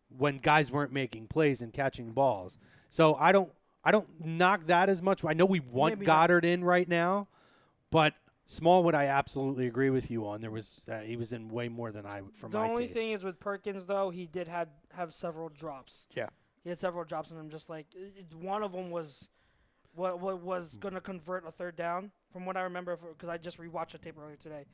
[SPEAKER 1] when guys weren't making plays and catching balls. So I don't knock that as much. I know we want Goddard in right now, but Smallwood, I absolutely agree with you on. There was he was in way more than I from my taste.
[SPEAKER 2] The only thing is with Perkins, though, he did have several drops.
[SPEAKER 3] Yeah.
[SPEAKER 2] He had several drops, and I'm just one of them was what was going to convert a third down, from what I remember, because I just rewatched the tape earlier today.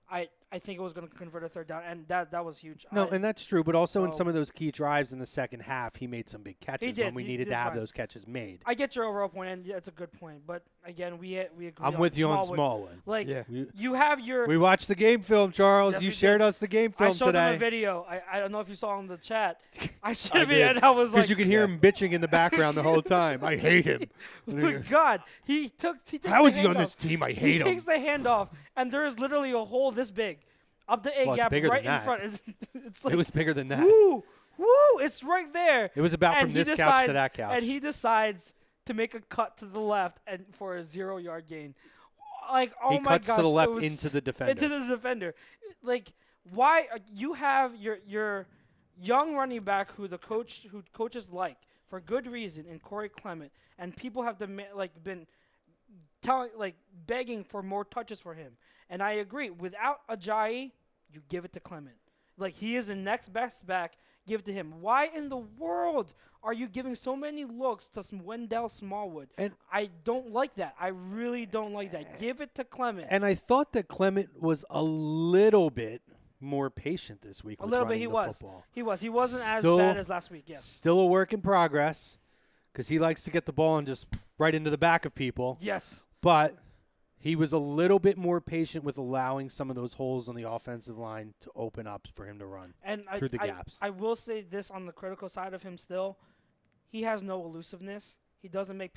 [SPEAKER 2] I think it was going to convert a third down, and that was huge.
[SPEAKER 1] No, and that's true. But also in
[SPEAKER 2] So-
[SPEAKER 1] some of those key drives in the second half, he made some big catches
[SPEAKER 2] did.
[SPEAKER 1] when we
[SPEAKER 2] He
[SPEAKER 1] needed
[SPEAKER 2] did
[SPEAKER 1] to have
[SPEAKER 2] fine.
[SPEAKER 1] those catches made.
[SPEAKER 2] I get your overall point, and that's a good point. But again, we agree.
[SPEAKER 1] I'm with you on
[SPEAKER 2] Smallwood.
[SPEAKER 1] Smallwood.
[SPEAKER 2] Like
[SPEAKER 3] Yeah.
[SPEAKER 2] you have your.
[SPEAKER 1] We watched the game film, Charles.
[SPEAKER 2] Yes,
[SPEAKER 1] You
[SPEAKER 2] we
[SPEAKER 1] shared
[SPEAKER 2] did.
[SPEAKER 1] us the game
[SPEAKER 2] I
[SPEAKER 1] film
[SPEAKER 2] showed them a
[SPEAKER 1] today.
[SPEAKER 2] video. I don't know if you saw in the chat. I
[SPEAKER 1] I
[SPEAKER 2] showed it,
[SPEAKER 1] did.
[SPEAKER 2] and I was
[SPEAKER 1] Because
[SPEAKER 2] like,
[SPEAKER 1] you could hear him bitching in the background the whole time. I hate him.
[SPEAKER 2] oh my God, he takes
[SPEAKER 1] How
[SPEAKER 2] the
[SPEAKER 1] is he on
[SPEAKER 2] handoff.
[SPEAKER 1] this team? I
[SPEAKER 2] He
[SPEAKER 1] hate him.
[SPEAKER 2] takes the handoff, and there is literally a hole this big, up the A
[SPEAKER 1] Well, it's
[SPEAKER 2] gap
[SPEAKER 1] bigger
[SPEAKER 2] right
[SPEAKER 1] than
[SPEAKER 2] in
[SPEAKER 1] that.
[SPEAKER 2] front. It's like
[SPEAKER 1] It was bigger than that.
[SPEAKER 2] woo, it's right there.
[SPEAKER 1] It was about
[SPEAKER 2] And
[SPEAKER 1] from
[SPEAKER 2] he
[SPEAKER 1] this couch
[SPEAKER 2] decides-
[SPEAKER 1] to that couch.
[SPEAKER 2] And he decides to make a cut to the left and for a 0-yard gain. Like, oh
[SPEAKER 1] He
[SPEAKER 2] my
[SPEAKER 1] cuts
[SPEAKER 2] gosh,
[SPEAKER 1] to the
[SPEAKER 2] it
[SPEAKER 1] left
[SPEAKER 2] was
[SPEAKER 1] into the defender.
[SPEAKER 2] Into the defender. Like, why you have your young running back who coaches like for good reason in Corey Clement, and people have been begging for more touches for him. And I agree. Without Ajayi, you give it to Clement. Like, he is the next best back. Give it to him. Why in the world are you giving so many looks to Wendell Smallwood?
[SPEAKER 1] And-
[SPEAKER 2] I don't like that. I really don't like that. Give it to Clement.
[SPEAKER 1] And I thought that Clement was a little bit more patient this week.
[SPEAKER 2] A
[SPEAKER 1] with
[SPEAKER 2] little bit
[SPEAKER 1] running
[SPEAKER 2] he
[SPEAKER 1] the
[SPEAKER 2] was.
[SPEAKER 1] Football.
[SPEAKER 2] He was. He wasn't as
[SPEAKER 1] Still-
[SPEAKER 2] bad as last week. Yes.
[SPEAKER 1] Still a work in progress because he likes to get the ball and just right into the back of people.
[SPEAKER 2] Yes.
[SPEAKER 1] But he was a little bit more patient with allowing some of those holes on the offensive line to open up for him to run.
[SPEAKER 2] And
[SPEAKER 1] through the gaps.
[SPEAKER 2] I will say this on the critical side of him still. He has no elusiveness. He doesn't make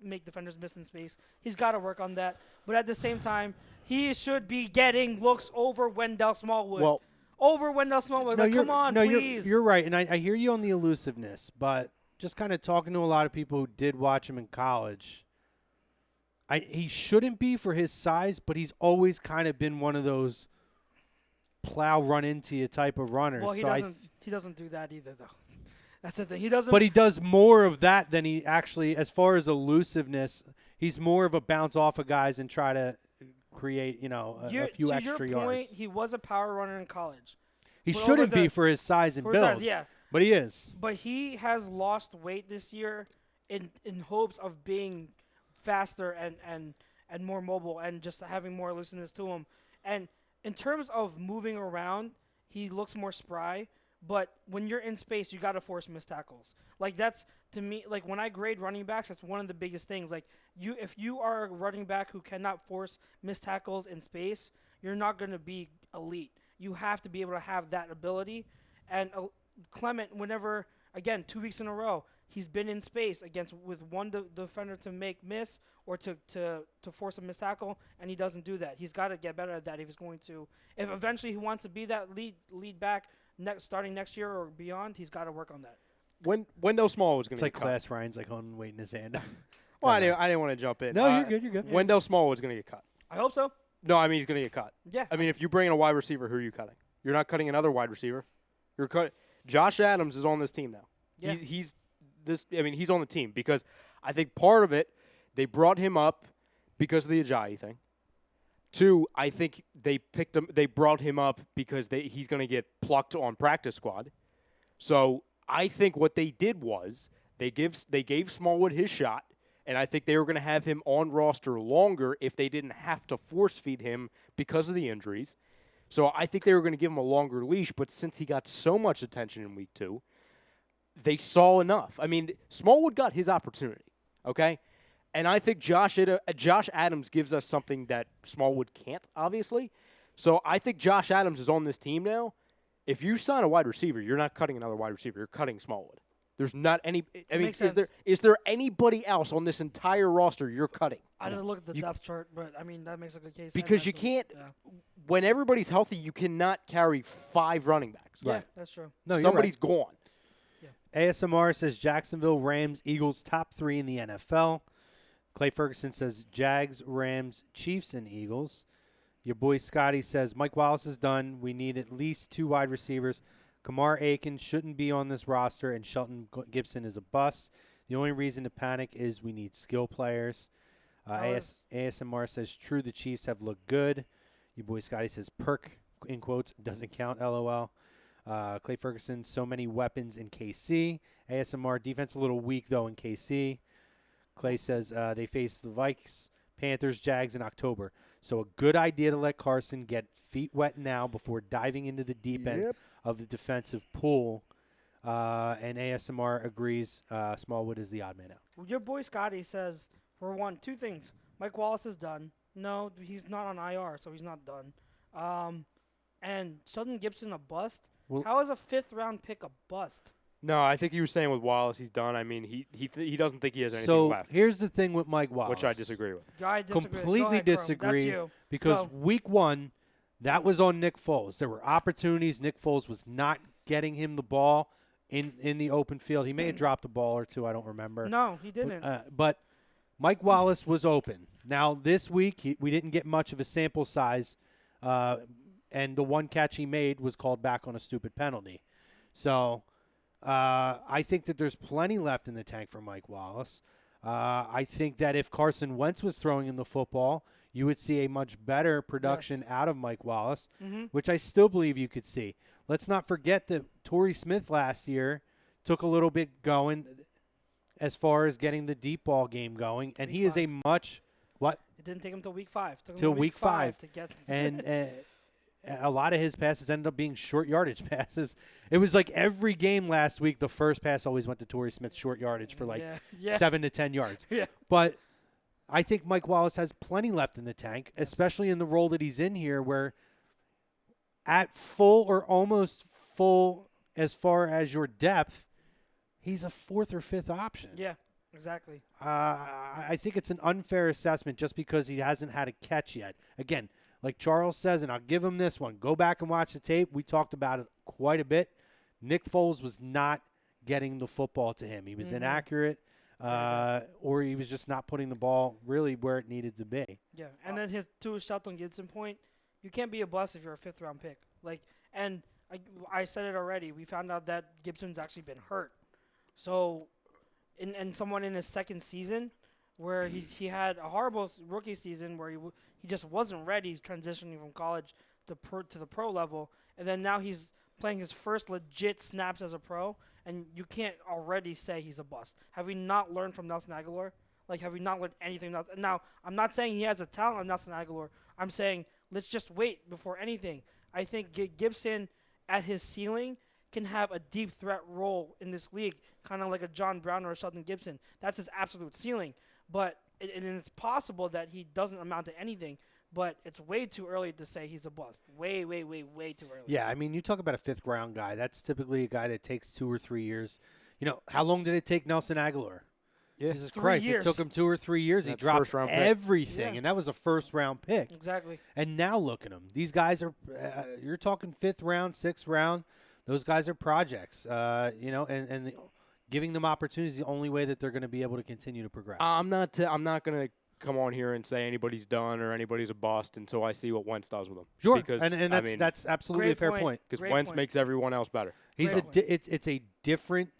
[SPEAKER 2] make defenders miss in space. He's got to work on that. But at the same time, he should be getting looks over Wendell Smallwood.
[SPEAKER 3] Well,
[SPEAKER 2] Over Wendell Smallwood. Like, come on, please.
[SPEAKER 1] You're right, and I hear you on the elusiveness, but just kind of talking to a lot of people who did watch him in college, he shouldn't be for his size, but he's always kind of been one of those plow run into you type of runners.
[SPEAKER 2] Well, he
[SPEAKER 1] So
[SPEAKER 2] doesn't do that either, though. That's the thing. He doesn't.
[SPEAKER 1] but he does more of that than he actually, as far as elusiveness, he's more of a bounce off of guys and try to create, a few
[SPEAKER 2] to
[SPEAKER 1] extra
[SPEAKER 2] your point,
[SPEAKER 1] yards.
[SPEAKER 2] he was a power runner in college.
[SPEAKER 1] He
[SPEAKER 2] but
[SPEAKER 1] shouldn't
[SPEAKER 2] over
[SPEAKER 1] be
[SPEAKER 2] the-
[SPEAKER 1] for his size and
[SPEAKER 2] For his
[SPEAKER 1] build,
[SPEAKER 2] size, yeah.
[SPEAKER 1] but he is.
[SPEAKER 2] But he has lost weight this year in hopes of being faster and more mobile and just having more looseness to him. And in terms of moving around, he looks more spry. But when you're in space, you got to force missed tackles. Like, that's, to me, like, when I grade running backs, that's one of the biggest things. Like, if you are a running back who cannot force missed tackles in space, you're not going to be elite. You have to be able to have that ability. And Clement, whenever, again, 2 weeks in a row, he's been in space with one defender to make miss or to force a missed tackle, and he doesn't do that. He's got to get better at that if he's going to. If eventually he wants to be that lead back starting next year or beyond, he's got to work on that.
[SPEAKER 3] Wendell Smallwood was going
[SPEAKER 1] It's
[SPEAKER 3] to
[SPEAKER 1] like
[SPEAKER 3] get cut.
[SPEAKER 1] Class Ryan's like waiting his hand.
[SPEAKER 3] Well, I didn't want to jump in.
[SPEAKER 1] No, you're good. You're good.
[SPEAKER 3] Wendell Smallwood's going to get cut.
[SPEAKER 2] I hope so.
[SPEAKER 3] No, I mean he's going to get cut.
[SPEAKER 2] Yeah.
[SPEAKER 3] I mean, if you bring in a wide receiver, who are you cutting? You're not cutting another wide receiver. You're cut. Josh Adams is on this team now.
[SPEAKER 2] Yeah.
[SPEAKER 3] He's on the team because I think part of it they brought him up because of the Ajayi thing. Two, I think they brought him up because he's going to get plucked on practice squad. So I think what they did was they gave Smallwood his shot, and I think they were going to have him on roster longer if they didn't have to force feed him because of the injuries. So I think they were going to give him a longer leash, but since he got so much attention in week 2, they saw enough. I mean, Smallwood got his opportunity, okay? And I think Josh Adams gives us something that Smallwood can't, obviously. So I think Josh Adams is on this team now. If you sign a wide receiver, you're not cutting another wide receiver. You're cutting Smallwood. There's not any – I mean,
[SPEAKER 2] Makes sense.
[SPEAKER 3] is there anybody else on this entire roster you're cutting?
[SPEAKER 2] I didn't look at the depth chart, but, I mean, that makes a good case.
[SPEAKER 3] Because you can't – when everybody's healthy, you cannot carry 5 running backs.
[SPEAKER 2] Yeah, that's true.
[SPEAKER 1] No, you're
[SPEAKER 3] Somebody's
[SPEAKER 1] right.
[SPEAKER 3] gone.
[SPEAKER 1] ASMR says Jacksonville, Rams, Eagles, top 3 in the NFL. Clay Ferguson says Jags, Rams, Chiefs, and Eagles. Your boy Scotty says Mike Wallace is done. We need at least 2 wide receivers. Kamar Aiken shouldn't be on this roster, and Shelton Gibson is a bust. The only reason to panic is we need skill players. ASMR says true, the Chiefs have looked good. Your boy Scotty says perk, in quotes, doesn't count, LOL. Clay Ferguson, so many weapons in KC. ASMR, defense a little weak, though, in KC. Clay says they face the Vikes, Panthers, Jags in October. So a good idea to let Carson get feet wet now before diving into the deep end of the defensive pool. And ASMR agrees Smallwood is the odd man out.
[SPEAKER 2] Your boy Scotty says, for one, two things. Mike Wallace is done. No, he's not on IR, so he's not done. And Sheldon Gibson a bust?
[SPEAKER 1] Well,
[SPEAKER 2] How is a 5th-round pick a bust?
[SPEAKER 3] No, I think he was saying with Wallace he's done. I mean, he doesn't think he has anything
[SPEAKER 1] so
[SPEAKER 3] left,
[SPEAKER 1] here's the thing with Mike Wallace.
[SPEAKER 3] which I disagree with.
[SPEAKER 2] I disagree. Go
[SPEAKER 1] Completely
[SPEAKER 2] ahead, Carm.
[SPEAKER 1] disagree.
[SPEAKER 2] That's you.
[SPEAKER 1] Because
[SPEAKER 2] Go.
[SPEAKER 1] week 1, that was on Nick Foles. There were opportunities. Nick Foles was not getting him the ball in the open field. He may have dropped a ball or two. I don't remember.
[SPEAKER 2] No, he didn't.
[SPEAKER 1] But Mike Wallace was open. Now, this week, we didn't get much of a sample size, and the one catch he made was called back on a stupid penalty. So I think that there's plenty left in the tank for Mike Wallace. I think that if Carson Wentz was throwing him the football, you would see a much better production out of Mike Wallace, which I still believe you could see. Let's not forget that Torrey Smith last year took a little bit going as far as getting the deep ball game going, and he is a much what?
[SPEAKER 2] It didn't take him till week 5.
[SPEAKER 1] Till week 5
[SPEAKER 2] to get
[SPEAKER 1] and a lot of his passes ended up being short yardage passes. It was like every game last week, the first pass always went to Torrey Smith short yardage for like 7 to 10 yards.
[SPEAKER 2] Yeah.
[SPEAKER 1] But I think Mike Wallace has plenty left in the tank, especially in the role that he's in here where at full or almost full as far as your depth, he's a 4th or 5th option.
[SPEAKER 2] Yeah, exactly.
[SPEAKER 1] I think it's an unfair assessment just because he hasn't had a catch yet. Again, like Charles says, and I'll give him this one, go back and watch the tape. We talked about it quite a bit. Nick Foles was not getting the football to him. He was inaccurate, or he was just not putting the ball really where it needed to be.
[SPEAKER 2] Yeah, and then to Sheldon Gibson point, you can't be a bust if you're a 5th-round pick. And I said it already. We found out that Gibson's actually been hurt. So, and someone in his 2nd season, where he had a horrible rookie season where he just wasn't ready transitioning from college to the pro level, and then now he's playing his first legit snaps as a pro, and you can't already say he's a bust. Have we not learned from Nelson Aguilar? Have we not learned anything else? Now, I'm not saying he has a talent of Nelson Aguilar. I'm saying let's just wait before anything. I think Gibson, at his ceiling, can have a deep threat role in this league, kind of like a John Brown or a Sheldon Gibson. That's his absolute ceiling. But it's possible that he doesn't amount to anything, but it's way too early to say he's a bust. Way, way, way, way too early.
[SPEAKER 1] Yeah, I mean, you talk about a 5th-round guy. That's typically a guy that takes 2 or 3 years. How long did it take Nelson Aguilar?
[SPEAKER 3] Yeah.
[SPEAKER 1] Jesus
[SPEAKER 2] 3
[SPEAKER 1] Christ,
[SPEAKER 2] years.
[SPEAKER 1] it took him 2 or 3 years. He
[SPEAKER 3] That's
[SPEAKER 1] dropped
[SPEAKER 3] first-round pick.
[SPEAKER 1] everything,
[SPEAKER 2] Yeah.
[SPEAKER 1] and that was a first-round pick.
[SPEAKER 2] Exactly.
[SPEAKER 1] And now look at them. These guys are you're talking 5th round, 6th round. Those guys are projects, and giving them opportunities is the only way that they're going to be able to continue to progress.
[SPEAKER 3] I'm not going to come on here and say anybody's done or anybody's a bust until I see what Wentz does with them.
[SPEAKER 1] Sure,
[SPEAKER 3] Because,
[SPEAKER 1] and that's absolutely a
[SPEAKER 2] Great
[SPEAKER 1] fair
[SPEAKER 2] point.
[SPEAKER 1] point.
[SPEAKER 3] Because
[SPEAKER 2] Great
[SPEAKER 3] Wentz
[SPEAKER 2] point.
[SPEAKER 3] makes everyone else better.
[SPEAKER 1] He's
[SPEAKER 2] Great point.
[SPEAKER 1] it's a different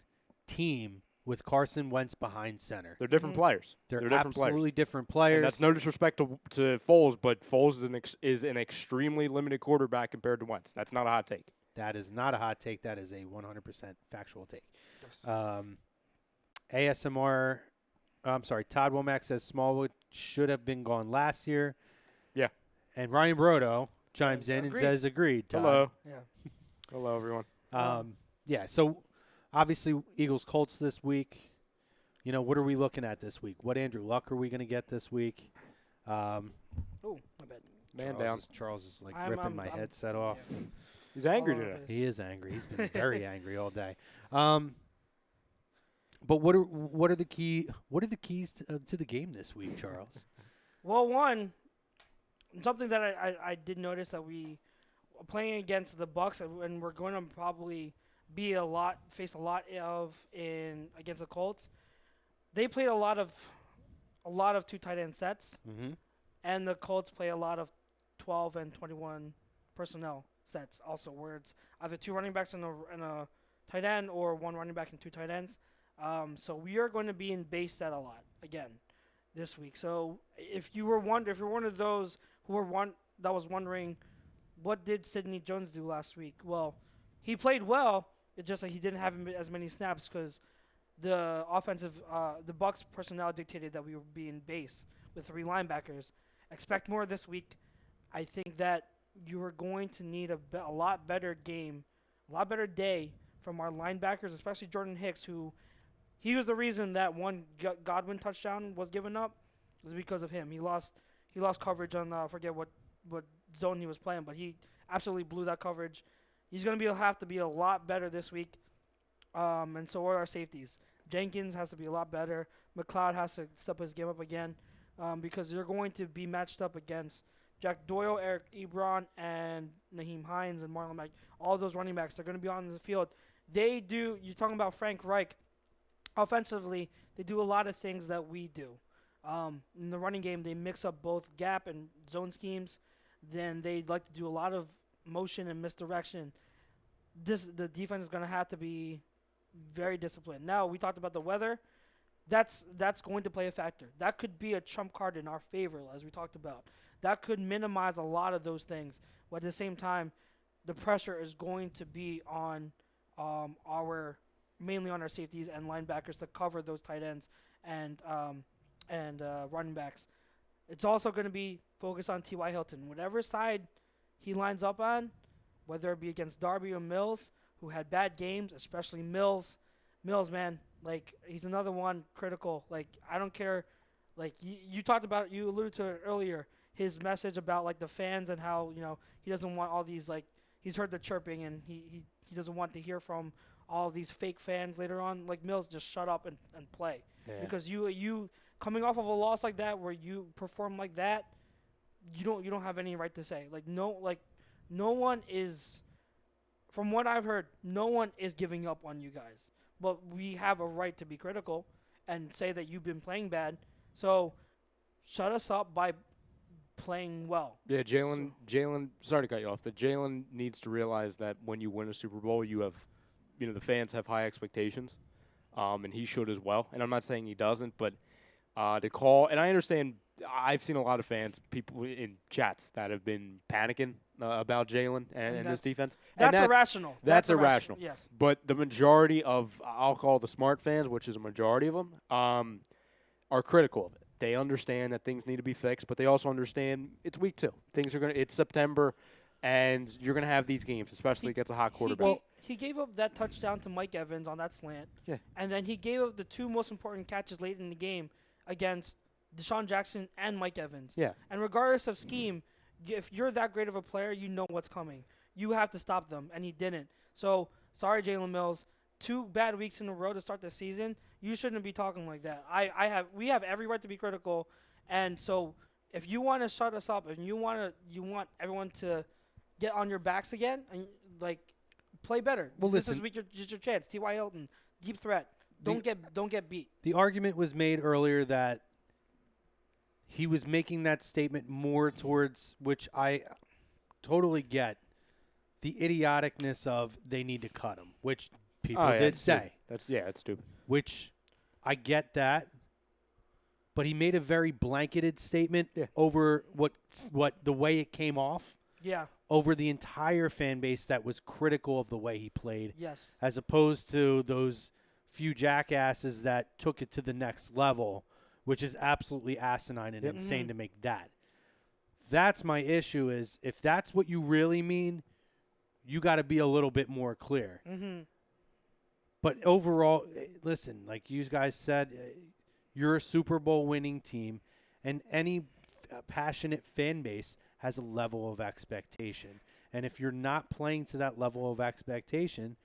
[SPEAKER 1] team with Carson Wentz behind center.
[SPEAKER 3] They're different players.
[SPEAKER 1] They're
[SPEAKER 3] different players.
[SPEAKER 1] absolutely different players.
[SPEAKER 3] And that's no disrespect to Foles, but Foles is an extremely limited quarterback compared to Wentz. That's not a hot take.
[SPEAKER 1] That is not a hot take. That is a 100% factual take.
[SPEAKER 2] Yes.
[SPEAKER 1] ASMR, I'm sorry, Todd Womack says Smallwood should have been gone last year.
[SPEAKER 3] Yeah.
[SPEAKER 1] And Ryan Brodo chimes in and
[SPEAKER 2] agreed.
[SPEAKER 1] says agreed, Todd.
[SPEAKER 3] Hello.
[SPEAKER 2] Yeah.
[SPEAKER 3] Hello, everyone.
[SPEAKER 1] Yeah, so obviously Eagles-Colts this week. What are we looking at this week? What Andrew Luck are we going to get this week?
[SPEAKER 2] Oh, my bad.
[SPEAKER 3] Man down.
[SPEAKER 1] Charles is like
[SPEAKER 2] I'm-
[SPEAKER 1] ripping
[SPEAKER 2] I'm-
[SPEAKER 1] my
[SPEAKER 2] I'm-
[SPEAKER 1] headset off.
[SPEAKER 2] yeah.
[SPEAKER 3] He's angry
[SPEAKER 2] All over
[SPEAKER 3] today.
[SPEAKER 2] his-
[SPEAKER 1] He is angry. He's been very angry all day. But what are the keys to the game this week, Charles?
[SPEAKER 2] Well, one, something that I did notice that we are playing against the Bucks, and we're going to probably face a lot of against the Colts. They played a lot of 2 tight end sets,
[SPEAKER 1] Mm-hmm.
[SPEAKER 2] and the Colts play a lot of 12 and 21 personnel sets also, where it's either 2 running backs and a tight end or 1 running back and 2 tight ends. So we are going to be in base set a lot again this week. So if you're one of those that was wondering what did Sidney Jones do last week, well, he played well. It's just like he didn't have as many snaps because the Bucks personnel dictated that we would be in base with 3 linebackers, expect more this week. I think that you are going to need a lot better game, a lot better day from our linebackers, especially Jordan Hicks, who he was the reason that one Godwin touchdown was given up. It was because of him. He lost coverage on I forget what zone he was playing, but he absolutely blew that coverage. He's going to have to be a lot better this week, and so are our safeties. Jenkins has to be a lot better. McLeod has to step his game up again, because they're going to be matched up against Jack Doyle, Eric Ebron, and Naheem Hines and Marlon Mack. All those running backs, they're going to be on the field. You're talking about Frank Reich. Offensively, they do a lot of things that we do. In the running game, they mix up both gap and zone schemes. Then they like to do a lot of motion and misdirection. The defense is going to have to be very disciplined. Now, we talked about the weather. That's going to play a factor. That could be a trump card in our favor, as we talked about. That could minimize a lot of those things. But at the same time, the pressure is going to be on mainly on our safeties and linebackers to cover those tight ends and running backs. It's also going to be focused on T.Y. Hilton. Whatever side he lines up on, whether it be against Darby or Mills, who had bad games, especially Mills. Mills, man, like, he's another one critical. Like, I don't care. Like, you talked about, you alluded to it earlier, his message about, like, the fans and how, he doesn't want all these, like, he's heard the chirping and he doesn't want to hear from all of these fake fans later on. Like, Mills, just shut up and play. Yeah. Because you coming off of a loss like that where you perform like that, you don't have any right to say. No one is, from what I've heard, no one is giving up on you guys. But we have a right to be critical and say that you've been playing bad. So shut us up by playing well.
[SPEAKER 3] Yeah, Jalen, sorry to cut you off, but Jalen needs to realize that when you win a Super Bowl, you have, the fans have high expectations, and he should as well. And I'm not saying he doesn't, but to call, and I understand, I've seen a lot of fans, people in chats that have been panicking about Jalen and this defense.
[SPEAKER 2] That's irrational.
[SPEAKER 3] That's irrational.
[SPEAKER 2] Yes.
[SPEAKER 3] But the majority of, I'll call the smart fans, which is a majority of them, are critical of it. They understand that things need to be fixed, but they also understand it's week 2. It's September, and you're gonna have these games, especially against a hot quarterback.
[SPEAKER 2] He gave up that touchdown to Mike Evans on that slant.
[SPEAKER 3] Yeah.
[SPEAKER 2] And then he gave up the 2 most important catches late in the game against Deshaun Jackson and Mike Evans.
[SPEAKER 3] Yeah.
[SPEAKER 2] And regardless of scheme, if you're that great of a player, you know what's coming. You have to stop them, and he didn't. So, sorry, Jalen Mills. 2 bad weeks in a row to start the season. You shouldn't be talking like that. We have every right to be critical, and so if you want to shut us up and you want everyone to get on your backs again and play better.
[SPEAKER 1] Well,
[SPEAKER 2] this
[SPEAKER 1] listen,
[SPEAKER 2] is your chance. T.Y. Hilton, deep threat. Don't get beat.
[SPEAKER 1] The argument was made earlier that he was making that statement more towards, which I totally get, the idioticness of they need to cut him, which people did say.
[SPEAKER 3] That's stupid.
[SPEAKER 1] Which I get that, but he made a very blanketed statement over what the way it came off.
[SPEAKER 2] Yeah.
[SPEAKER 1] Over the entire fan base that was critical of the way he played.
[SPEAKER 2] Yes.
[SPEAKER 1] As opposed to those few jackasses that took it to the next level, which is absolutely asinine and insane to make that. That's my issue is if that's what you really mean, you got to be a little bit more clear.
[SPEAKER 2] Mm-hmm.
[SPEAKER 1] But overall, listen, like you guys said, you're a Super Bowl winning team, and any passionate fan base has a level of expectation. And if you're not playing to that level of expectation,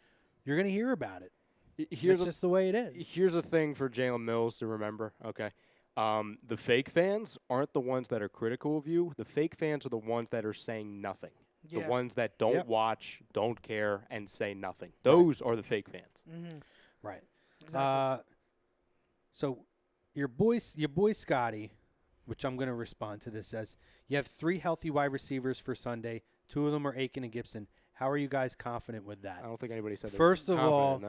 [SPEAKER 1] you're going to hear about it. It's just the way it is.
[SPEAKER 3] Here's a thing for Jalen Mills to remember, okay? The fake fans aren't the ones that are critical of you. The fake fans are the ones that are saying nothing. Yeah. The ones that don't watch, don't care, and say nothing. Those are the fake fans.
[SPEAKER 2] Mm-hmm.
[SPEAKER 1] Right.
[SPEAKER 2] Exactly.
[SPEAKER 1] So your boy Scotty, which I'm going to respond to this, says, you have 3 healthy wide receivers for Sunday. 2 of them are Aiken and Gibson. How are you guys confident with that?
[SPEAKER 3] I don't think anybody said that.
[SPEAKER 1] First of all,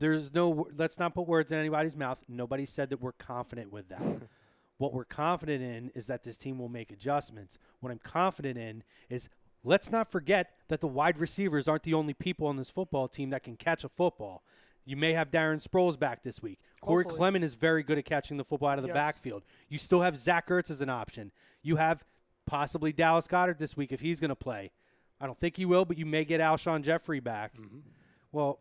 [SPEAKER 1] let's not put words in anybody's mouth. Nobody said that we're confident with that. What we're confident in is that this team will make adjustments. What I'm confident in is let's not forget that the wide receivers aren't the only people on this football team that can catch a football. You may have Darren Sproles back this week. Corey
[SPEAKER 2] Hopefully.
[SPEAKER 1] Clement is very good at catching the football out of the
[SPEAKER 2] Yes.
[SPEAKER 1] backfield. You still have Zach Ertz as an option. You have possibly Dallas Goedert this week if he's going to play. I don't think he will, but you may get Alshon Jeffrey back.
[SPEAKER 3] Mm-hmm.
[SPEAKER 1] Well,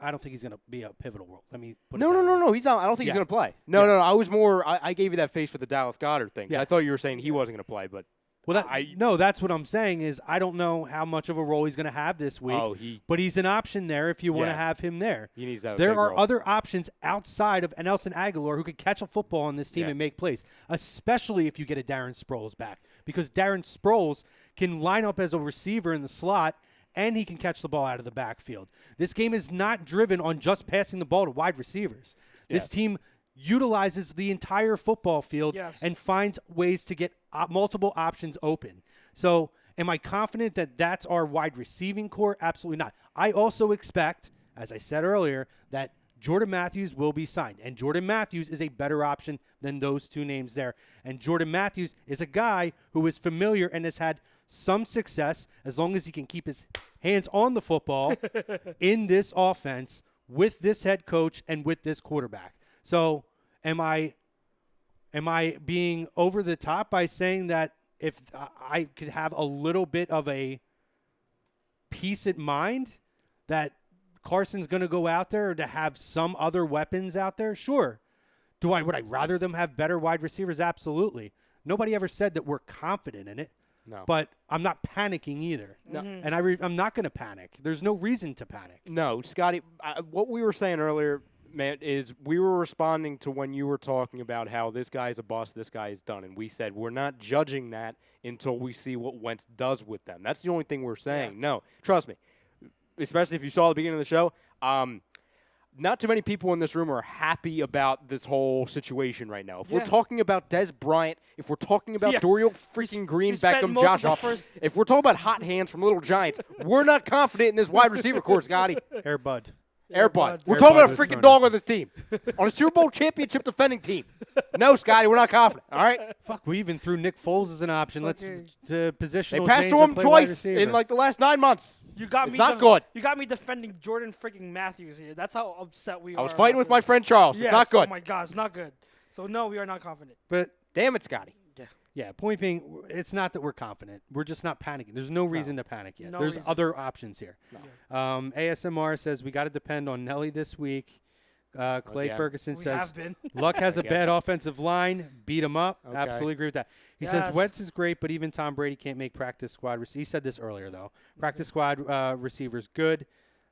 [SPEAKER 1] I don't think he's going to be a pivotal role. Let me put it
[SPEAKER 3] No,
[SPEAKER 1] that way.
[SPEAKER 3] no. He's not. I don't think he's
[SPEAKER 1] Yeah.
[SPEAKER 3] going to play. No. I was more. I gave you that face for the Dallas Goedert thing.
[SPEAKER 1] Yeah.
[SPEAKER 3] I thought you were saying he wasn't going to play, but
[SPEAKER 1] Well, that's what I'm saying is I don't know how much of a role he's going to have this week. But he's an option there if you want to have him there.
[SPEAKER 3] He needs that.
[SPEAKER 1] There
[SPEAKER 3] big
[SPEAKER 1] are
[SPEAKER 3] role.
[SPEAKER 1] other options outside of Nelson Aguilar who could catch a football on this team
[SPEAKER 3] Yeah.
[SPEAKER 1] and make plays, especially if you get a Darren Sproles back, because Darren Sproles can line up as a receiver in the slot and he can catch the ball out of the backfield. This game is not driven on just passing the ball to wide receivers. This team utilizes the entire football field and finds ways to get multiple options open. So am I confident that that's our wide receiving core? Absolutely not. I also expect, as I said earlier, that Jordan Matthews will be signed. And Jordan Matthews is a better option than those two names there. And Jordan Matthews is a guy who is familiar and has had some success as long as he can keep his hands on the football in this offense with this head coach and with this quarterback. So am I being over the top by saying that if I could have a little bit of a peace at mind that Carson's going to go out there or to have some other weapons out there? Sure. Would I rather them have better wide receivers? Absolutely. Nobody ever said that we're confident in it.
[SPEAKER 3] No.
[SPEAKER 1] But I'm not panicking either.
[SPEAKER 3] No.
[SPEAKER 1] And I'm not going to panic. There's no reason to panic.
[SPEAKER 3] No, Scotty, what we were saying earlier, man, is we were responding to when you were talking about how this guy's a bust, this guy is done. And we said we're not judging that until we see what Wentz does with them. That's the only thing we're saying. Yeah. No, trust me, especially if you saw the beginning of the show, not too many people in this room are happy about this whole situation right now. If we're talking about Des Bryant, if we're talking about Dorial freaking Green, Beckham, Josh Huff, if we're talking about hot hands from Little Giants, we're not confident in this wide receiver core, Scotty.
[SPEAKER 1] Air Bud.
[SPEAKER 3] Airbud. We're talking about a freaking dog on this team. On a Super Bowl championship defending team. No, Scotty, we're not confident. All right?
[SPEAKER 1] Fuck, we even threw Nick Foles as an option. Let's to positional.
[SPEAKER 3] They passed to him twice in like the last 9 months. It's not good.
[SPEAKER 2] You got me defending Jordan freaking Matthews here. That's how upset we are.
[SPEAKER 3] I was fighting with my friend Charles.
[SPEAKER 2] Yes,
[SPEAKER 3] it's not good.
[SPEAKER 2] Oh my God, it's not good. So no, we are not confident.
[SPEAKER 1] But
[SPEAKER 3] damn it, Scotty.
[SPEAKER 1] Yeah, point being, it's not that we're confident. We're just not panicking. There's no reason to panic yet. There's other options here. No. ASMR says we got to depend on Nelly this week. Clay Ferguson says Luck has a bad offensive line. Beat him up. Okay. Absolutely agree with that. He says Wentz is great, but even Tom Brady can't make practice squad. He said this earlier, though. Practice squad receivers good.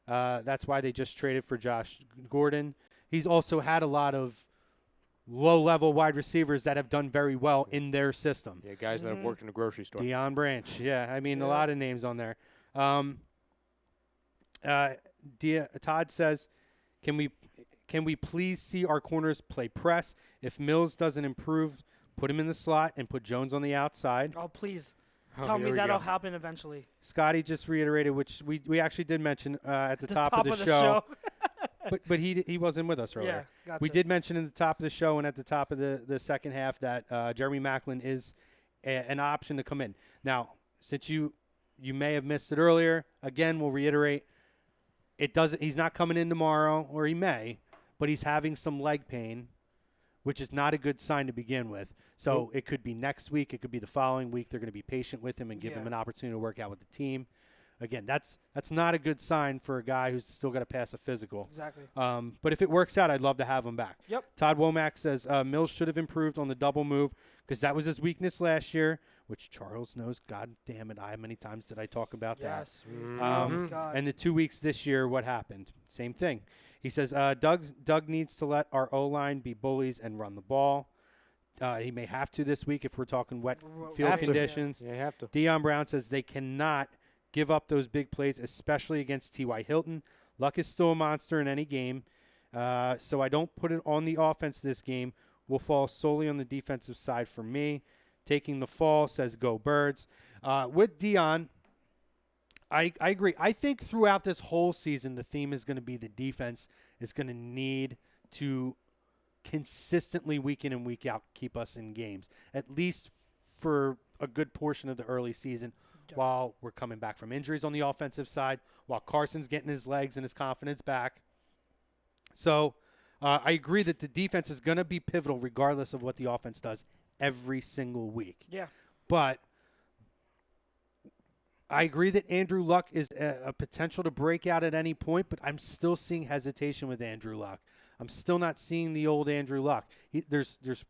[SPEAKER 1] That's why they just traded for Josh Gordon. He's also had a lot of low-level wide receivers that have done very well in their system.
[SPEAKER 3] Yeah, guys that have worked in a grocery store.
[SPEAKER 1] Deion Branch. Yeah, I mean, a lot of names on there. Todd says, can we please see our corners play press? If Mills doesn't improve, put him in the slot and put Jones on the outside.
[SPEAKER 2] Oh, please. Tell me that'll happen eventually.
[SPEAKER 1] Scotty just reiterated, which we actually did mention at the top of the show. But he wasn't with us earlier.
[SPEAKER 2] Yeah, gotcha.
[SPEAKER 1] We did mention in the top of the show and at the top of the second half that Jeremy Maclin is an option to come in. Now, since you may have missed it earlier, again, we'll reiterate, he's not coming in tomorrow, or he may, but he's having some leg pain, which is not a good sign to begin with. So it could be next week. It could be the following week. They're going to be patient with him and give him an opportunity to work out with the team. Again, that's not a good sign for a guy who's still got to pass a physical.
[SPEAKER 2] Exactly.
[SPEAKER 1] But if it works out, I'd love to have him back.
[SPEAKER 2] Yep.
[SPEAKER 1] Todd Womack says Mills should have improved on the double move because that was his weakness last year, which Charles knows. God damn it. How many times did I talk about that? And the 2 weeks this year, what happened? Same thing. He says Doug needs to let our O-line be bullies and run the ball. He may have to this week if we're talking wet field conditions.
[SPEAKER 3] Yeah, you have to.
[SPEAKER 1] Deion Brown says they cannot give up those big plays, especially against T.Y. Hilton. Luck is still a monster in any game, so I don't put it on the offense this game. Will fall solely on the defensive side for me. Taking the fall, says go Birds. With Deion, I agree. I think throughout this whole season, the theme is going to be the defense is going to need to consistently week in and week out keep us in games, at least for a good portion of the early season. While we're coming back from injuries on the offensive side, while Carson's getting his legs and his confidence back, So I agree that the defense is going to be pivotal regardless of what the offense does every single week.
[SPEAKER 2] Yeah.
[SPEAKER 1] But I agree that Andrew Luck is a potential to break out at any point, but I'm still seeing hesitation with Andrew Luck. I'm still not seeing the old Andrew Luck. There's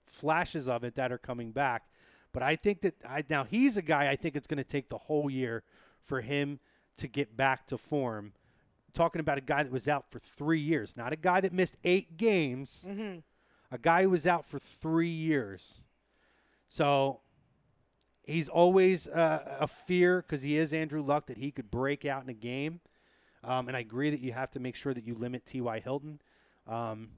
[SPEAKER 1] flashes of it that are coming back, but I think that now he's a guy I think it's going to take the whole year for him to get back to form. Talking about a guy that was out for 3 years, not a guy that missed 8 games, a guy who was out for 3 years. So he's always a fear because he is Andrew Luck that he could break out in a game. And I agree that you have to make sure that you limit T.Y. Hilton. And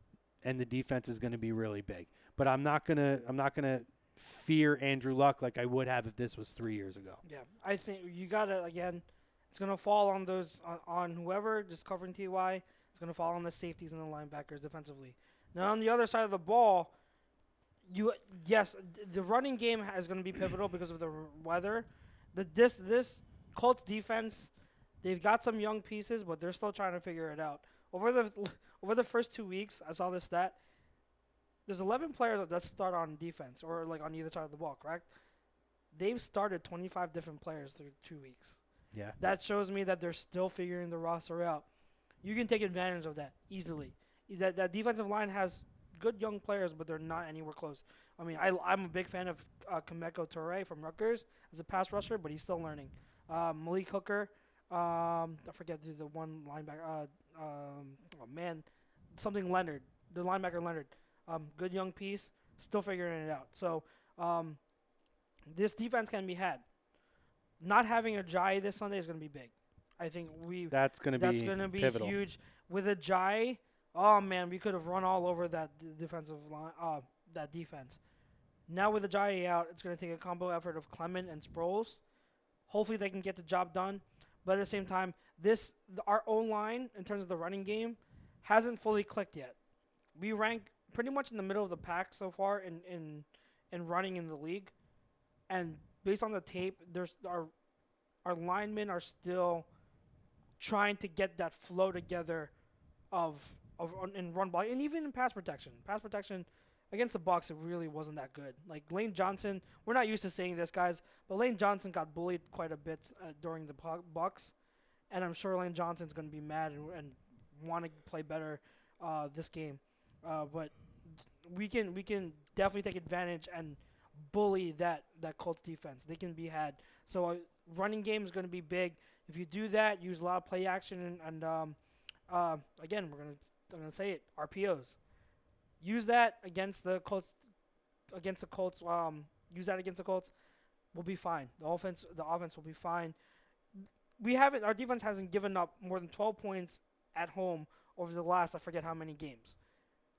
[SPEAKER 1] the defense is going to be really big. But I'm not gonna fear Andrew Luck like I would have if this was 3 years ago.
[SPEAKER 2] Yeah, I think you gotta again. It's gonna fall on those on whoever just covering Ty. It's gonna fall on the safeties and the linebackers defensively. Now on the other side of the ball, the running game is gonna be pivotal because of the weather. This Colts defense, they've got some young pieces, but they're still trying to figure it out. Over the first 2 weeks, I saw this stat. There's 11 players that start on defense or like on either side of the ball, correct? They've started 25 different players through 2 weeks.
[SPEAKER 1] Yeah.
[SPEAKER 2] That shows me that they're still figuring the roster out. You can take advantage of that easily. That defensive line has good young players, but they're not anywhere close. I mean, I'm a big fan of Kameko Toure from Rutgers as a pass rusher, but he's still learning. Malik Hooker, I forget the one linebacker. Something Leonard, the linebacker Leonard. Good young piece, still figuring it out. So this defense can be had. Not having Ajayi this Sunday is going to be big. I think
[SPEAKER 1] that's going to be pivotal.
[SPEAKER 2] Huge. With Ajayi, oh man, we could have run all over that defensive line, that defense. Now with Ajayi out, it's going to take a combo effort of Clement and Sproles. Hopefully they can get the job done. But at the same time, our O-line in terms of the running game hasn't fully clicked yet. We rank pretty much in the middle of the pack so far in running in the league, and based on the tape, our linemen are still trying to get that flow together in run block and even in pass protection. Pass protection against the Bucs, it really wasn't that good. Like Lane Johnson, we're not used to saying this, guys, but Lane Johnson got bullied quite a bit during the Bucs, and I'm sure Lane Johnson's going to be mad and want to play better this game. But we can definitely take advantage and bully that Colts defense. They can be had. So running game is going to be big. If you do that, use a lot of play action and again, I'm gonna say it, RPOs. Use that against the Colts. Use that against the Colts. We'll be fine. The offense will be fine. Our defense hasn't given up more than 12 points at home over the last, I forget how many games.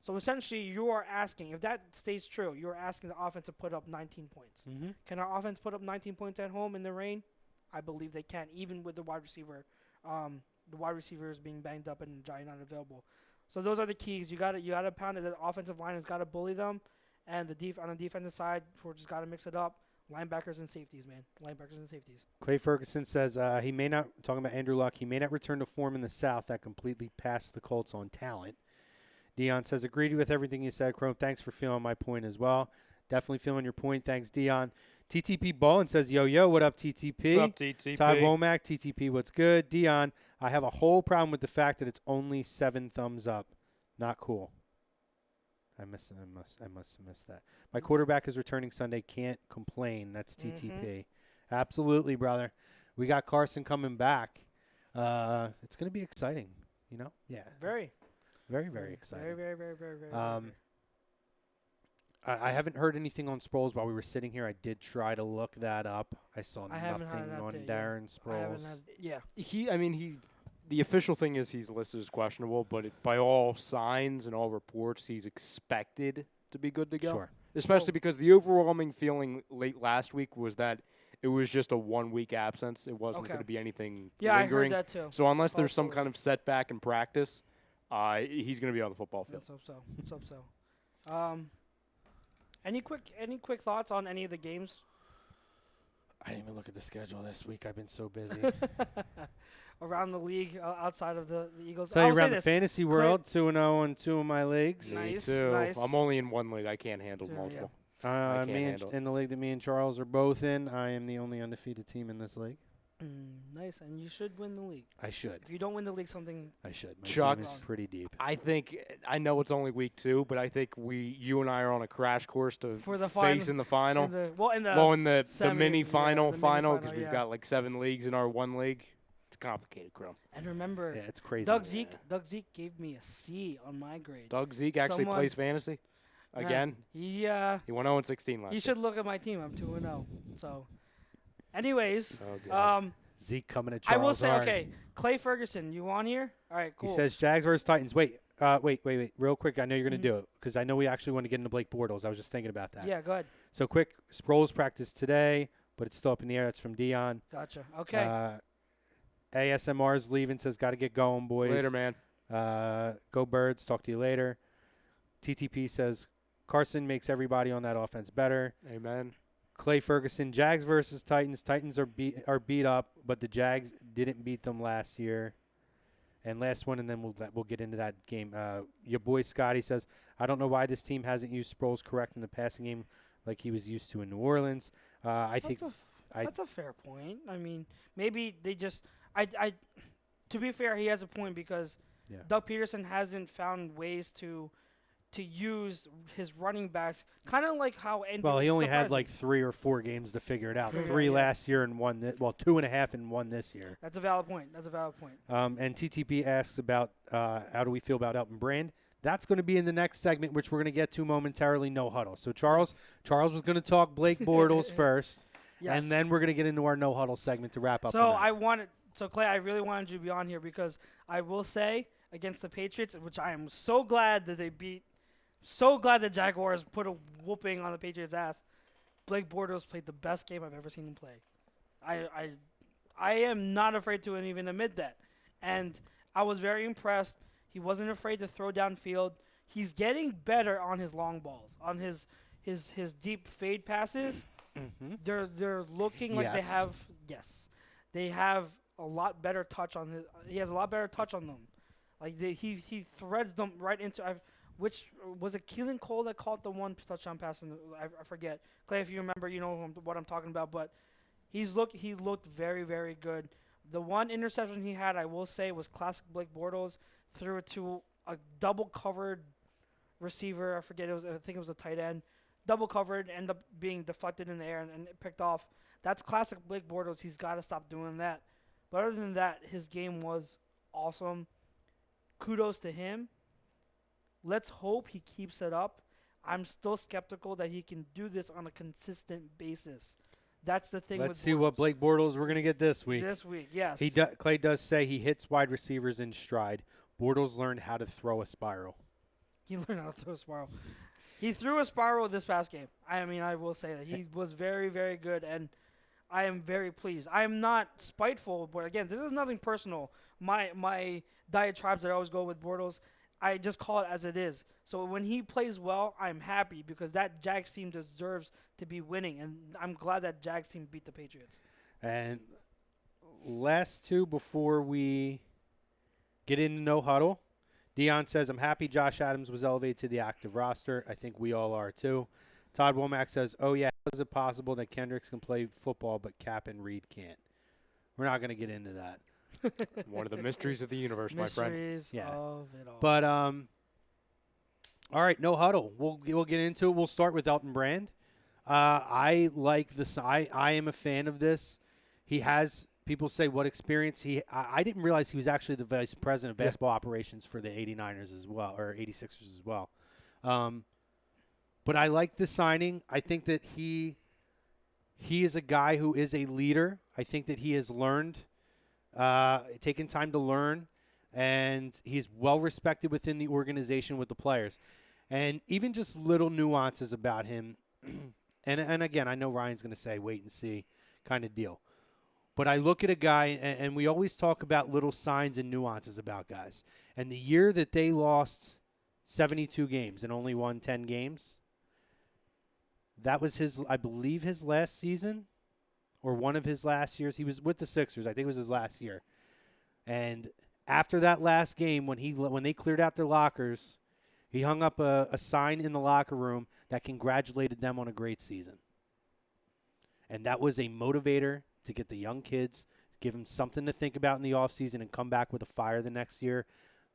[SPEAKER 2] So essentially, you are asking, if that stays true, you're asking the offense to put up 19 points.
[SPEAKER 1] Mm-hmm.
[SPEAKER 2] Can our offense put up 19 points at home in the rain? I believe they can, even with the wide receiver. The wide receivers being banged up and Ajayi not available. So those are the keys. You gotta pound it. The offensive line has got to bully them, and on the defensive side, we're just got to mix it up. Linebackers and safeties, man. Linebackers and safeties.
[SPEAKER 1] Clay Ferguson says he may not, talking about Andrew Luck, he may not return to form in the South that completely passed the Colts on talent. Dion says, agreed with everything you said, Chrome. Thanks for feeling my point as well. Definitely feeling your point. Thanks, Dion. TTP Ballin says, yo, what up, TTP?
[SPEAKER 3] What's up, TTP?
[SPEAKER 1] Todd Womack, TTP, what's good? Dion, I have a whole problem with the fact that it's only 7 thumbs up. Not cool. I must have missed that. My quarterback is returning Sunday. Can't complain. That's TTP. Mm-hmm. Absolutely, brother. We got Carson coming back. It's going to be exciting, you know? Yeah.
[SPEAKER 2] Very.
[SPEAKER 1] Very, very exciting.
[SPEAKER 2] Very.
[SPEAKER 1] I haven't heard anything on Sproles while we were sitting here. I did try to look that up. I saw nothing on Darren Sproles.
[SPEAKER 3] The official thing is he's listed as questionable, but by all signs and all reports, he's expected to be good to go.
[SPEAKER 1] Sure.
[SPEAKER 3] Especially because the overwhelming feeling late last week was that it was just a 1 week absence. It wasn't going to be anything lingering.
[SPEAKER 2] I heard that too.
[SPEAKER 3] So unless there's some kind of setback in practice, he's going to be on the football field.
[SPEAKER 2] Let's hope so. Any quick thoughts on any of the games?
[SPEAKER 1] I didn't even look at the schedule this week. I've been so busy.
[SPEAKER 2] around the league outside of the Eagles.
[SPEAKER 1] Tell you
[SPEAKER 2] I'll say
[SPEAKER 1] around the
[SPEAKER 2] this.
[SPEAKER 1] fantasy world, 2-0 in 2 of my leagues.
[SPEAKER 3] Me
[SPEAKER 2] Nice,
[SPEAKER 3] too.
[SPEAKER 2] nice.
[SPEAKER 3] I'm only in one league. I can't handle
[SPEAKER 2] Two, yeah.
[SPEAKER 3] multiple. I can't
[SPEAKER 1] Me and,
[SPEAKER 3] handle it.
[SPEAKER 1] in the league that me and Charles are both in, I am the only undefeated team in this league.
[SPEAKER 2] Nice, and you should win the league.
[SPEAKER 1] I should.
[SPEAKER 2] If you don't win the league, something.
[SPEAKER 1] I should. My
[SPEAKER 3] Chuck,
[SPEAKER 1] team is pretty deep.
[SPEAKER 3] I know it's only week 2, but I think you and I are on a crash course to
[SPEAKER 2] For the
[SPEAKER 3] face in the final.
[SPEAKER 2] In the
[SPEAKER 3] In the
[SPEAKER 2] semi,
[SPEAKER 3] mini
[SPEAKER 2] yeah,
[SPEAKER 3] final,
[SPEAKER 2] the mini final,
[SPEAKER 3] because we've
[SPEAKER 2] yeah.
[SPEAKER 3] got like 7 leagues in our one league. It's complicated, Chrome.
[SPEAKER 2] And remember,
[SPEAKER 1] Yeah, it's crazy.
[SPEAKER 2] Doug Zeke gave me a C on my grade.
[SPEAKER 3] Doug Zeke actually
[SPEAKER 2] Someone-
[SPEAKER 3] plays fantasy again.
[SPEAKER 2] Yeah,
[SPEAKER 3] He went 0-16 last
[SPEAKER 2] he
[SPEAKER 3] year.
[SPEAKER 2] should look at my team. I'm 2-0. So, anyways,
[SPEAKER 3] Oh, God.
[SPEAKER 1] Zeke coming at
[SPEAKER 2] I
[SPEAKER 1] Charles
[SPEAKER 2] will say,
[SPEAKER 1] hard.
[SPEAKER 2] okay, Clay Ferguson, you on here? All right, cool.
[SPEAKER 1] He says Jags versus Titans. Wait, real quick. I know you're going to do it because I know we actually want to get into Blake Bortles. I was just thinking about that.
[SPEAKER 2] Yeah, go ahead.
[SPEAKER 1] So quick, Sproles practice today, but it's still up in the air. That's from Dion.
[SPEAKER 2] Gotcha. Okay.
[SPEAKER 1] ASMR's leaving. Says got to get going, boys.
[SPEAKER 3] Later, man.
[SPEAKER 1] Go Birds. Talk to you later. TTP says Carson makes everybody on that offense better.
[SPEAKER 3] Amen.
[SPEAKER 1] Clay Ferguson, Jags versus Titans. Titans are beat up, but the Jags didn't beat them last year. And last one, and then we'll get into that game. Your boy Scotty says, I don't know why this team hasn't used Sproles correct in the passing game like he was used to in New Orleans.
[SPEAKER 2] That's a fair point. I mean, maybe they just to be fair, he has a point because
[SPEAKER 1] Yeah.
[SPEAKER 2] Doug Peterson hasn't found ways to use his running backs, kind of like how Andy.
[SPEAKER 1] Well, he only had
[SPEAKER 2] surprised
[SPEAKER 1] like
[SPEAKER 2] me.
[SPEAKER 1] 3 or 4 games to figure it out.
[SPEAKER 2] Yeah,
[SPEAKER 1] 3
[SPEAKER 2] yeah.
[SPEAKER 1] last year and 1 2.5 and 1 this year.
[SPEAKER 2] That's a valid point.
[SPEAKER 1] And TTP asks about how do we feel about Elton Brand. That's going to be in the next segment, which we're going to get to momentarily. No huddle. So Charles was going to talk Blake Bortles first,
[SPEAKER 2] Yes.
[SPEAKER 1] and then we're going to get into our no huddle segment to wrap up.
[SPEAKER 2] So
[SPEAKER 1] tonight.
[SPEAKER 2] Clay, I really wanted you to be on here because I will say against the Patriots, which I am so glad that they beat. So glad the Jaguars put a whooping on the Patriots' ass. Blake Bortles played the best game I've ever seen him play. I am not afraid to even admit that. And I was very impressed. He wasn't afraid to throw downfield. He's getting better on his long balls, on his deep fade passes. They're looking like they have a lot better touch on his. He has a lot better touch on them. Like he threads them right into. Which was it? Keelan Cole that caught the one touchdown pass. I forget. Clay, if you remember, you know what I'm talking about. But he looked very, very good. The one interception he had, I will say, was classic Blake Bortles. Threw it to a double covered receiver. I forget. I think it was a tight end. Double covered, ended up being deflected in the air and picked off. That's classic Blake Bortles. He's got to stop doing that. But other than that, his game was awesome. Kudos to him. Let's hope he keeps it up. I'm still skeptical that he can do this on a consistent basis. That's the thing.
[SPEAKER 1] Let's see what Blake Bortles we're going to get this week.
[SPEAKER 2] This week, yes.
[SPEAKER 1] Clay does say he hits wide receivers in stride. Bortles learned how to throw a spiral.
[SPEAKER 2] He learned how to throw a spiral. He threw a spiral this past game. I mean, I will say that. He was very, very good, and I am very pleased. I am not spiteful, but again, this is nothing personal. My diatribes that I always go with Bortles, I just call it as it is. So when he plays well, I'm happy because that Jags team deserves to be winning, and I'm glad that Jags team beat the Patriots.
[SPEAKER 1] And last two before we get into no huddle. Dion says, I'm happy Josh Adams was elevated to the active roster. I think we all are too. Todd Womack says, oh, yeah, how is it possible that Kendricks can play football but Cap and Reed can't? We're not going to get into that.
[SPEAKER 3] One of the mysteries of the universe, my friend.
[SPEAKER 2] Mysteries of it all.
[SPEAKER 1] But, all right, no huddle. We'll get into it. We'll start with Elton Brand. I like this. I am a fan of this. He has – people say what experience – I didn't realize he was actually the vice president of basketball operations for the 89ers as well, or 86ers as well. But I like the signing. I think that he is a guy who is a leader. I think that he has learned – taken time to learn, and he's well respected within the organization with the players. And even just little nuances about him, and again, I know Ryan's going to say wait and see kind of deal. But I look at a guy, and we always talk about little signs and nuances about guys. And the year that they lost 72 games and only won 10 games, that was I believe his last season. Or one of his last years. He was with the Sixers. I think it was his last year. And after that last game, when they cleared out their lockers, he hung up a sign in the locker room that congratulated them on a great season. And that was a motivator to get the young kids, give them something to think about in the offseason and come back with a fire the next year.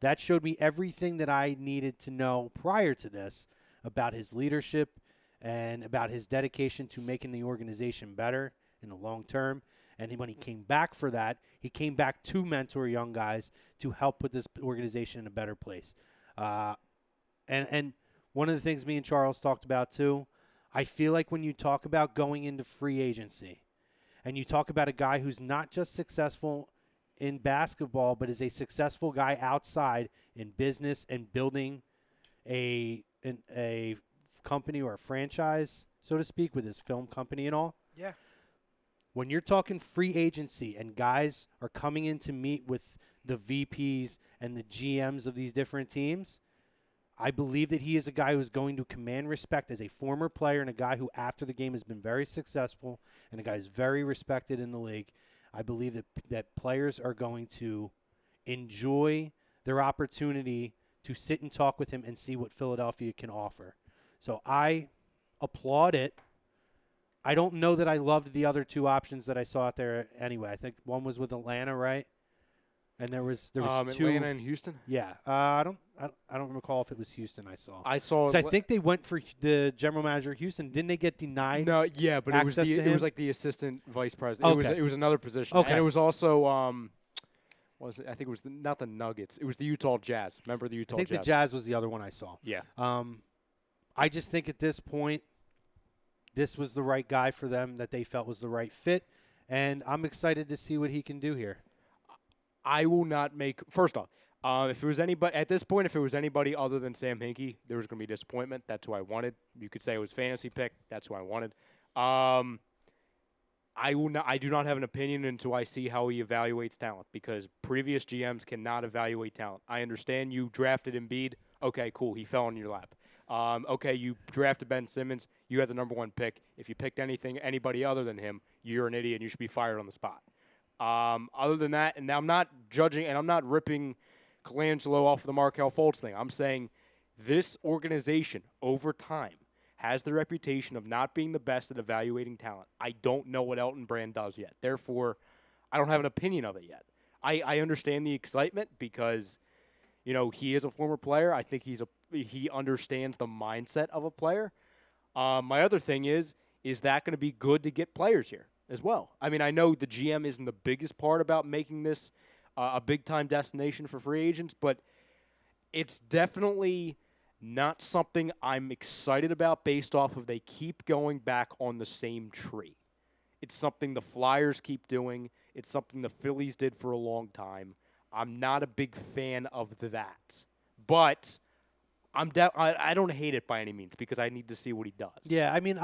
[SPEAKER 1] That showed me everything that I needed to know prior to this about his leadership and about his dedication to making the organization better in the long term. And when he came back for that, he came back to mentor young guys to help put this organization in a better place. And one of the things me and Charles talked about too, I feel like when you talk about going into free agency and you talk about a guy who's not just successful in basketball, but is a successful guy outside in business and building a company or a franchise, so to speak, with his film company and all.
[SPEAKER 2] Yeah.
[SPEAKER 1] When you're talking free agency and guys are coming in to meet with the VPs and the GMs of these different teams, I believe that he is a guy who's going to command respect as a former player and a guy who after the game has been very successful and a guy who's very respected in the league. I believe that players are going to enjoy their opportunity to sit and talk with him and see what Philadelphia can offer. So I applaud it. I don't know that I loved the other two options that I saw out there anyway. I think one was with Atlanta, right? And there was two.
[SPEAKER 3] Atlanta and Houston.
[SPEAKER 1] Yeah, I don't recall if it was Houston. I saw.
[SPEAKER 3] I saw.
[SPEAKER 1] I think they went for the general manager of Houston. Didn't they get denied?
[SPEAKER 3] No, yeah, but it was
[SPEAKER 1] access to
[SPEAKER 3] it was
[SPEAKER 1] him?
[SPEAKER 3] like the assistant vice president.
[SPEAKER 1] Okay.
[SPEAKER 3] It was another position.
[SPEAKER 1] Okay.
[SPEAKER 3] And it was also what was it? I think it was not the Nuggets. It was the Utah Jazz. Remember the Utah
[SPEAKER 1] I think
[SPEAKER 3] Jazz?
[SPEAKER 1] the Jazz was the other one I saw.
[SPEAKER 3] Yeah.
[SPEAKER 1] I just think at this point, this was the right guy for them that they felt was the right fit, and I'm excited to see what he can do here.
[SPEAKER 3] I will not make. First off, if it was anybody at this point, if it was anybody other than Sam Hinkie, there was going to be disappointment. That's who I wanted. You could say it was fantasy pick. That's who I wanted. I will not. I do not have an opinion until I see how he evaluates talent because previous GMs cannot evaluate talent. I understand you drafted Embiid. Okay, cool. He fell in your lap. Okay, you drafted Ben Simmons. You had the number one pick. If you picked anybody other than him, you're an idiot and you should be fired on the spot. Other than that, and now I'm not judging and I'm not ripping Colangelo off the Markelle Fultz thing. I'm saying this organization over time has the reputation of not being the best at evaluating talent. I don't know what Elton Brand does yet. Therefore, I don't have an opinion of it yet. I understand the excitement because, you know, he is a former player. I think he understands the mindset of a player. My other thing is that going to be good to get players here as well? I mean, I know the GM isn't the biggest part about making this a big-time destination for free agents, but it's definitely not something I'm excited about based off of they keep going back on the same tree. It's something the Flyers keep doing. It's something the Phillies did for a long time. I'm not a big fan of that. But I don't hate it by any means because I need to see what he does.
[SPEAKER 1] Yeah, I mean,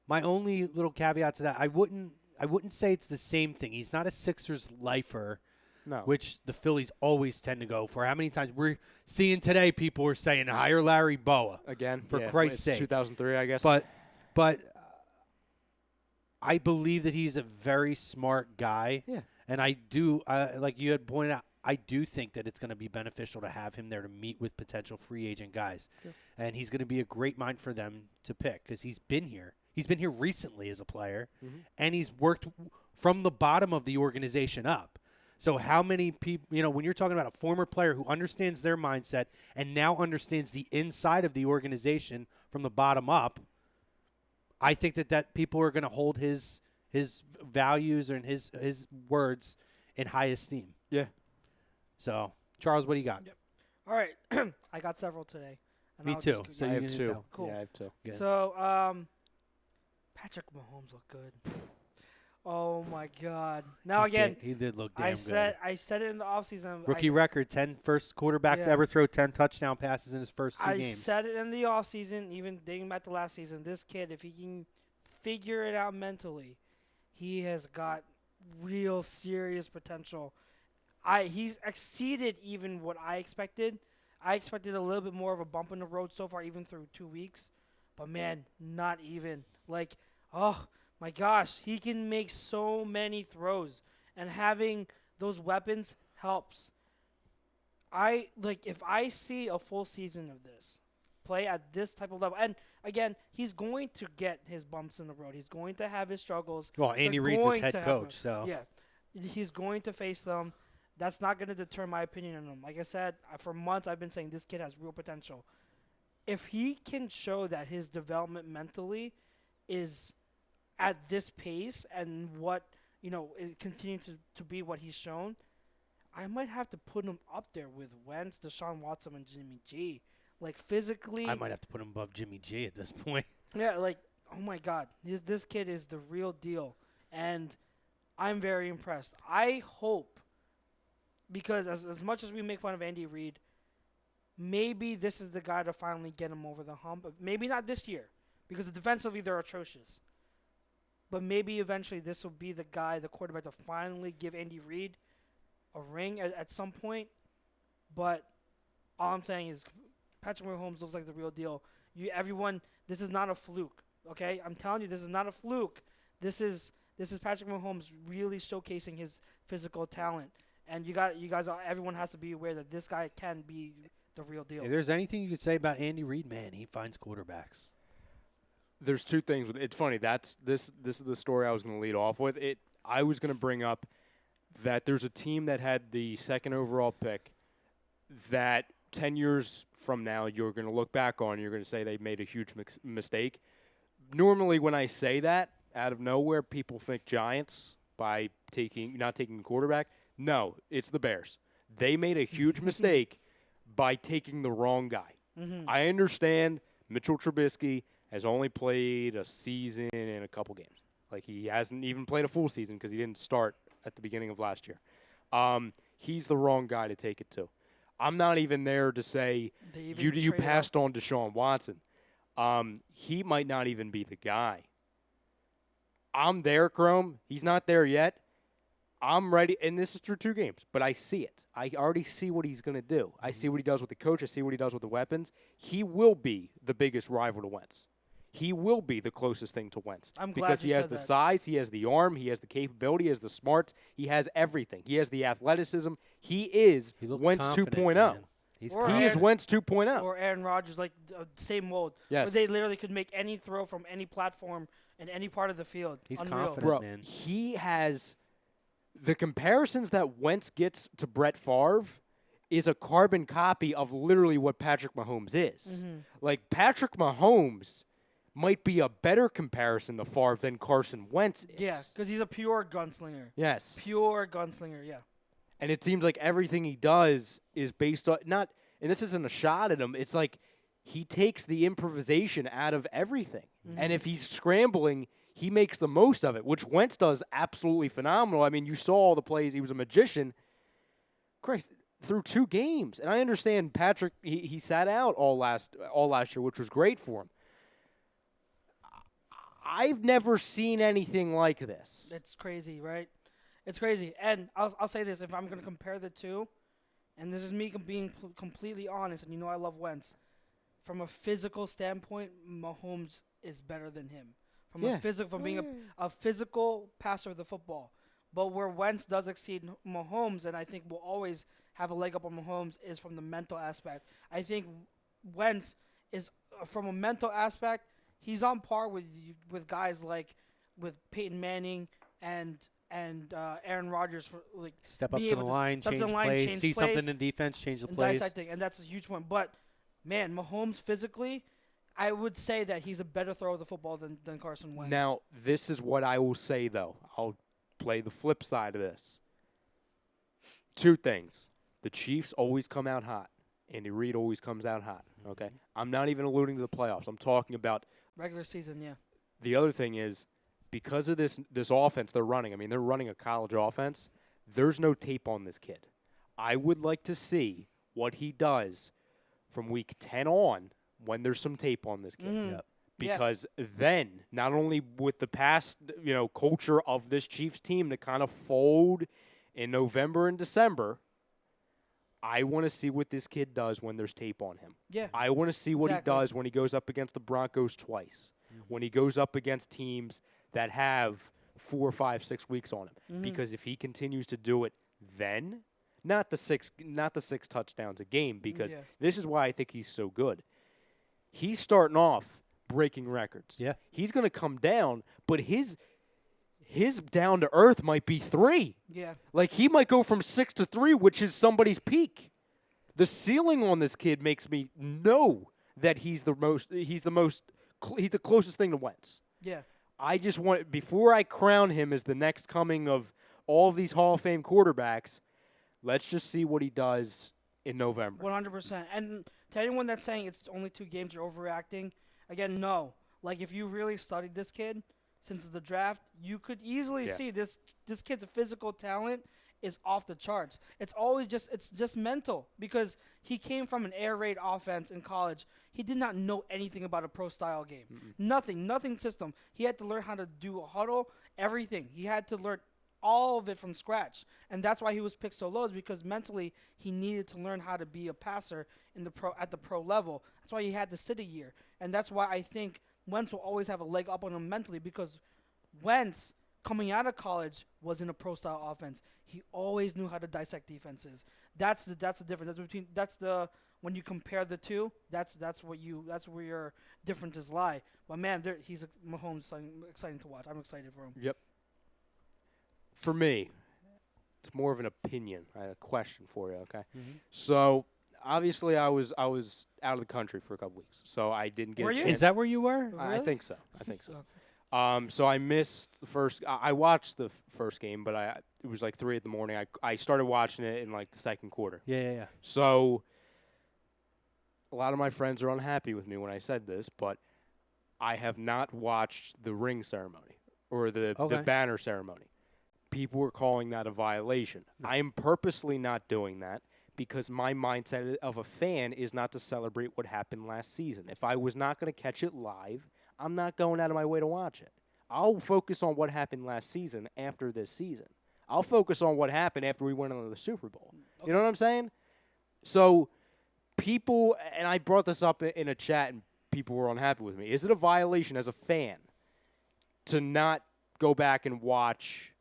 [SPEAKER 1] my only little caveat to that, I wouldn't say it's the same thing. He's not a Sixers lifer,
[SPEAKER 3] No.
[SPEAKER 1] which the Phillies always tend to go for. How many times we're seeing today people are saying hire Larry Boa.
[SPEAKER 3] Again,
[SPEAKER 1] for
[SPEAKER 3] yeah,
[SPEAKER 1] Christ's
[SPEAKER 3] it's
[SPEAKER 1] sake.
[SPEAKER 3] 2003, I guess.
[SPEAKER 1] But I believe that he's a very smart guy.
[SPEAKER 3] Yeah.
[SPEAKER 1] And I do, like you had pointed out, I do think that it's going to be beneficial to have him there to meet with potential free agent guys.
[SPEAKER 3] Sure.
[SPEAKER 1] And he's going to be a great mind for them to pick because he's been here. He's been here recently as a player, and he's worked from the bottom of the organization up. So how many people, you know, when you're talking about a former player who understands their mindset and now understands the inside of the organization from the bottom up, I think that people are going to hold his values and his words in high esteem.
[SPEAKER 3] Yeah.
[SPEAKER 1] So, Charles, what do you got?
[SPEAKER 2] Yep. All right. I got several today. And
[SPEAKER 1] Me
[SPEAKER 2] I'll
[SPEAKER 1] too.
[SPEAKER 2] just-
[SPEAKER 1] So
[SPEAKER 3] I
[SPEAKER 1] you
[SPEAKER 3] have
[SPEAKER 1] can
[SPEAKER 3] two.
[SPEAKER 1] tell.
[SPEAKER 2] Cool.
[SPEAKER 3] Yeah, I have two.
[SPEAKER 1] Good.
[SPEAKER 2] So, Patrick Mahomes looked good. Oh my God! Now again,
[SPEAKER 1] He did look damn
[SPEAKER 2] I
[SPEAKER 1] good.
[SPEAKER 2] said it in the offseason.
[SPEAKER 1] Rookie record, first quarterback to
[SPEAKER 2] Yeah.
[SPEAKER 1] ever throw 10 touchdown passes in his first two
[SPEAKER 2] I
[SPEAKER 1] games.
[SPEAKER 2] said it in the offseason, even dating back to last season. This kid, if he can figure it out mentally, he has got real serious potential. He's exceeded even what I expected. I expected a little bit more of a bump in the road so far, even through 2 weeks. But man, not even. Like, oh my gosh, he can make so many throws. And having those weapons helps. If I see a full season of this play at this type of level, and again, he's going to get his bumps in the road. He's going to have his struggles.
[SPEAKER 1] Well, Andy Reid's his head coach, so
[SPEAKER 2] yeah, he's going to face them. That's not going to deter my opinion on him. Like I said, for months I've been saying this kid has real potential. If he can show that his development mentally is at this pace and what it continues to be what he's shown, I might have to put him up there with Wentz, Deshaun Watson, and Jimmy G. Like physically,
[SPEAKER 1] I might have to put him above Jimmy G at this point.
[SPEAKER 2] Yeah, oh my God, this kid is the real deal, and I'm very impressed. I hope, because as much as we make fun of Andy Reid, maybe this is the guy to finally get him over the hump. Maybe not this year, because defensively they're atrocious. But maybe eventually this will be the guy, the quarterback, to finally give Andy Reid a ring at some point. But all I'm saying is Patrick Mahomes looks like the real deal. Everyone, this is not a fluke, okay? I'm telling you, this is not a fluke. This is Patrick Mahomes really showcasing his physical talent. And everyone has to be aware that this guy can be the real deal.
[SPEAKER 1] If there's anything you could say about Andy Reid, man, he finds quarterbacks.
[SPEAKER 3] There's two things. It's funny. This is the story I was going to lead off with. I was going to bring up that there's a team that had the second overall pick that 10 years from now you're going to look back on and you're going to say they made a huge mistake. Normally when I say that, out of nowhere, people think Giants by not taking a quarterback. No, it's the Bears. They made a huge mistake by taking the wrong guy.
[SPEAKER 2] Mm-hmm.
[SPEAKER 3] I understand Mitchell Trubisky has only played a season and a couple games. Like, he hasn't even played a full season because he didn't start at the beginning of last year. He's the wrong guy to take it to. I'm not even there to say you passed on Deshaun Watson. He might not even be the guy. I'm there, Chrome. He's not there yet. I'm ready, and this is through 2 games, but I see it. I already see what he's going to do. I see what he does with the coach. I see what he does with the weapons. He will be the biggest rival to Wentz. He will be the closest thing to Wentz.
[SPEAKER 2] I'm glad
[SPEAKER 3] because
[SPEAKER 2] you
[SPEAKER 3] he has
[SPEAKER 2] said
[SPEAKER 3] the
[SPEAKER 2] that.
[SPEAKER 3] size, he has the arm, he has the capability, he has the smarts, he has everything. He has the athleticism. He is Wentz 2.0.
[SPEAKER 1] Man. He
[SPEAKER 3] is Wentz 2.0.
[SPEAKER 2] Or Aaron Rodgers, same mold.
[SPEAKER 3] Yes.
[SPEAKER 2] Where they literally could make any throw from any platform in any part of the field.
[SPEAKER 1] He's
[SPEAKER 2] Unreal.
[SPEAKER 1] confident,
[SPEAKER 3] Bro,
[SPEAKER 1] man.
[SPEAKER 3] he has the comparisons that Wentz gets to Brett Favre is a carbon copy of literally what Patrick Mahomes is.
[SPEAKER 2] Mm-hmm.
[SPEAKER 3] Like, Patrick Mahomes might be a better comparison to Favre than Carson Wentz is.
[SPEAKER 2] Yeah, because he's a pure gunslinger.
[SPEAKER 3] Yes.
[SPEAKER 2] Pure gunslinger, yeah.
[SPEAKER 3] And it seems like everything he does is based on and this isn't a shot at him, it's like he takes the improvisation out of everything.
[SPEAKER 2] Mm-hmm.
[SPEAKER 3] And if he's scrambling, he makes the most of it, which Wentz does absolutely phenomenal. I mean, you saw all the plays. He was a magician. Christ, through 2 games. And I understand Patrick, he sat out all last year, which was great for him. I've never seen anything like this.
[SPEAKER 2] It's crazy, right? It's crazy. And I'll say this, if I'm going to compare the two, and this is me being completely honest, and I love Wentz, from a physical standpoint, Mahomes is better than him. From being a physical passer of the football. But where Wentz does exceed Mahomes, and I think will always have a leg up on Mahomes, is from the mental aspect. I think Wentz is, from a mental aspect, he's on par with guys with Peyton Manning and Aaron Rodgers for
[SPEAKER 1] Step up to the line, change plays, see something in defense, change the plays.
[SPEAKER 2] Dissecting, and that's a huge point. But man, Mahomes physically, I would say that he's a better thrower of the football than Carson Wentz.
[SPEAKER 3] Now, this is what I will say, though. I'll play the flip side of this. 2 things. The Chiefs always come out hot. Andy Reid always comes out hot. Okay? I'm not even alluding to the playoffs. I'm talking about
[SPEAKER 2] regular season, yeah.
[SPEAKER 3] the other thing is, because of this offense they're running, I mean, they're running a college offense, there's no tape on this kid. I would like to see what he does from week 10 on when there's some tape on this kid.
[SPEAKER 2] Mm-hmm.
[SPEAKER 1] Yep.
[SPEAKER 3] Because then, not only with the past, culture of this Chiefs team to kind of fold in November and December, I want to see what this kid does when there's tape on him.
[SPEAKER 2] Yeah.
[SPEAKER 3] I want to see what he does when he goes up against the Broncos twice, when he goes up against teams that have 4, 5, 6 weeks on him.
[SPEAKER 2] Mm-hmm.
[SPEAKER 3] Because if he continues to do it then, not the six touchdowns a game, because
[SPEAKER 2] Yeah.
[SPEAKER 3] this is why I think he's so good. He's starting off breaking records.
[SPEAKER 1] Yeah.
[SPEAKER 3] He's going to come down, but his down to earth might be 3.
[SPEAKER 2] Yeah.
[SPEAKER 3] Like, he might go from 6 to 3, which is somebody's peak. The ceiling on this kid makes me know that he's the closest thing to Wentz.
[SPEAKER 2] Yeah.
[SPEAKER 3] I just want, before I crown him as the next coming of all of these Hall of Fame quarterbacks, let's just see what he does in November.
[SPEAKER 2] 100%. And to anyone that's saying it's only 2 games, you're overreacting, again, no. Like, if you really studied this kid since the draft, you could easily see this kid's physical talent is off the charts. It's just mental, because he came from an air raid offense in college. He did not know anything about a pro style game. Nothing system. He had to learn how to do a huddle, everything. He had to learn all of it from scratch. And that's why he was picked so low, is because mentally he needed to learn how to be a passer at the pro level. That's why he had to sit a year. And that's why I think Wentz will always have a leg up on him mentally, because Wentz, coming out of college, was in a pro-style offense. He always knew how to dissect defenses. That's the difference. When you compare the two, that's where your differences lie. But man, Mahomes exciting to watch. I'm excited for him.
[SPEAKER 3] Yep. For me, it's more of an opinion. I have a question for you, okay?
[SPEAKER 1] Mm-hmm.
[SPEAKER 3] So, obviously, I was out of the country for a couple weeks, so I didn't get
[SPEAKER 2] Were
[SPEAKER 3] a
[SPEAKER 2] you?
[SPEAKER 3] chance.
[SPEAKER 1] Is that where you were?
[SPEAKER 2] Really?
[SPEAKER 3] I think so.
[SPEAKER 2] Okay.
[SPEAKER 3] So I missed the first. I watched the first game, but it was like 3 a.m. I started watching it in like the second quarter.
[SPEAKER 1] Yeah.
[SPEAKER 3] So a lot of my friends are unhappy with me when I said this, but I have not watched the ring ceremony or the banner ceremony. People were calling that a violation.
[SPEAKER 1] No.
[SPEAKER 3] I am purposely not doing that, because my mindset of a fan is not to celebrate what happened last season. If I was not going to catch it live, I'm not going out of my way to watch it. I'll focus on what happened last season after this season. I'll focus on what happened after we went on the Super Bowl. Okay. You know what I'm saying? So people, and I brought this up in a chat, and people were unhappy with me. Is it a violation as a fan to not go back and watch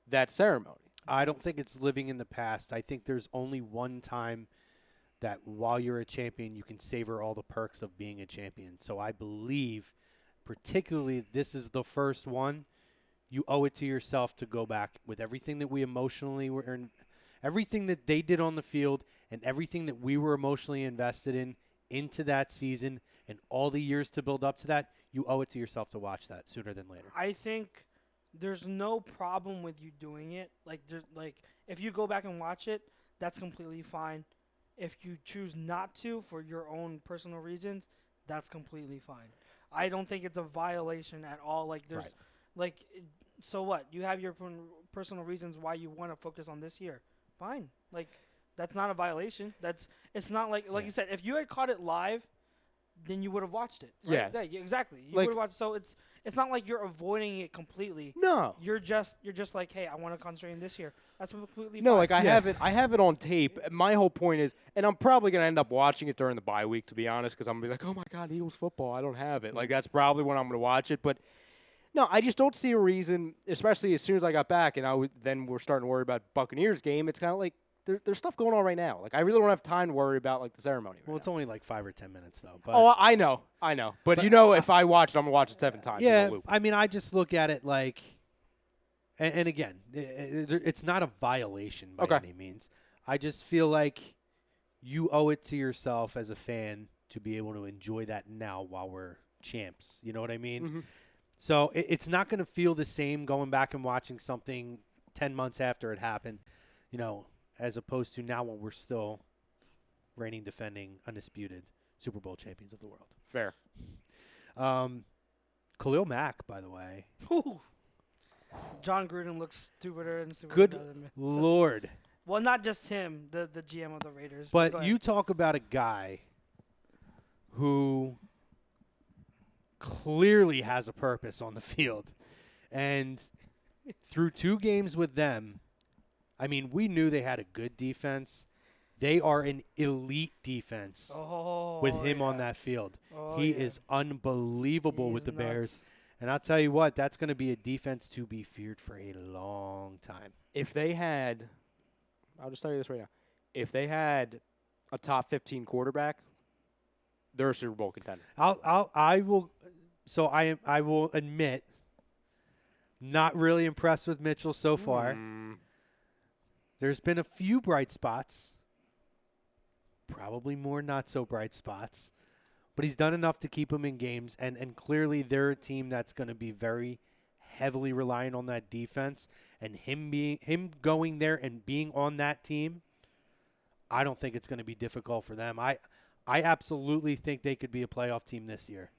[SPEAKER 3] that ceremony?
[SPEAKER 1] I don't think it's living in the past. I think there's only one time that while you're a champion, you can savor all the perks of being a champion. So I believe, particularly this is the first one, you owe it to yourself to go back with everything that we emotionally were, and everything that they did on the field, and everything that we were emotionally invested in into that season, and all the years to build up to that. You owe it to yourself to watch that sooner than later.
[SPEAKER 2] I think there's no problem with you doing it. Like if you go back and watch it, that's completely fine. If you choose not to for your own personal reasons, that's completely fine. I don't think it's a violation at all. Like there's so what? You have your personal reasons why you want to focus on this year. Fine. Like that's not a violation. It's not like you said, if you had caught it live, then you would have watched it. Right? Yeah, exactly. You would have watched. So it's not like you're avoiding it completely.
[SPEAKER 3] No.
[SPEAKER 2] You're just like, hey, I want to concentrate on this year. That's completely
[SPEAKER 3] no.
[SPEAKER 2] fine.
[SPEAKER 3] Like I have it on tape. My whole point is, and I'm probably gonna end up watching it during the bye week, to be honest, because I'm gonna be like, oh my God, Eagles football. I don't have it. Like that's probably when I'm gonna watch it. But no, I just don't see a reason. Especially as soon as I got back, and then we're starting to worry about Buccaneers game. It's kind of like there's stuff going on right now. Like I really don't have time to worry about like the ceremony.
[SPEAKER 1] Well, it's only like 5 or 10 minutes though. But
[SPEAKER 3] I know. But you know, if I watch it, I'm gonna watch it 7 times.
[SPEAKER 1] Yeah,
[SPEAKER 3] in a loop.
[SPEAKER 1] I mean, I just look at it like, and again, it's not a violation by any means. I just feel like you owe it to yourself as a fan to be able to enjoy that now while we're champs. You know what I mean?
[SPEAKER 3] Mm-hmm.
[SPEAKER 1] So it's not going to feel the same going back and watching something 10 months after it happened, you know, as opposed to now when we're still reigning, defending, undisputed Super Bowl champions of the world.
[SPEAKER 3] Fair.
[SPEAKER 1] Khalil Mack, by the way.
[SPEAKER 2] Whew. John Gruden looks stupider and stupider.
[SPEAKER 1] Good
[SPEAKER 2] than me.
[SPEAKER 1] Lord.
[SPEAKER 2] Well, not just him, the GM of the Raiders.
[SPEAKER 1] But you talk about a guy who clearly has a purpose on the field. And through 2 games with them, I mean, we knew they had a good defense. They are an elite defense with him on that field. He is unbelievable with the Bears. And I'll tell you what, that's going to be a defense to be feared for a long time.
[SPEAKER 3] If they had I'll just tell you this right now. If they had a top 15 quarterback, they're a Super Bowl contender.
[SPEAKER 1] I will admit, not really impressed with Mitchell so far. There's been a few bright spots, probably more not so bright spots, but he's done enough to keep him in games, and clearly they're a team that's going to be very heavily reliant on that defense, and him going there and being on that team, I don't think it's going to be difficult for them. I absolutely think they could be a playoff team this year.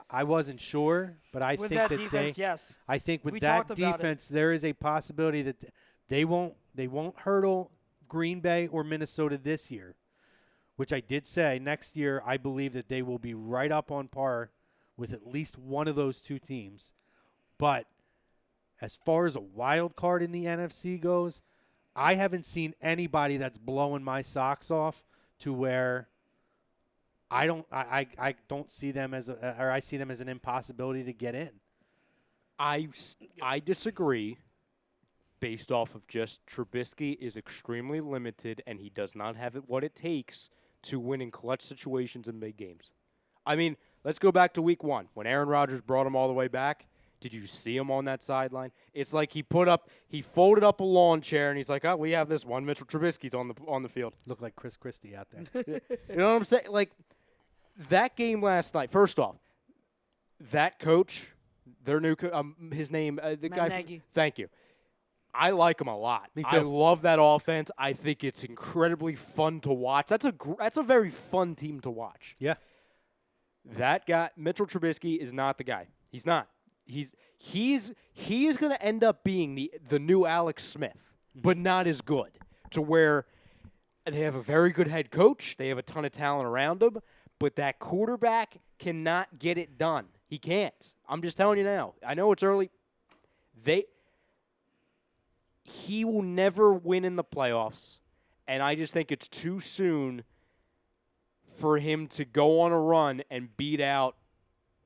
[SPEAKER 1] I wasn't sure, but I
[SPEAKER 2] With
[SPEAKER 1] think
[SPEAKER 2] that
[SPEAKER 1] that
[SPEAKER 2] defense, yes.
[SPEAKER 1] I think with
[SPEAKER 2] We
[SPEAKER 1] that
[SPEAKER 2] talked about
[SPEAKER 1] defense, there is a possibility that they won't hurdle Green Bay or Minnesota this year, which I did say next year I believe that they will be right up on par with at least one of those two teams. But as far as a wild card in the NFC goes, I haven't seen anybody that's blowing my socks off to where I don't see them as I see them as an impossibility to get in.
[SPEAKER 3] I disagree based off of just Trubisky is extremely limited and he does not have what it takes to win in clutch situations in big games. I mean, let's go back to week 1 when Aaron Rodgers brought him all the way back. Did you see him on that sideline? It's like he folded up a lawn chair and he's like, "Oh, we have this one. Mitchell Trubisky's on the field."
[SPEAKER 1] Looked like Chris Christie out there.
[SPEAKER 3] You know what I'm saying? Like that game last night. First off, that coach, their new his name, the
[SPEAKER 2] Matt
[SPEAKER 3] guy.
[SPEAKER 2] Nagy.
[SPEAKER 3] Thank you. I like him a lot.
[SPEAKER 1] Me too.
[SPEAKER 3] I love that offense. I think it's incredibly fun to watch. That's a very fun team to watch.
[SPEAKER 1] Yeah.
[SPEAKER 3] That guy, Mitchell Trubisky, is not the guy. He's not. He is going to end up being the new Alex Smith, but not as good. To where they have a very good head coach, they have a ton of talent around him, but that quarterback cannot get it done. He can't. I'm just telling you now. I know it's early. He will never win in the playoffs, and I just think it's too soon for him to go on a run and beat out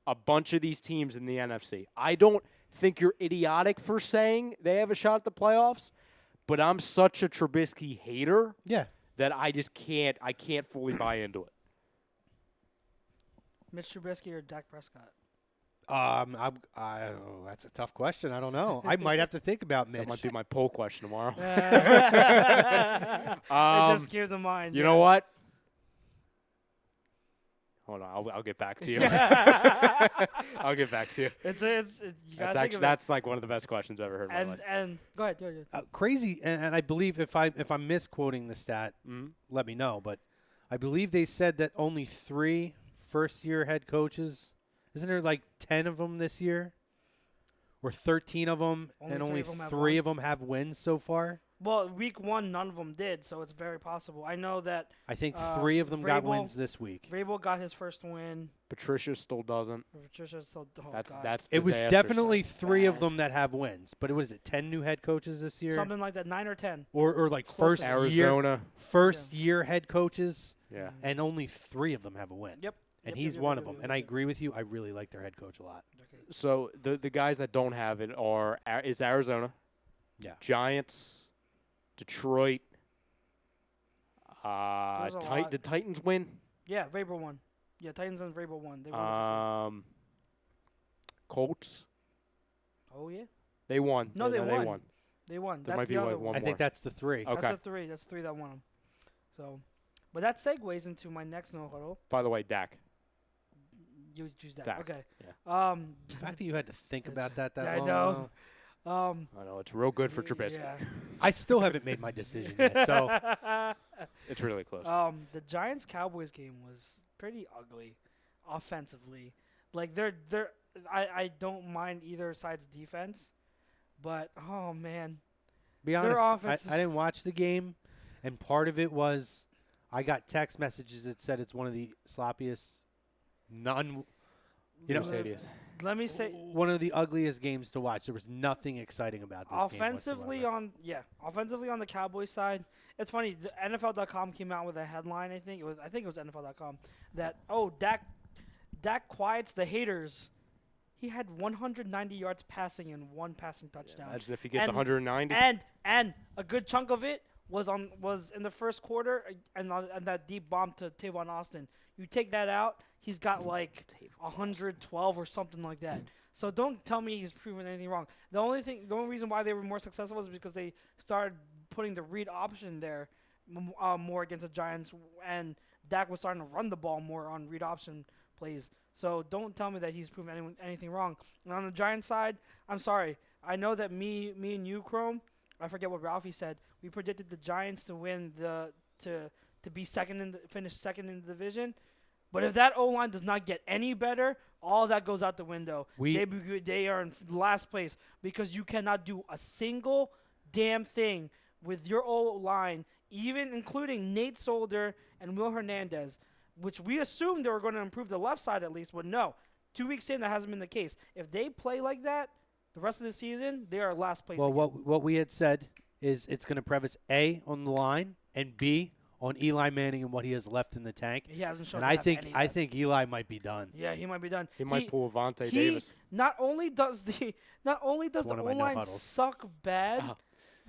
[SPEAKER 3] a bunch of these teams in the NFC. I don't think you're idiotic for saying they have a shot at the playoffs, but I'm such a Trubisky hater that I just can't fully buy into it.
[SPEAKER 2] Mitch Trubisky or Dak Prescott?
[SPEAKER 1] That's a tough question. I don't know. I might have to think about Mitch.
[SPEAKER 3] That might be my poll question tomorrow.
[SPEAKER 2] It just cleared the mind.
[SPEAKER 3] You know what? Hold on, I'll get back to you. I'll get back to you. That's like one of the best questions I've ever heard in my life.
[SPEAKER 2] And go ahead.
[SPEAKER 1] Crazy, and I believe if I'm misquoting the stat, let me know. But I believe they said that only 3 first-year head coaches. Isn't there like 10 of them this year, or 13 of them, and only 3 of them have wins so far?
[SPEAKER 2] Well, week 1, none of them did, so it's very possible. I know that.
[SPEAKER 1] I think 3 of them got wins this week.
[SPEAKER 2] Vrabel got his first win.
[SPEAKER 3] Patricia still doesn't.
[SPEAKER 2] Patricia still.
[SPEAKER 3] That's.
[SPEAKER 1] It was definitely 3 of them that have wins, but was it 10 new head coaches this year?
[SPEAKER 2] Something like that, 9 or 10.
[SPEAKER 1] Or like
[SPEAKER 2] Close
[SPEAKER 1] first year head coaches.
[SPEAKER 3] Yeah.
[SPEAKER 1] And only 3 of them have a win.
[SPEAKER 2] Yep.
[SPEAKER 1] And he's one of them. And I agree with you. I really like their head coach a lot.
[SPEAKER 2] Okay.
[SPEAKER 3] So the guys that don't have it is Arizona, Giants, Detroit. Did Titans win?
[SPEAKER 2] Yeah, Vrabel won. Yeah, Titans and Vrabel won. They won.
[SPEAKER 3] Colts.
[SPEAKER 2] Oh yeah.
[SPEAKER 3] They won.
[SPEAKER 2] No, they
[SPEAKER 3] won.
[SPEAKER 2] won. They won.
[SPEAKER 3] There
[SPEAKER 2] That's
[SPEAKER 3] might be
[SPEAKER 2] the other
[SPEAKER 3] one
[SPEAKER 2] one.
[SPEAKER 1] I think that's the 3.
[SPEAKER 3] Okay.
[SPEAKER 2] That's the 3. That's 3 that won them. So, but that segues into my next no huddle.
[SPEAKER 3] By the way, Dak.
[SPEAKER 2] You choose that.
[SPEAKER 3] Dak.
[SPEAKER 2] Okay.
[SPEAKER 3] Yeah.
[SPEAKER 1] The fact that you had to think about that long.
[SPEAKER 2] I know.
[SPEAKER 3] I know it's real good for Trubisky.
[SPEAKER 2] Yeah.
[SPEAKER 1] I still haven't made my decision yet, so
[SPEAKER 3] It's really close.
[SPEAKER 2] The Giants-Cowboys game was pretty ugly, offensively. Like I don't mind either side's defense, but oh man,
[SPEAKER 1] be honest, I didn't watch the game, and part of it was I got text messages that said it's one of the sloppiest,
[SPEAKER 2] let me say
[SPEAKER 1] one of the ugliest games to watch. There was nothing exciting about this
[SPEAKER 2] offensively
[SPEAKER 1] game whatsoever.
[SPEAKER 2] Offensively on the Cowboys side. It's funny. The NFL.com came out with a headline. I think it was NFL.com that Dak quiets the haters. He had 190 yards passing and 1 passing touchdown.
[SPEAKER 3] Imagine if he gets 190.
[SPEAKER 2] And a good chunk of it was in the first quarter and that deep bomb to Tavon Austin. You take that out, he's got like 112 or something like that. So don't tell me he's proven anything wrong. The only reason why they were more successful was because they started putting the read option there more against the Giants, and Dak was starting to run the ball more on read option plays. So don't tell me that he's proven anything wrong. And on the Giants side, I'm sorry. I know that me and you, Chrome, I forget what Ralphie said. We predicted the Giants to win to be finish second in the division. But if that O-line does not get any better, all that goes out the window. They are in last place because you cannot do a single damn thing with your O-line, even including Nate Solder and Will Hernandez, which we assumed they were going to improve the left side at least, but no. 2 weeks in, that hasn't been the case. If they play like that the rest of the season, they are last place.
[SPEAKER 1] Well,
[SPEAKER 2] again.
[SPEAKER 1] what we had said is it's going to preface A, on the line, and B, on Eli Manning and what he has left in the tank.
[SPEAKER 2] He hasn't shown.
[SPEAKER 1] And I think Eli might be done.
[SPEAKER 2] Yeah, he might be done.
[SPEAKER 3] He might pull Vontae Davis.
[SPEAKER 2] Not only does the O-line suck bad,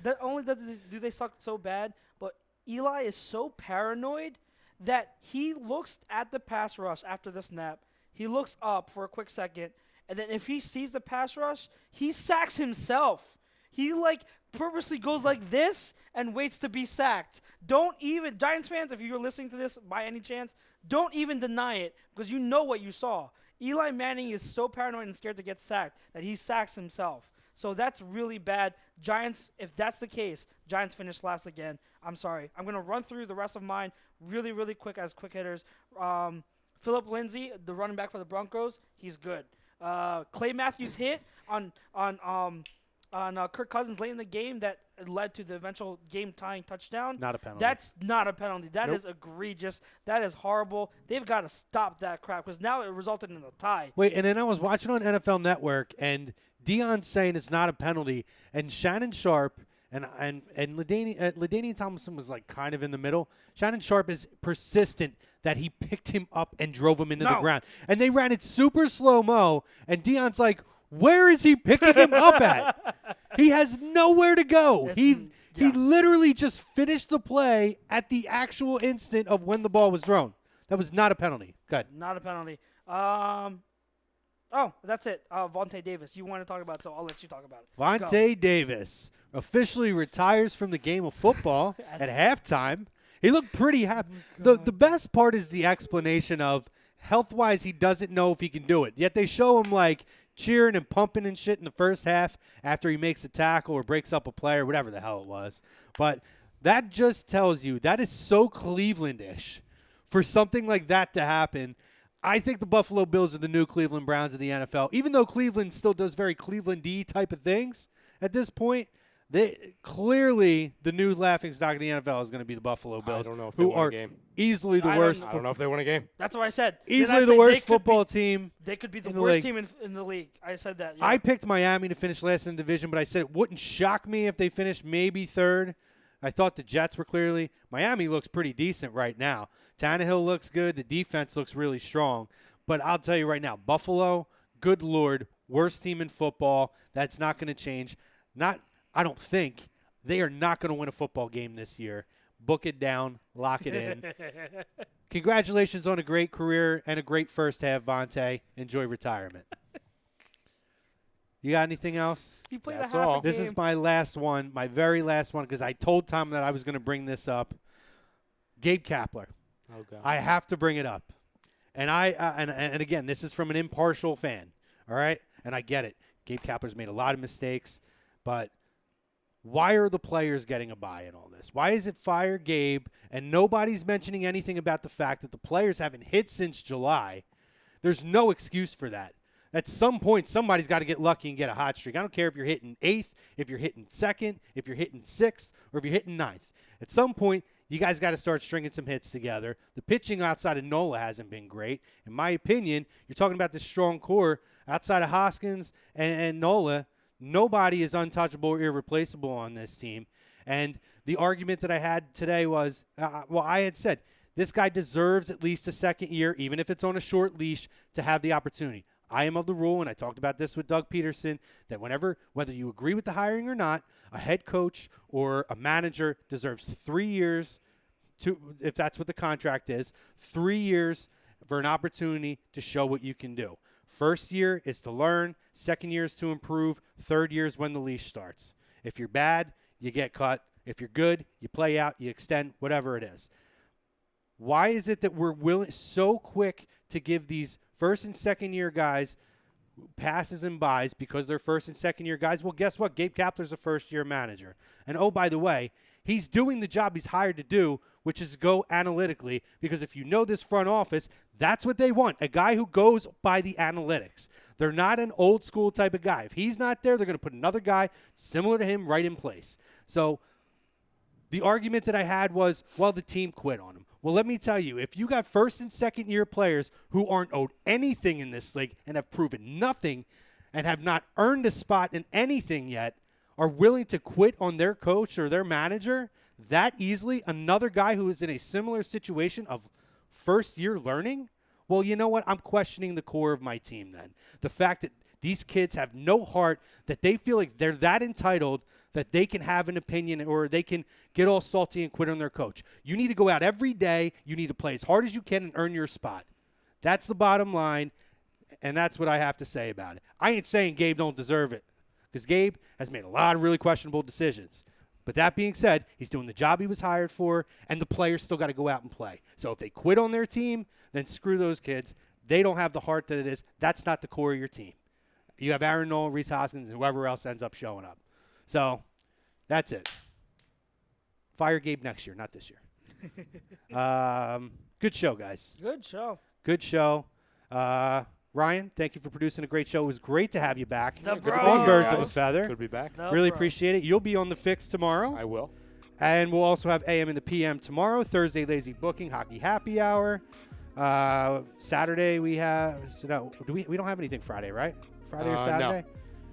[SPEAKER 2] do they suck so bad, but Eli is so paranoid that he looks at the pass rush after the snap. He looks up for a quick second, and then if he sees the pass rush, he sacks himself. He purposely goes like this and waits to be sacked. Don't even, Giants fans, if you're listening to this by any chance, don't even deny it because you know what you saw. Eli Manning is so paranoid and scared to get sacked that he sacks himself. So that's really bad. Giants, if that's the case, Giants finish last again. I'm sorry. I'm going to run through the rest of mine really, really quick as quick hitters. Phillip Lindsay, the running back for the Broncos, he's good. Clay Matthews hit on Kirk Cousins late in the game that led to the eventual game-tying touchdown.
[SPEAKER 1] Not a penalty.
[SPEAKER 2] That's not a penalty. That is egregious. That is horrible. They've got to stop that crap because now it resulted in a tie.
[SPEAKER 1] Wait, and then I was watching on NFL Network, and Dion's saying it's not a penalty, and Shannon Sharp and LaDainian Tomlinson was kind of in the middle. Shannon Sharp is persistent that he picked him up and drove him into the ground. And they ran it super slow-mo, and Dion's like, where is he picking him up at? He has nowhere to go. He literally just finished the play at the actual instant of when the ball was thrown. That was not a penalty. Good.
[SPEAKER 2] Not a penalty. That's it. Vontae Davis. You want to talk about it, so I'll let you talk about it.
[SPEAKER 1] Vontae Davis officially retires from the game of football at halftime. He looked pretty happy. The best part is the explanation of health-wise he doesn't know if he can do it. Yet they show him cheering and pumping and shit in the first half after he makes a tackle or breaks up a play or whatever the hell it was. But that just tells you that is so Cleveland-ish for something like that to happen. I think the Buffalo Bills are the new Cleveland Browns of the NFL. Even though Cleveland still does very Cleveland-y type of things at this point, clearly the new laughingstock of the NFL is going to be the Buffalo Bills,
[SPEAKER 3] I don't know if they win a game.
[SPEAKER 1] Easily the worst.
[SPEAKER 3] I don't know if they win a game.
[SPEAKER 2] That's what I said.
[SPEAKER 1] Easily the worst football team.
[SPEAKER 2] They could be the worst team in the league. I said that. Yeah.
[SPEAKER 1] I picked Miami to finish last in the division, but I said it wouldn't shock me if they finished maybe third. I thought the Jets were clearly. Miami looks pretty decent right now. Tannehill looks good. The defense looks really strong. But I'll tell you right now, Buffalo, good Lord, worst team in football. That's not going to change. I don't think. They are not going to win a football game this year. Book it down. Lock it in. Congratulations on a great career and a great first half, Vontae. Enjoy retirement. You got anything else?
[SPEAKER 2] He played
[SPEAKER 3] That's
[SPEAKER 2] a half
[SPEAKER 3] all.
[SPEAKER 2] a game.
[SPEAKER 1] This is my last one, my very last one, because I told Tom that I was going to bring this up. Gabe Kapler.
[SPEAKER 3] Okay.
[SPEAKER 1] I have to bring it up. And and again, this is from an impartial fan, all right? And I get it. Gabe Kapler's made a lot of mistakes, but why are the players getting a bye in all this? Why is it fire Gabe and nobody's mentioning anything about the fact that the players haven't hit since July? There's no excuse for that. At some point, somebody's got to get lucky and get a hot streak. I don't care if you're hitting 8th, if you're hitting 2nd, if you're hitting 6th, or if you're hitting 9th. At some point, you guys got to start stringing some hits together. The pitching outside of Nola hasn't been great. In my opinion, you're talking about this strong core outside of Hoskins and Nola. Nobody is untouchable or irreplaceable on this team. And the argument that I had today was, I had said, this guy deserves at least a second year, even if it's on a short leash, to have the opportunity. I am of the rule, and I talked about this with Doug Peterson, that whether you agree with the hiring or not, a head coach or a manager deserves 3 years if that's what the contract is, 3 years for an opportunity to show what you can do. First year is to learn. Second year is to improve. Third year is when the leash starts. If you're bad, you get cut. If you're good, you play out, you extend, whatever it is. Why is it that we're so quick to give these first and second year guys passes and buys because they're first and second year guys? Well, guess what? Gabe Kapler's a first year manager. And oh, by the way, he's doing the job he's hired to do, which is go analytically, because if you know this front office, that's what they want, a guy who goes by the analytics. They're not an old school type of guy. If he's not there, they're going to put another guy similar to him right in place. So the argument that I had was, well, the team quit on him. Well, let me tell you, if you got first and second year players who aren't owed anything in this league and have proven nothing and have not earned a spot in anything yet, are willing to quit on their coach or their manager that easily, another guy who is in a similar situation of first year learning, well, you know what? I'm questioning the core of my team then. The fact that these kids have no heart, that they feel like they're that entitled that they can have an opinion or they can get all salty and quit on their coach. You need to go out every day. You need to play as hard as you can and earn your spot. That's the bottom line, and that's what I have to say about it. I ain't saying Gabe don't deserve it, because Gabe has made a lot of really questionable decisions. But that being said, he's doing the job he was hired for, and the players still got to go out and play. So if they quit on their team, then screw those kids. They don't have the heart that it is. That's not the core of your team. You have Aaron Nolan, Reese Hoskins, and whoever else ends up showing up. So that's it. Fire Gabe next year, not this year. Good show, guys.
[SPEAKER 2] Good show.
[SPEAKER 1] Good show. Ryan, thank you for producing a great show. It was great to have you back
[SPEAKER 2] The
[SPEAKER 3] Good to be
[SPEAKER 2] bro.
[SPEAKER 1] on
[SPEAKER 3] here,
[SPEAKER 1] Birds of
[SPEAKER 3] guys.
[SPEAKER 1] a Feather.
[SPEAKER 3] Good to be back.
[SPEAKER 2] The
[SPEAKER 1] Really
[SPEAKER 2] bro.
[SPEAKER 1] appreciate it. You'll be on the Fix tomorrow.
[SPEAKER 3] I will.
[SPEAKER 1] And we'll also have AM and the PM tomorrow. Thursday, Lazy Booking, Hockey Happy Hour. Saturday, we have we don't have anything Friday, right? Friday or
[SPEAKER 3] No.
[SPEAKER 1] Saturday?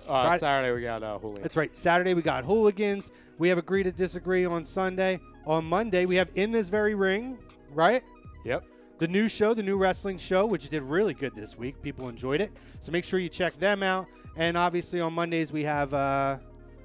[SPEAKER 1] Friday-
[SPEAKER 3] Saturday we got Julian.
[SPEAKER 1] That's right. Saturday, we got Hooligans. We have Agree to Disagree on Sunday. On Monday, we have In This Very Ring, right?
[SPEAKER 3] Yep.
[SPEAKER 1] The new show, the new wrestling show, which did really good this week. People enjoyed it. So make sure you check them out. And obviously on Mondays, we have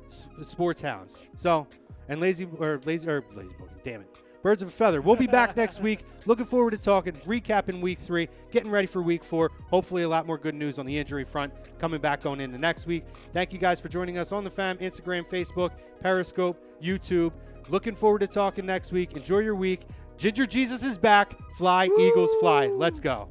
[SPEAKER 1] Sports Hounds. So, and Lazy Booking, damn it. Birds of a Feather. We'll be back next week. Looking forward to talking, recapping week 3, getting ready for week 4. Hopefully a lot more good news on the injury front coming back going into next week. Thank you guys for joining us on the Fam, Instagram, Facebook, Periscope, YouTube. Looking forward to talking next week. Enjoy your week. Ginger Jesus is back. Fly, Eagles, fly. Let's go.